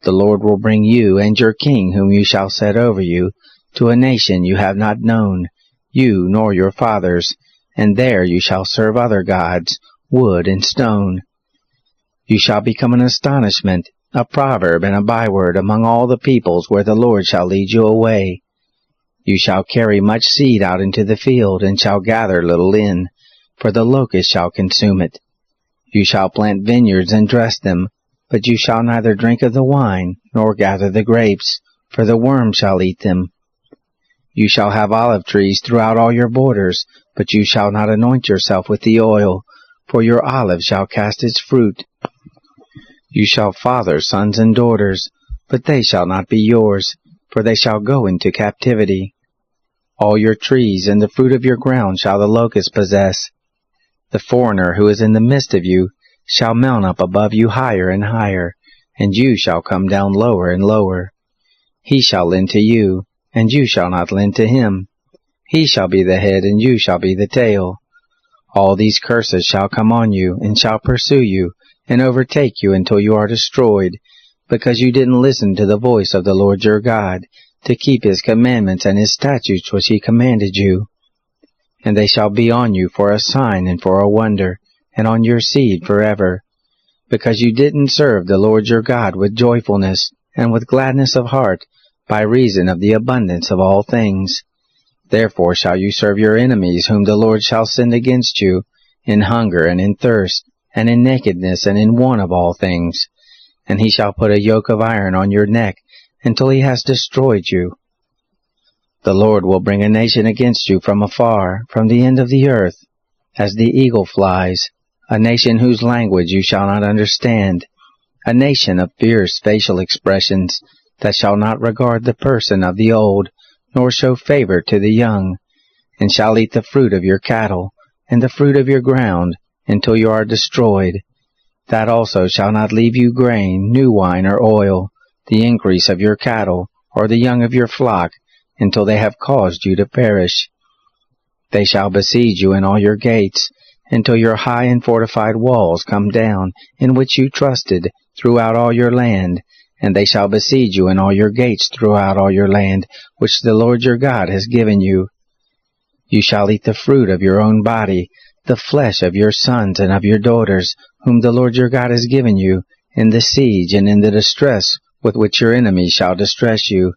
The Lord will bring you and your king whom you shall set over you, to a nation you have not known, you nor your fathers, and there you shall serve other gods, wood and stone. You shall become an astonishment, a proverb and a byword among all the peoples where the Lord shall lead you away. You shall carry much seed out into the field, and shall gather little in, for the locust shall consume it. You shall plant vineyards and dress them, but you shall neither drink of the wine, nor gather the grapes, for the worm shall eat them. You shall have olive trees throughout all your borders, but you shall not anoint yourself with the oil, for your olive shall cast its fruit. You shall father sons and daughters, but they shall not be yours, for they shall go into captivity. All your trees and the fruit of your ground shall the locust possess. The foreigner who is in the midst of you shall mount up above you higher and higher, and you shall come down lower and lower. He shall lend to you, and you shall not lend to him. He shall be the head, and you shall be the tail. All these curses shall come on you, and shall pursue you, and overtake you until you are destroyed, because you didn't listen to the voice of the Lord your God, to keep his commandments and his statutes which he commanded you. And they shall be on you for a sign and for a wonder, and on your seed forever, because you didn't serve the Lord your God with joyfulness and with gladness of heart, by reason of the abundance of all things. Therefore shall you serve your enemies, whom the Lord shall send against you, in hunger and in thirst, and in nakedness and in want of all things. And he shall put a yoke of iron on your neck, until he has destroyed you. The Lord will bring a nation against you from afar, from the end of the earth, as the eagle flies, a nation whose language you shall not understand, a nation of fierce facial expressions, that shall not regard the person of the old, nor show favor to the young, and shall eat the fruit of your cattle, and the fruit of your ground, until you are destroyed. That also shall not leave you grain, new wine, or oil, the increase of your cattle, or the young of your flock, until they have caused you to perish. They shall besiege you in all your gates, until your high and fortified walls come down, in which you trusted, throughout all your land, and they shall besiege you in all your gates throughout all your land, which the Lord your God has given you. You shall eat the fruit of your own body, the flesh of your sons and of your daughters, whom the Lord your God has given you, in the siege and in the distress with which your enemies shall distress you.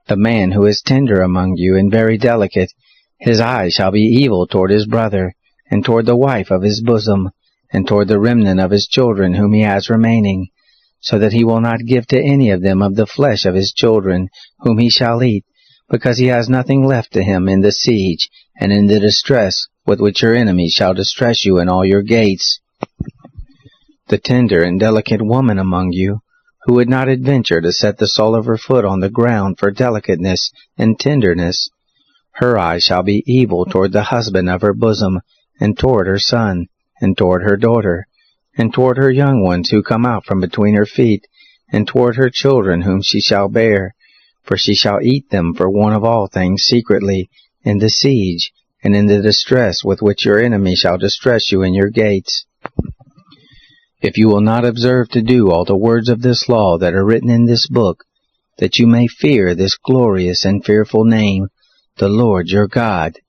The man who is tender among you and very delicate, his eye shall be evil toward his brother, and toward the wife of his bosom, and toward the remnant of his children whom he has remaining, so that he will not give to any of them of the flesh of his children, whom he shall eat, because he has nothing left to him in the siege, and in the distress with which your enemies shall distress you in all your gates. The tender and delicate woman among you, who would not adventure to set the sole of her foot on the ground for delicateness and tenderness, her eye shall be evil toward the husband of her bosom, and toward her son, and toward her daughter, and toward her young ones who come out from between her feet, and toward her children whom she shall bear, for she shall eat them for want of all things secretly, in the siege, and in the distress with which your enemy shall distress you in your gates. If you will not observe to do all the words of this law that are written in this book, that you may fear this glorious and fearful name, the Lord your God,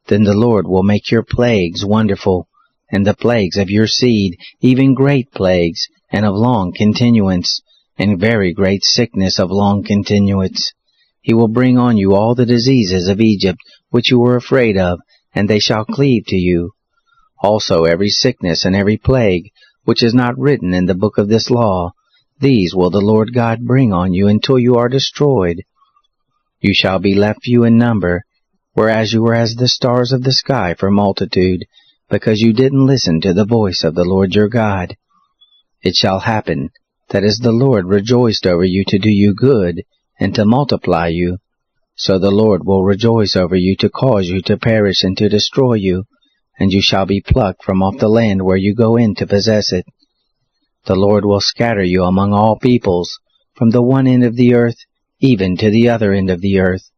then the Lord will make your plagues wonderful, and the plagues of your seed, even great plagues, and of long continuance, and very great sickness of long continuance. He will bring on you all the diseases of Egypt, which you were afraid of, and they shall cleave to you. Also every sickness and every plague, which is not written in the book of this law, these will the Lord God bring on you until you are destroyed. You shall be left few in number, whereas you were as the stars of the sky for multitude, because you didn't listen to the voice of the Lord your God. It shall happen, that as the Lord rejoiced over you to do you good, and to multiply you, so the Lord will rejoice over you to cause you to perish and to destroy you, and you shall be plucked from off the land where you go in to possess it. The Lord will scatter you among all peoples, from the one end of the earth even to the other end of the earth,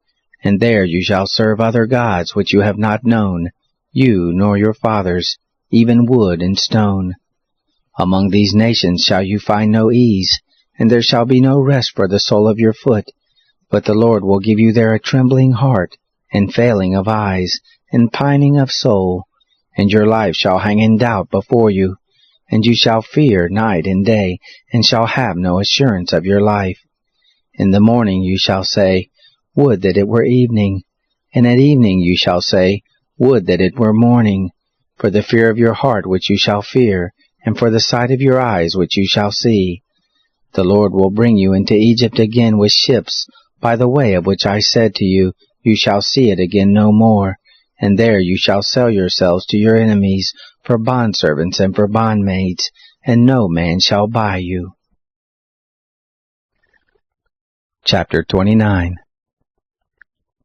and there you shall serve other gods which you have not known, you nor your fathers, even wood and stone. Among these nations shall you find no ease, and there shall be no rest for the sole of your foot, but the Lord will give you there a trembling heart, and failing of eyes, and pining of soul, and your life shall hang in doubt before you, and you shall fear night and day, and shall have no assurance of your life. In the morning you shall say, Would that it were evening, and at evening you shall say, Would that it were morning, for the fear of your heart which you shall fear, and for the sight of your eyes which you shall see. The Lord will bring you into Egypt again with ships, by the way of which I said to you, you shall see it again no more, and there you shall sell yourselves to your enemies for bondservants and for bondmaids, and no man shall buy you. Chapter 29.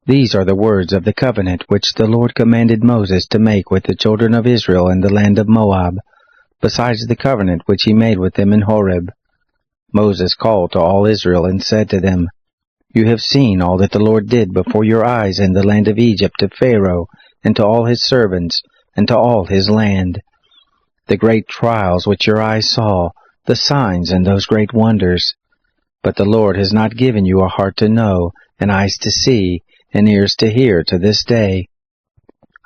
These are the words of the covenant which the Lord commanded Moses to make with the children of Israel in the land of Moab, besides the covenant which he made with them in Horeb. Moses called to all Israel and said to them, You have seen all that the Lord did before your eyes in the land of Egypt to Pharaoh, and to all his servants, and to all his land. The great trials which your eyes saw, the signs and those great wonders. But the Lord has not given you a heart to know, and eyes to see, and ears to hear to this day.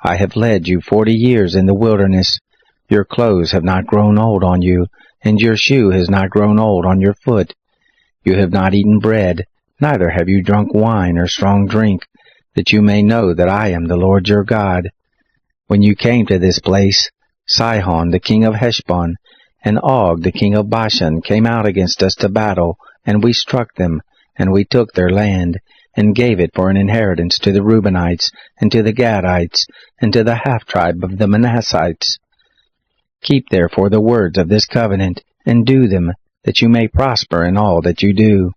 I have led you 40 years in the wilderness. Your clothes have not grown old on you, and your shoe has not grown old on your foot. You have not eaten bread, neither have you drunk wine or strong drink, that you may know that I am the Lord your God. When you came to this place, Sihon the king of Heshbon, and Og the king of Bashan came out against us to battle, and we struck them, and we took their land, and gave it for an inheritance to the Reubenites, and to the Gadites, and to the half-tribe of the Manassites. Keep therefore the words of this covenant, and do them, that you may prosper in all that you do.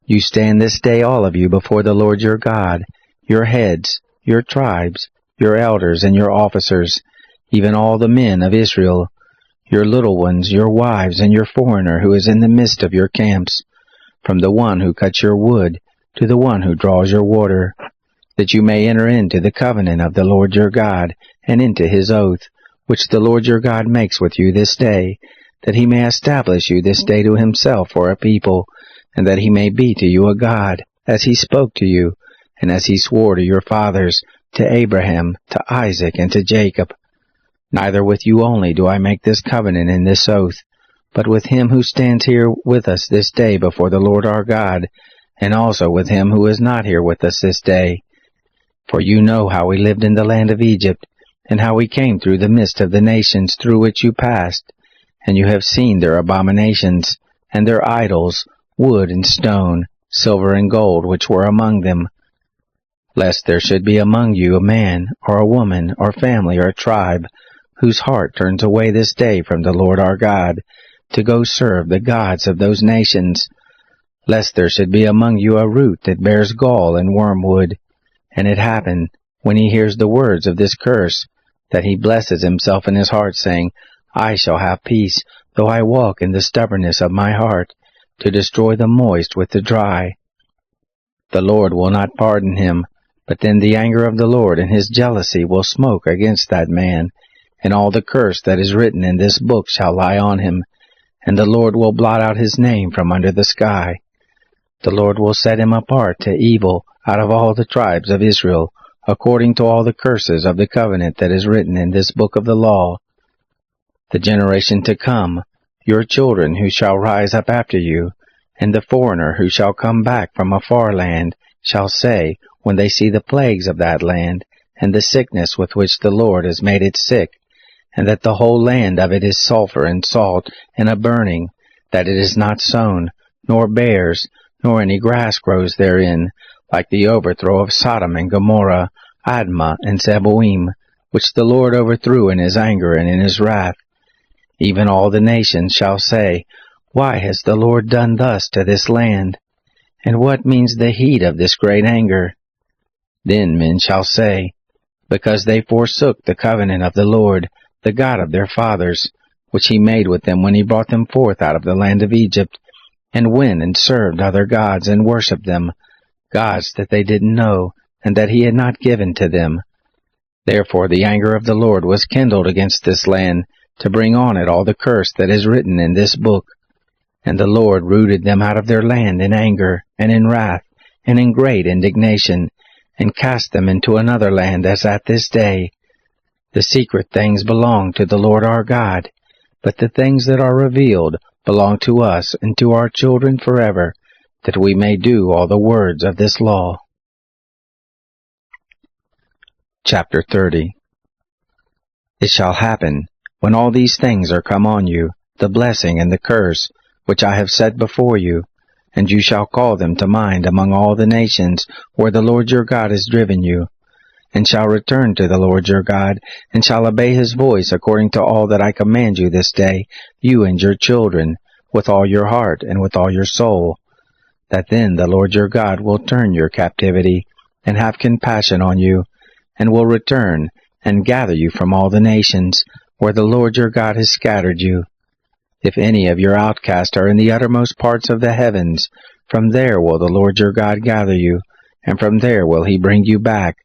You stand this day all of you before the Lord your God, your heads, your tribes, your elders, and your officers, even all the men of Israel, your little ones, your wives, and your foreigner who is in the midst of your camps, from the one who cuts your wood to the one who draws your water, that you may enter into the covenant of the Lord your God, and into his oath, which the Lord your God makes with you this day, that he may establish you this day to himself for a people, and that he may be to you a God, as he spoke to you, and as he swore to your fathers, to Abraham, to Isaac, and to Jacob. Neither with you only do I make this covenant and this oath, but with him who stands here with us this day before the Lord our God, and also with him who is not here with us this day. For you know how we lived in the land of Egypt, and how we came through the midst of the nations through which you passed, and you have seen their abominations, and their idols, wood and stone, silver and gold, which were among them. Lest there should be among you a man, or a woman, or family, or tribe, whose heart turns away this day from the Lord our God, to go serve the gods of those nations, lest there should be among you a root that bears gall and wormwood, and it happen, when he hears the words of this curse, that he blesses himself in his heart, saying, I shall have peace, though I walk in the stubbornness of my heart, to destroy the moist with the dry. The Lord will not pardon him, but then the anger of the Lord and his jealousy will smoke against that man, and all the curse that is written in this book shall lie on him, and the Lord will blot out his name from under the sky. The Lord will set him apart to evil out of all the tribes of Israel, according to all the curses of the covenant that is written in this book of the law. The generation to come, your children who shall rise up after you, and the foreigner who shall come back from a far land, shall say, when they see the plagues of that land, and the sickness with which the Lord has made it sick, and that the whole land of it is sulphur and salt and a burning, that it is not sown, nor bears, nor any grass grows therein, like the overthrow of Sodom and Gomorrah, Admah and Zeboim, which the Lord overthrew in his anger and in his wrath. Even all the nations shall say, Why has the Lord done thus to this land? And what means the heat of this great anger? Then men shall say, Because they forsook the covenant of the Lord, the God of their fathers, which he made with them when he brought them forth out of the land of Egypt, and went and served other gods and worshipped them, gods that they didn't know, and that he had not given to them. Therefore the anger of the Lord was kindled against this land, to bring on it all the curse that is written in this book. And the Lord rooted them out of their land in anger, and in wrath, and in great indignation, and cast them into another land as at this day. The secret things belong to the Lord our God, but the things that are revealed belong to us and to our children forever, that we may do all the words of this law. Chapter 30. It shall happen, when all these things are come on you, the blessing and the curse, which I have set before you, and you shall call them to mind among all the nations where the Lord your God has driven you, and shall return to the Lord your God, and shall obey his voice according to all that I command you this day, you and your children, with all your heart and with all your soul, that then the Lord your God will turn your captivity, and have compassion on you, and will return, and gather you from all the nations, where the Lord your God has scattered you. If any of your outcasts are in the uttermost parts of the heavens, from there will the Lord your God gather you, and from there will he bring you back.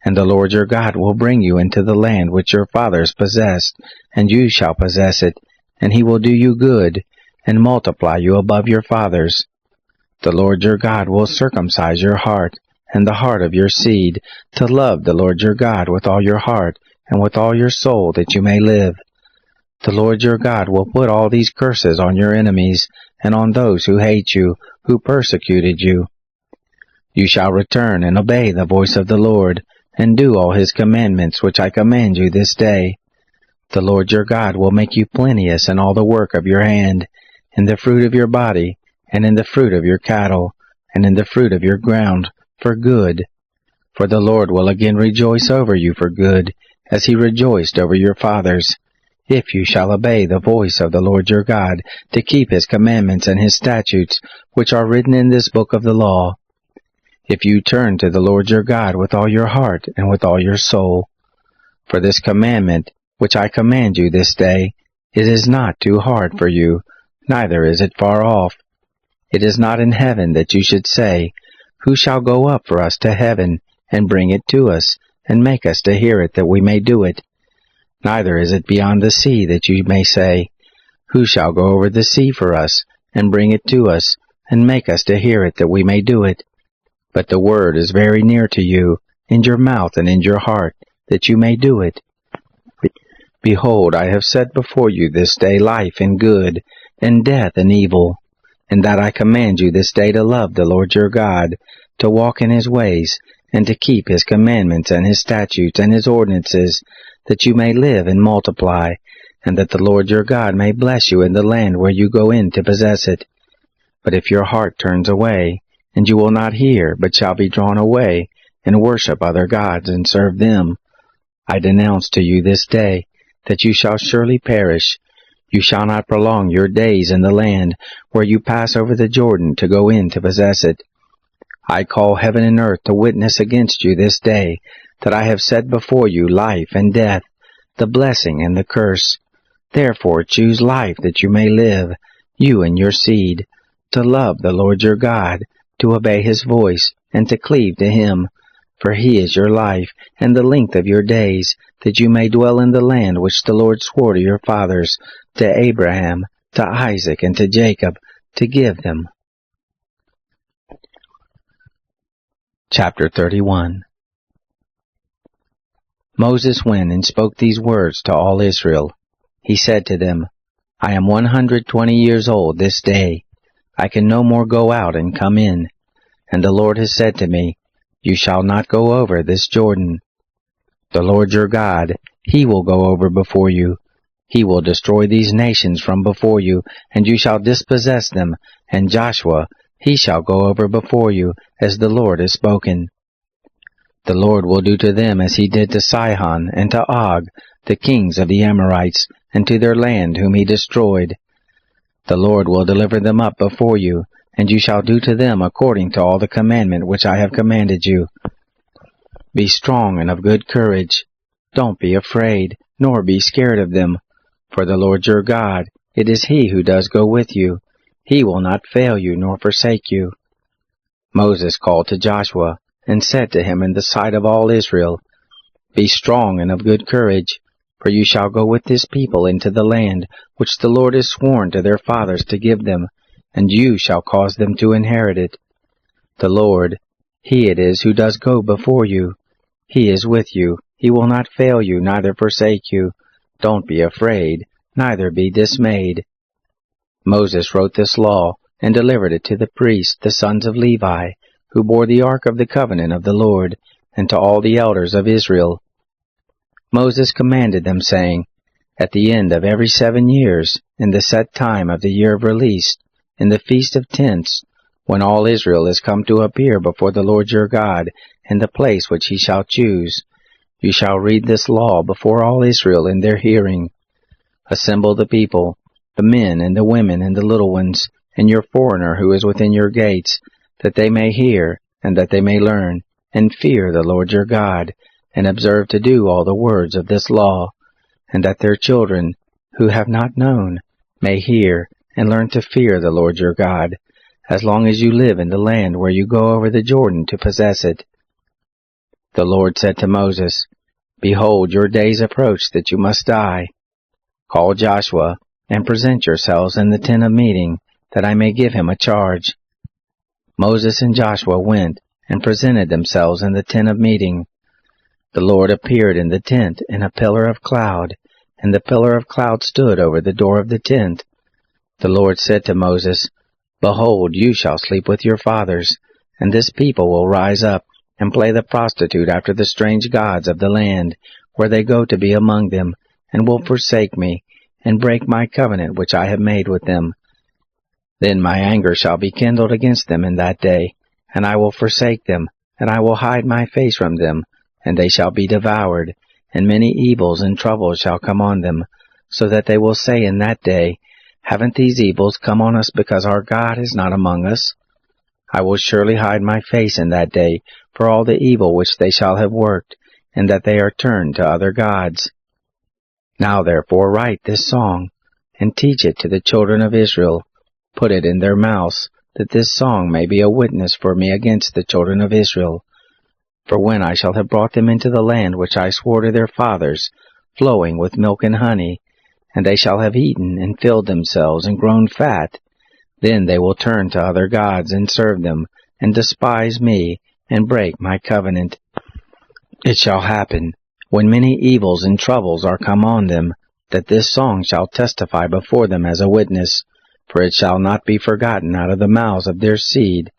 And the Lord your God will bring you into the land which your fathers possessed, and you shall possess it, and he will do you good, and multiply you above your fathers. The Lord your God will circumcise your heart, and the heart of your seed, to love the Lord your God with all your heart, and with all your soul, that you may live. The Lord your God will put all these curses on your enemies, and on those who hate you, who persecuted you. You shall return and obey the voice of the Lord, and do all his commandments which I command you this day. The Lord your God will make you plenteous in all the work of your hand, in the fruit of your body, and in the fruit of your cattle, and in the fruit of your ground, for good. For the Lord will again rejoice over you for good, as he rejoiced over your fathers, if you shall obey the voice of the Lord your God, to keep his commandments and his statutes, which are written in this book of the law. If you turn to the Lord your God with all your heart and with all your soul. For this commandment, which I command you this day, it is not too hard for you, neither is it far off. It is not in heaven that you should say, Who shall go up for us to heaven, and bring it to us, and make us to hear it, that we may do it? Neither is it beyond the sea that you may say, Who shall go over the sea for us, and bring it to us, and make us to hear it, that we may do it? But the word is very near to you, in your mouth and in your heart, that you may do it. Behold, I have set before you this day life and good, and death and evil, and that I command you this day to love the Lord your God, to walk in his ways, and to keep his commandments and his statutes and his ordinances, that you may live and multiply, and that the Lord your God may bless you in the land where you go in to possess it. But if your heart turns away, and you will not hear, but shall be drawn away, and worship other gods, and serve them, I denounce to you this day, that you shall surely perish. You shall not prolong your days in the land where you pass over the Jordan to go in to possess it. I call heaven and earth to witness against you this day, that I have set before you life and death, the blessing and the curse. Therefore choose life, that you may live, you and your seed, to love the Lord your God, to obey his voice, and to cleave to him. For he is your life, and the length of your days, that you may dwell in the land which the Lord swore to your fathers, to Abraham, to Isaac, and to Jacob, to give them. Chapter 31. Moses went and spoke these words to all Israel. He said to them, I am 120 years old this day. I can no more go out and come in. And the Lord has said to me, You shall not go over this Jordan. The Lord your God, he will go over before you. He will destroy these nations from before you, and you shall dispossess them. And Joshua, he shall go over before you, as the Lord has spoken. The Lord will do to them as he did to Sihon and to Og, the kings of the Amorites, and to their land whom he destroyed. The Lord will deliver them up before you, and you shall do to them according to all the commandment which I have commanded you. Be strong and of good courage. Don't be afraid, nor be scared of them. For the Lord your God, it is he who does go with you. He will not fail you nor forsake you. Moses called to Joshua, and said to him in the sight of all Israel, Be strong and of good courage, for you shall go with this people into the land which the Lord has sworn to their fathers to give them, and you shall cause them to inherit it. The Lord, he it is who does go before you. He is with you. He will not fail you, neither forsake you. Don't be afraid, neither be dismayed. Moses wrote this law, and delivered it to the priests, the sons of Levi, who bore the ark of the covenant of the Lord, and to all the elders of Israel. Moses commanded them, saying, At the end of every 7 years, in the set time of the year of release, in the feast of tents, when all Israel is come to appear before the Lord your God in the place which he shall choose, you shall read this law before all Israel in their hearing. Assemble the people, the men and the women and the little ones, and your foreigner who is within your gates, that they may hear, and that they may learn, and fear the Lord your God, and observe to do all the words of this law, and that their children, who have not known, may hear, and learn to fear the Lord your God, as long as you live in the land where you go over the Jordan to possess it. The Lord said to Moses, Behold, your days approach that you must die. Call Joshua, and present yourselves in the tent of meeting, that I may give him a charge. Moses and Joshua went, and presented themselves in the tent of meeting. The Lord appeared in the tent in a pillar of cloud, and the pillar of cloud stood over the door of the tent. The Lord said to Moses, Behold, you shall sleep with your fathers, and this people will rise up, and play the prostitute after the strange gods of the land, where they go to be among them, and will forsake me, and break my covenant which I have made with them. Then my anger shall be kindled against them in that day, and I will forsake them, and I will hide my face from them, and they shall be devoured, and many evils and troubles shall come on them, so that they will say in that day, Haven't these evils come on us because our God is not among us? I will surely hide my face in that day for all the evil which they shall have worked, and that they are turned to other gods. Now therefore write this song, and teach it to the children of Israel. Put it in their mouths, that this song may be a witness for me against the children of Israel. For when I shall have brought them into the land which I swore to their fathers, flowing with milk and honey, and they shall have eaten and filled themselves and grown fat, then they will turn to other gods and serve them, and despise me, and break my covenant. It shall happen, when many evils and troubles are come on them, that this song shall testify before them as a witness, for it shall not be forgotten out of the mouths of their seed.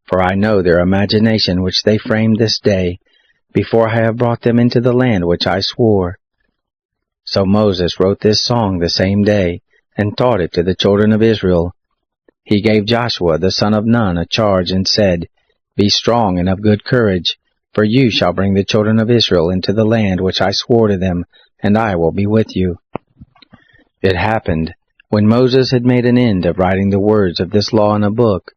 For I know their imagination which they framed this day, before I have brought them into the land which I swore. So Moses wrote this song the same day, and taught it to the children of Israel. He gave Joshua the son of Nun a charge, and said, Be strong and of good courage, for you shall bring the children of Israel into the land which I swore to them, and I will be with you. It happened, when Moses had made an end of writing the words of this law in a book,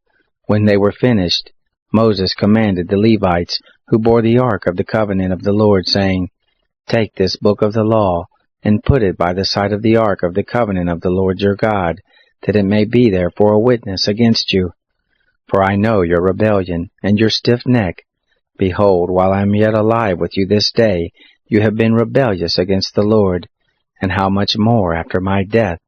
when they were finished, Moses commanded the Levites, who bore the ark of the covenant of the Lord, saying, Take this book of the law, and put it by the side of the ark of the covenant of the Lord your God, that it may be there for a witness against you. For I know your rebellion, and your stiff neck. Behold, while I am yet alive with you this day, you have been rebellious against the Lord, and how much more after my death?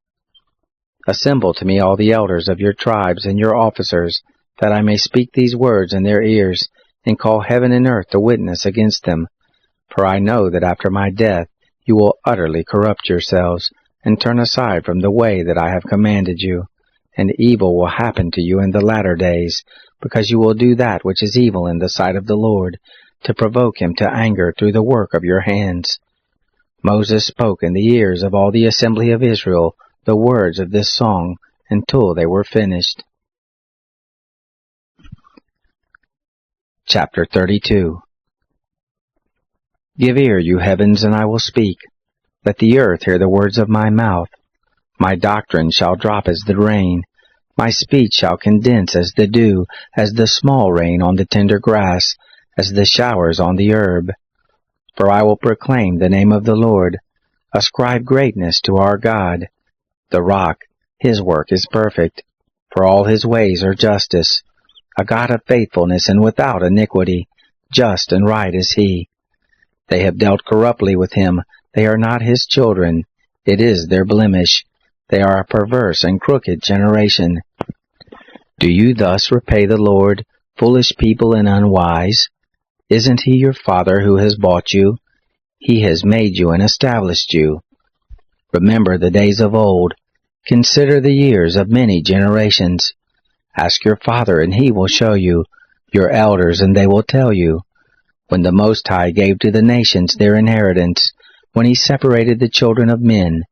Assemble to me all the elders of your tribes and your officers, that I may speak these words in their ears, and call heaven and earth to witness against them. For I know that after my death you will utterly corrupt yourselves, and turn aside from the way that I have commanded you, and evil will happen to you in the latter days, because you will do that which is evil in the sight of the Lord, to provoke him to anger through the work of your hands. Moses spoke in the ears of all the assembly of Israel the words of this song until they were finished. Chapter 32. Give ear, you heavens, and I will speak. Let the earth hear the words of my mouth. My doctrine shall drop as the rain. My speech shall condense as the dew, as the small rain on the tender grass, as the showers on the herb. For I will proclaim the name of the Lord. Ascribe greatness to our God. The rock, his work is perfect, for all his ways are justice. A God of faithfulness and without iniquity, just and right is he. They have dealt corruptly with him, they are not his children, it is their blemish. They are a perverse and crooked generation. Do you thus repay the Lord, foolish people and unwise? Isn't he your father who has bought you? He has made you and established you. Remember the days of old. Consider the years of many generations. Ask your father, and he will show you, your elders, and they will tell you. When the Most High gave to the nations their inheritance, when he separated the children of men,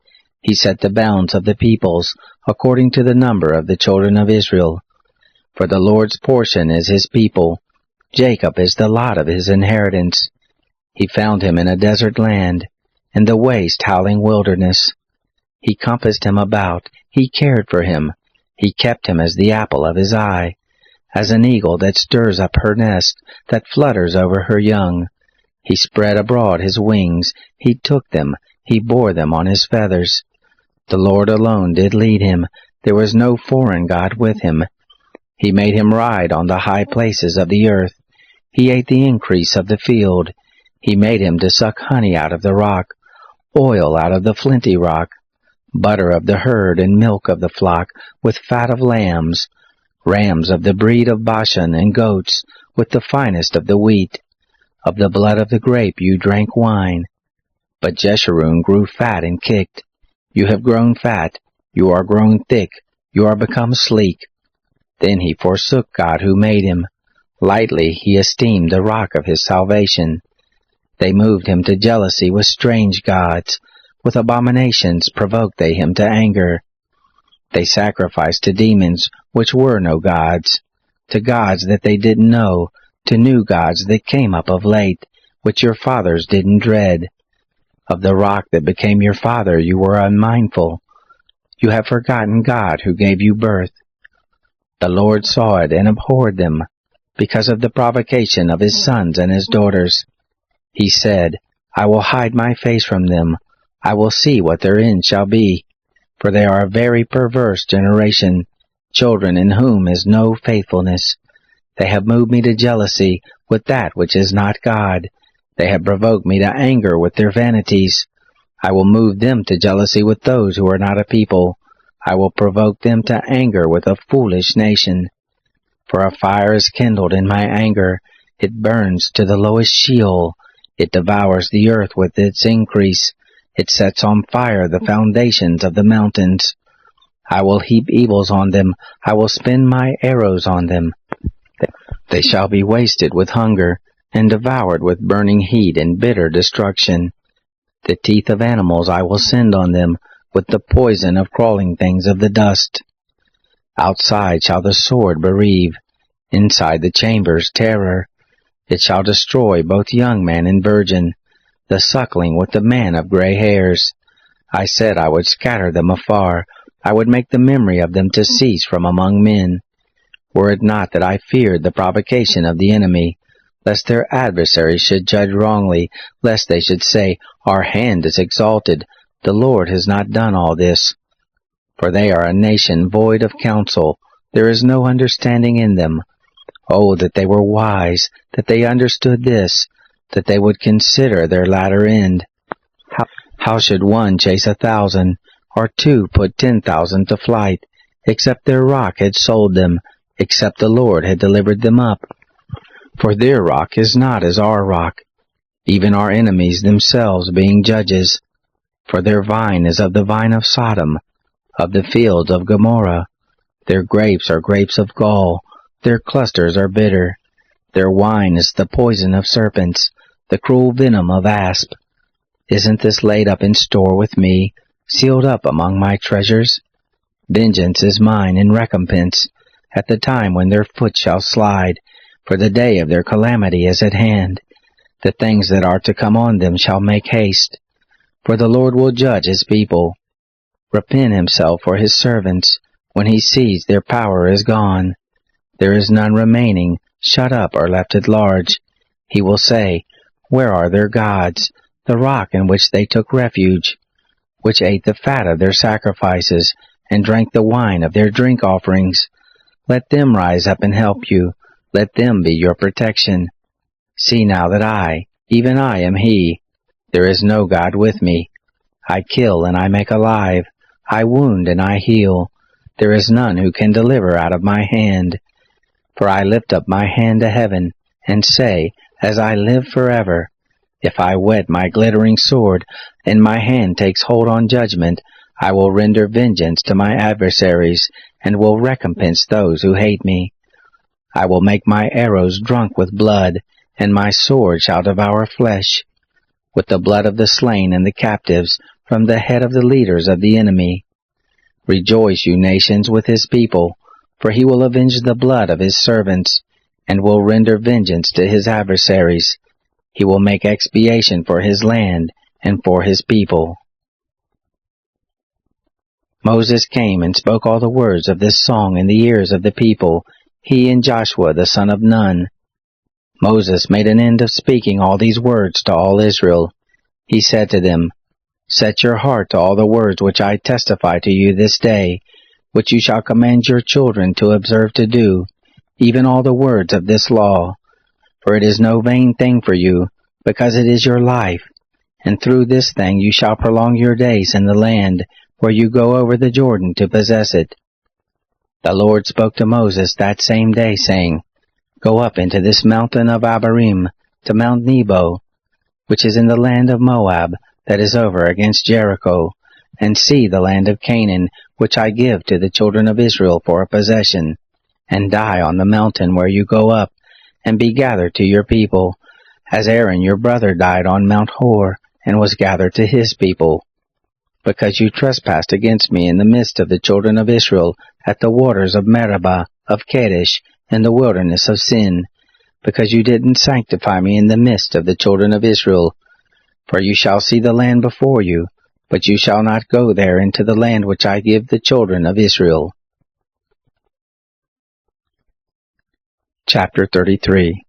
he set the bounds of the peoples according to the number of the children of Israel. For the Lord's portion is his people. Jacob is the lot of his inheritance. He found him in a desert land, in the waste howling wilderness. He compassed him about, he cared for him, he kept him as the apple of his eye, as an eagle that stirs up her nest, that flutters over her young. He spread abroad his wings, he took them, he bore them on his feathers. The Lord alone did lead him, there was no foreign god with him. He made him ride on the high places of the earth. He ate the increase of the field. He made him to suck honey out of the rock, oil out of the flinty rock, butter of the herd and milk of the flock, with fat of lambs, rams of the breed of Bashan, and goats, with the finest of the wheat. Of the blood of the grape you drank wine. But Jeshurun grew fat and kicked. You have grown fat, you are grown thick, you are become sleek. Then he forsook God who made him. Lightly he esteemed the rock of his salvation. They moved him to jealousy with strange gods. With abominations provoked they him to anger. They sacrificed to demons which were no gods, to gods that they didn't know, to new gods that came up of late, which your fathers didn't dread. Of the rock that became your father you were unmindful. You have forgotten God who gave you birth. The Lord saw it and abhorred them, because of the provocation of his sons and his daughters. He said, I will hide my face from them, I will see what their end shall be. For they are a very perverse generation, children in whom is no faithfulness. They have moved me to jealousy with that which is not God. They have provoked me to anger with their vanities. I will move them to jealousy with those who are not a people. I will provoke them to anger with a foolish nation. For a fire is kindled in my anger. It burns to the lowest Sheol. It devours the earth with its increase. It sets on fire the foundations of the mountains. I will heap evils on them. I will spin my arrows on them. They shall be wasted with hunger, and devoured with burning heat and bitter destruction. The teeth of animals I will send on them, with the poison of crawling things of the dust. Outside shall the sword bereave, inside the chambers terror. It shall destroy both young man and virgin, the suckling with the man of gray hairs. I said I would scatter them afar, I would make the memory of them to cease from among men. Were it not that I feared the provocation of the enemy, lest their adversaries should judge wrongly, lest they should say, Our hand is exalted, the Lord has not done all this. For they are a nation void of counsel, there is no understanding in them. Oh, that they were wise, that they understood this, that they would consider their latter end. How should one chase 1,000, or two put 10,000 to flight, except their rock had sold them, except the Lord had delivered them up? For their rock is not as our rock, even our enemies themselves being judges. For their vine is of the vine of Sodom, of the fields of Gomorrah. Their grapes are grapes of gall, their clusters are bitter. Their wine is the poison of serpents, the cruel venom of asp. Isn't this laid up in store with me, sealed up among my treasures? Vengeance is mine in recompense, at the time when their foot shall slide, for the day of their calamity is at hand. The things that are to come on them shall make haste, for the Lord will judge his people. Repent himself for his servants, when he sees their power is gone. There is none remaining, shut up or left at large. He will say, Where are their gods, the rock in which they took refuge, which ate the fat of their sacrifices, and drank the wine of their drink offerings? Let them rise up and help you. Let them be your protection. See now that I, even I, am he. There is no God with me. I kill and I make alive. I wound and I heal. There is none who can deliver out of my hand. For I lift up my hand to heaven, and say, As I live forever, if I whet my glittering sword, and my hand takes hold on judgment, I will render vengeance to my adversaries, and will recompense those who hate me. I will make my arrows drunk with blood, and my sword shall devour flesh, with the blood of the slain and the captives, from the head of the leaders of the enemy. Rejoice, you nations, with his people, For he will avenge the blood of his servants, and will render vengeance to his adversaries. He will make expiation for his land and for his people. Moses came and spoke all the words of this song in the ears of the people, he and Joshua the son of Nun. Moses made an end of speaking all these words to all Israel. He said to them, Set your heart to all the words which I testify to you this day, which you shall command your children to observe to do, even all the words of this law. For it is no vain thing for you, because it is your life, and through this thing you shall prolong your days in the land where you go over the Jordan to possess it. The Lord spoke to Moses that same day, saying, Go up into this mountain of Abarim, to Mount Nebo, which is in the land of Moab, that is over against Jericho, and see the land of Canaan, which I give to the children of Israel for a possession, and die on the mountain where you go up, and be gathered to your people, as Aaron your brother died on Mount Hor, and was gathered to his people. Because you trespassed against me in the midst of the children of Israel, at the waters of Meribah, of Kadesh, in the wilderness of Sin, because you didn't sanctify me in the midst of the children of Israel. For you shall see the land before you, but you shall not go there into the land which I give the children of Israel. Chapter 33.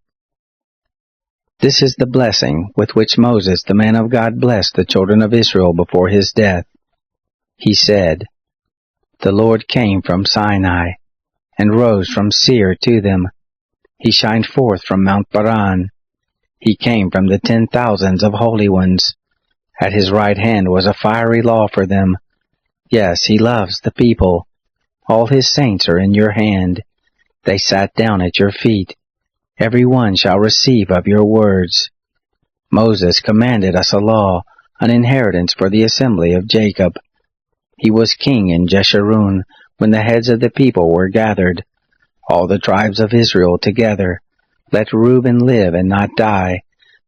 This is the blessing with which Moses the man of God blessed the children of Israel before his death. He said, The Lord came from Sinai, and rose from Seir to them. He shined forth from Mount Paran. He came from the 10,000s of holy ones. At his right hand was a fiery law for them. Yes, he loves the people. All his saints are in your hand. They sat down at your feet. Every one shall receive of your words. Moses commanded us a law, an inheritance for the assembly of Jacob. He was king in Jeshurun, when the heads of the people were gathered, all the tribes of Israel together. Let Reuben live and not die,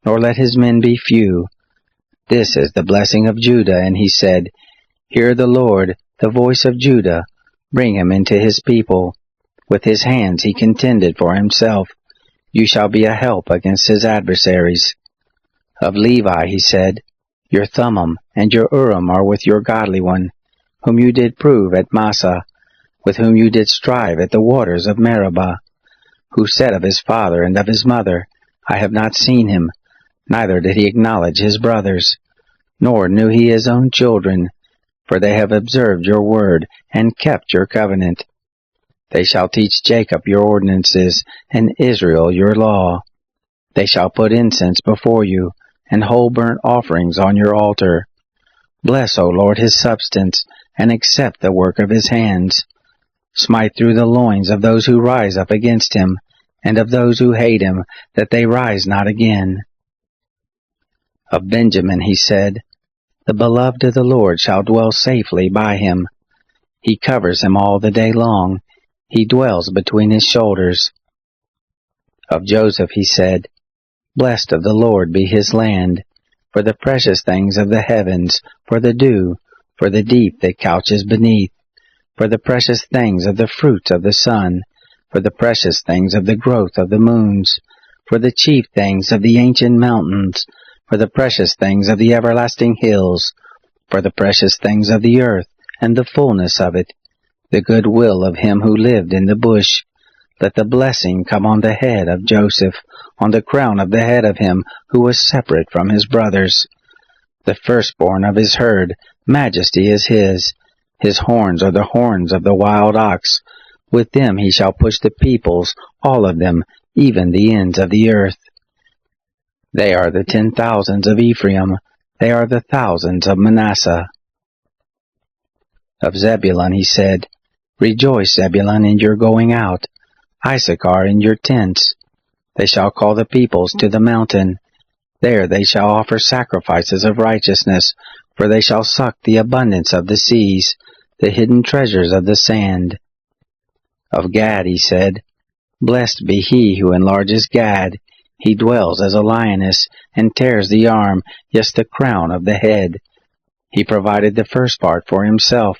nor let his men be few. This is the blessing of Judah, and he said, Hear the Lord, the voice of Judah, bring him into his people. With his hands he contended for himself. You shall be a help against his adversaries. Of Levi he said, Your Thummim and your Urim are with your godly one, whom you did prove at Massah, with whom you did strive at the waters of Meribah, who said of his father and of his mother, I have not seen him, neither did he acknowledge his brothers, nor knew he his own children, for they have observed your word, and kept your covenant. They shall teach Jacob your ordinances, and Israel your law. They shall put incense before you, and whole burnt offerings on your altar. Bless, O Lord, his substance, and accept the work of his hands. Smite through the loins of those who rise up against him, and of those who hate him, that they rise not again. Of Benjamin he said, The beloved of the Lord shall dwell safely by him. He covers him all the day long. He dwells between his shoulders. Of Joseph he said, Blessed of the Lord be his land, for the precious things of the heavens, for the dew, for the deep that couches beneath, for the precious things of the fruits of the sun, for the precious things of the growth of the moons, for the chief things of the ancient mountains, for the precious things of the everlasting hills, for the precious things of the earth, and the fullness of it, the good will of him who lived in the bush. Let the blessing come on the head of Joseph, on the crown of the head of him who was separate from his brothers. The firstborn of his herd, majesty is his. His horns are the horns of the wild ox. With them he shall push the peoples, all of them, even the ends of the earth. They are the 10,000s of Ephraim. They are the thousands of Manasseh. Of Zebulun he said, Rejoice, Zebulun, in your going out, Issachar in your tents. They shall call the peoples to the mountain. There they shall offer sacrifices of righteousness, for they shall suck the abundance of the seas, the hidden treasures of the sand. Of Gad he said, Blessed be he who enlarges Gad. He dwells as a lioness, and tears the arm, yes, the crown of the head. He provided the first part for himself,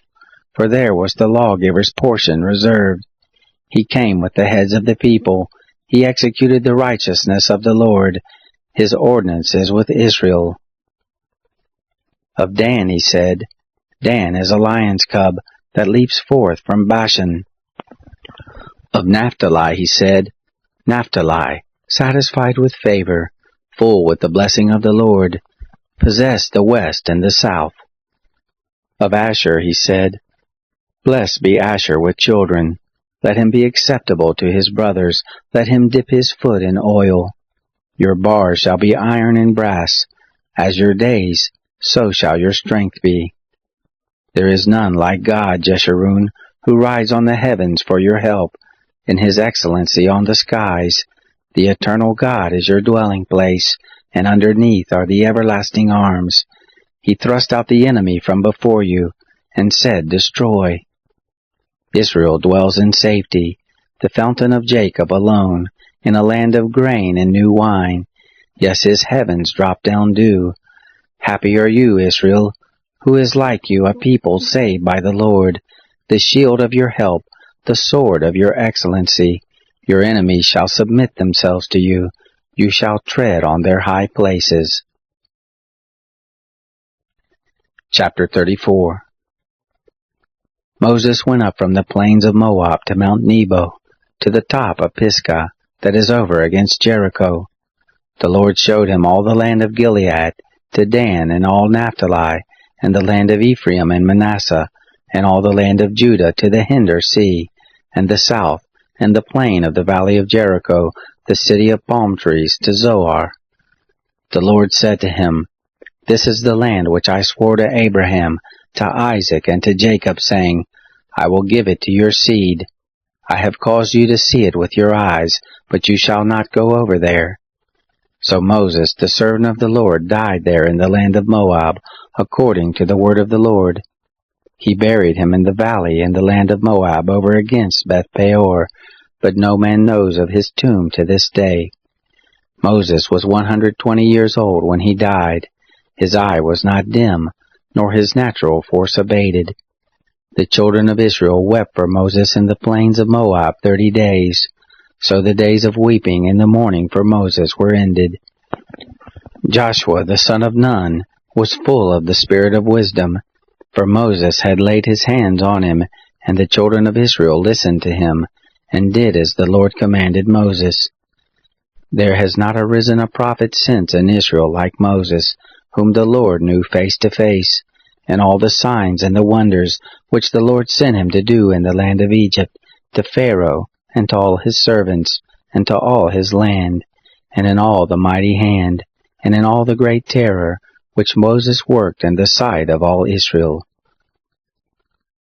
for there was the lawgiver's portion reserved. He came with the heads of the people. He executed the righteousness of the Lord, his ordinances with Israel. Of Dan he said, Dan is a lion's cub that leaps forth from Bashan. Of Naphtali he said, Naphtali, satisfied with favor, full with the blessing of the Lord, possessed the west and the south. Of Asher he said, Blessed be Asher with children. Let him be acceptable to his brothers. Let him dip his foot in oil. Your bars shall be iron and brass. As your days, so shall your strength be. There is none like God, Jeshurun, who rides on the heavens for your help, in his excellency on the skies. The eternal God is your dwelling place, and underneath are the everlasting arms. He thrust out the enemy from before you, and said, Destroy. Israel dwells in safety, the fountain of Jacob alone, in a land of grain and new wine. Yes, his heavens drop down dew. Happy are you, Israel, who is like you, a people saved by the Lord, the shield of your help, the sword of your excellency. Your enemies shall submit themselves to you. You shall tread on their high places. Chapter 34. Moses went up from the plains of Moab to Mount Nebo, to the top of Pisgah, that is over against Jericho. The Lord showed him all the land of Gilead, to Dan and all Naphtali, and the land of Ephraim and Manasseh, and all the land of Judah to the hinder sea, and the south, and the plain of the valley of Jericho, the city of palm trees, to Zoar. The Lord said to him, This is the land which I swore to Abraham, to Isaac, and to Jacob, saying, I will give it to your seed. I have caused you to see it with your eyes, but you shall not go over there. So Moses, the servant of the Lord, died there in the land of Moab, according to the word of the Lord. He buried him in the valley in the land of Moab over against Beth Peor, but no man knows of his tomb to this day. Moses was 120 years old when he died. His eye was not dim, nor his natural force abated. The children of Israel wept for Moses in the plains of Moab 30 days. So the days of weeping and the mourning for Moses were ended. Joshua the son of Nun was full of the spirit of wisdom, for Moses had laid his hands on him, and the children of Israel listened to him, and did as the Lord commanded Moses. There has not arisen a prophet since in Israel like Moses, whom the Lord knew face to face, and all the signs and the wonders which the Lord sent him to do in the land of Egypt, to Pharaoh, and to all his servants, and to all his land, and in all the mighty hand, and in all the great terror, which Moses worked in the sight of all Israel.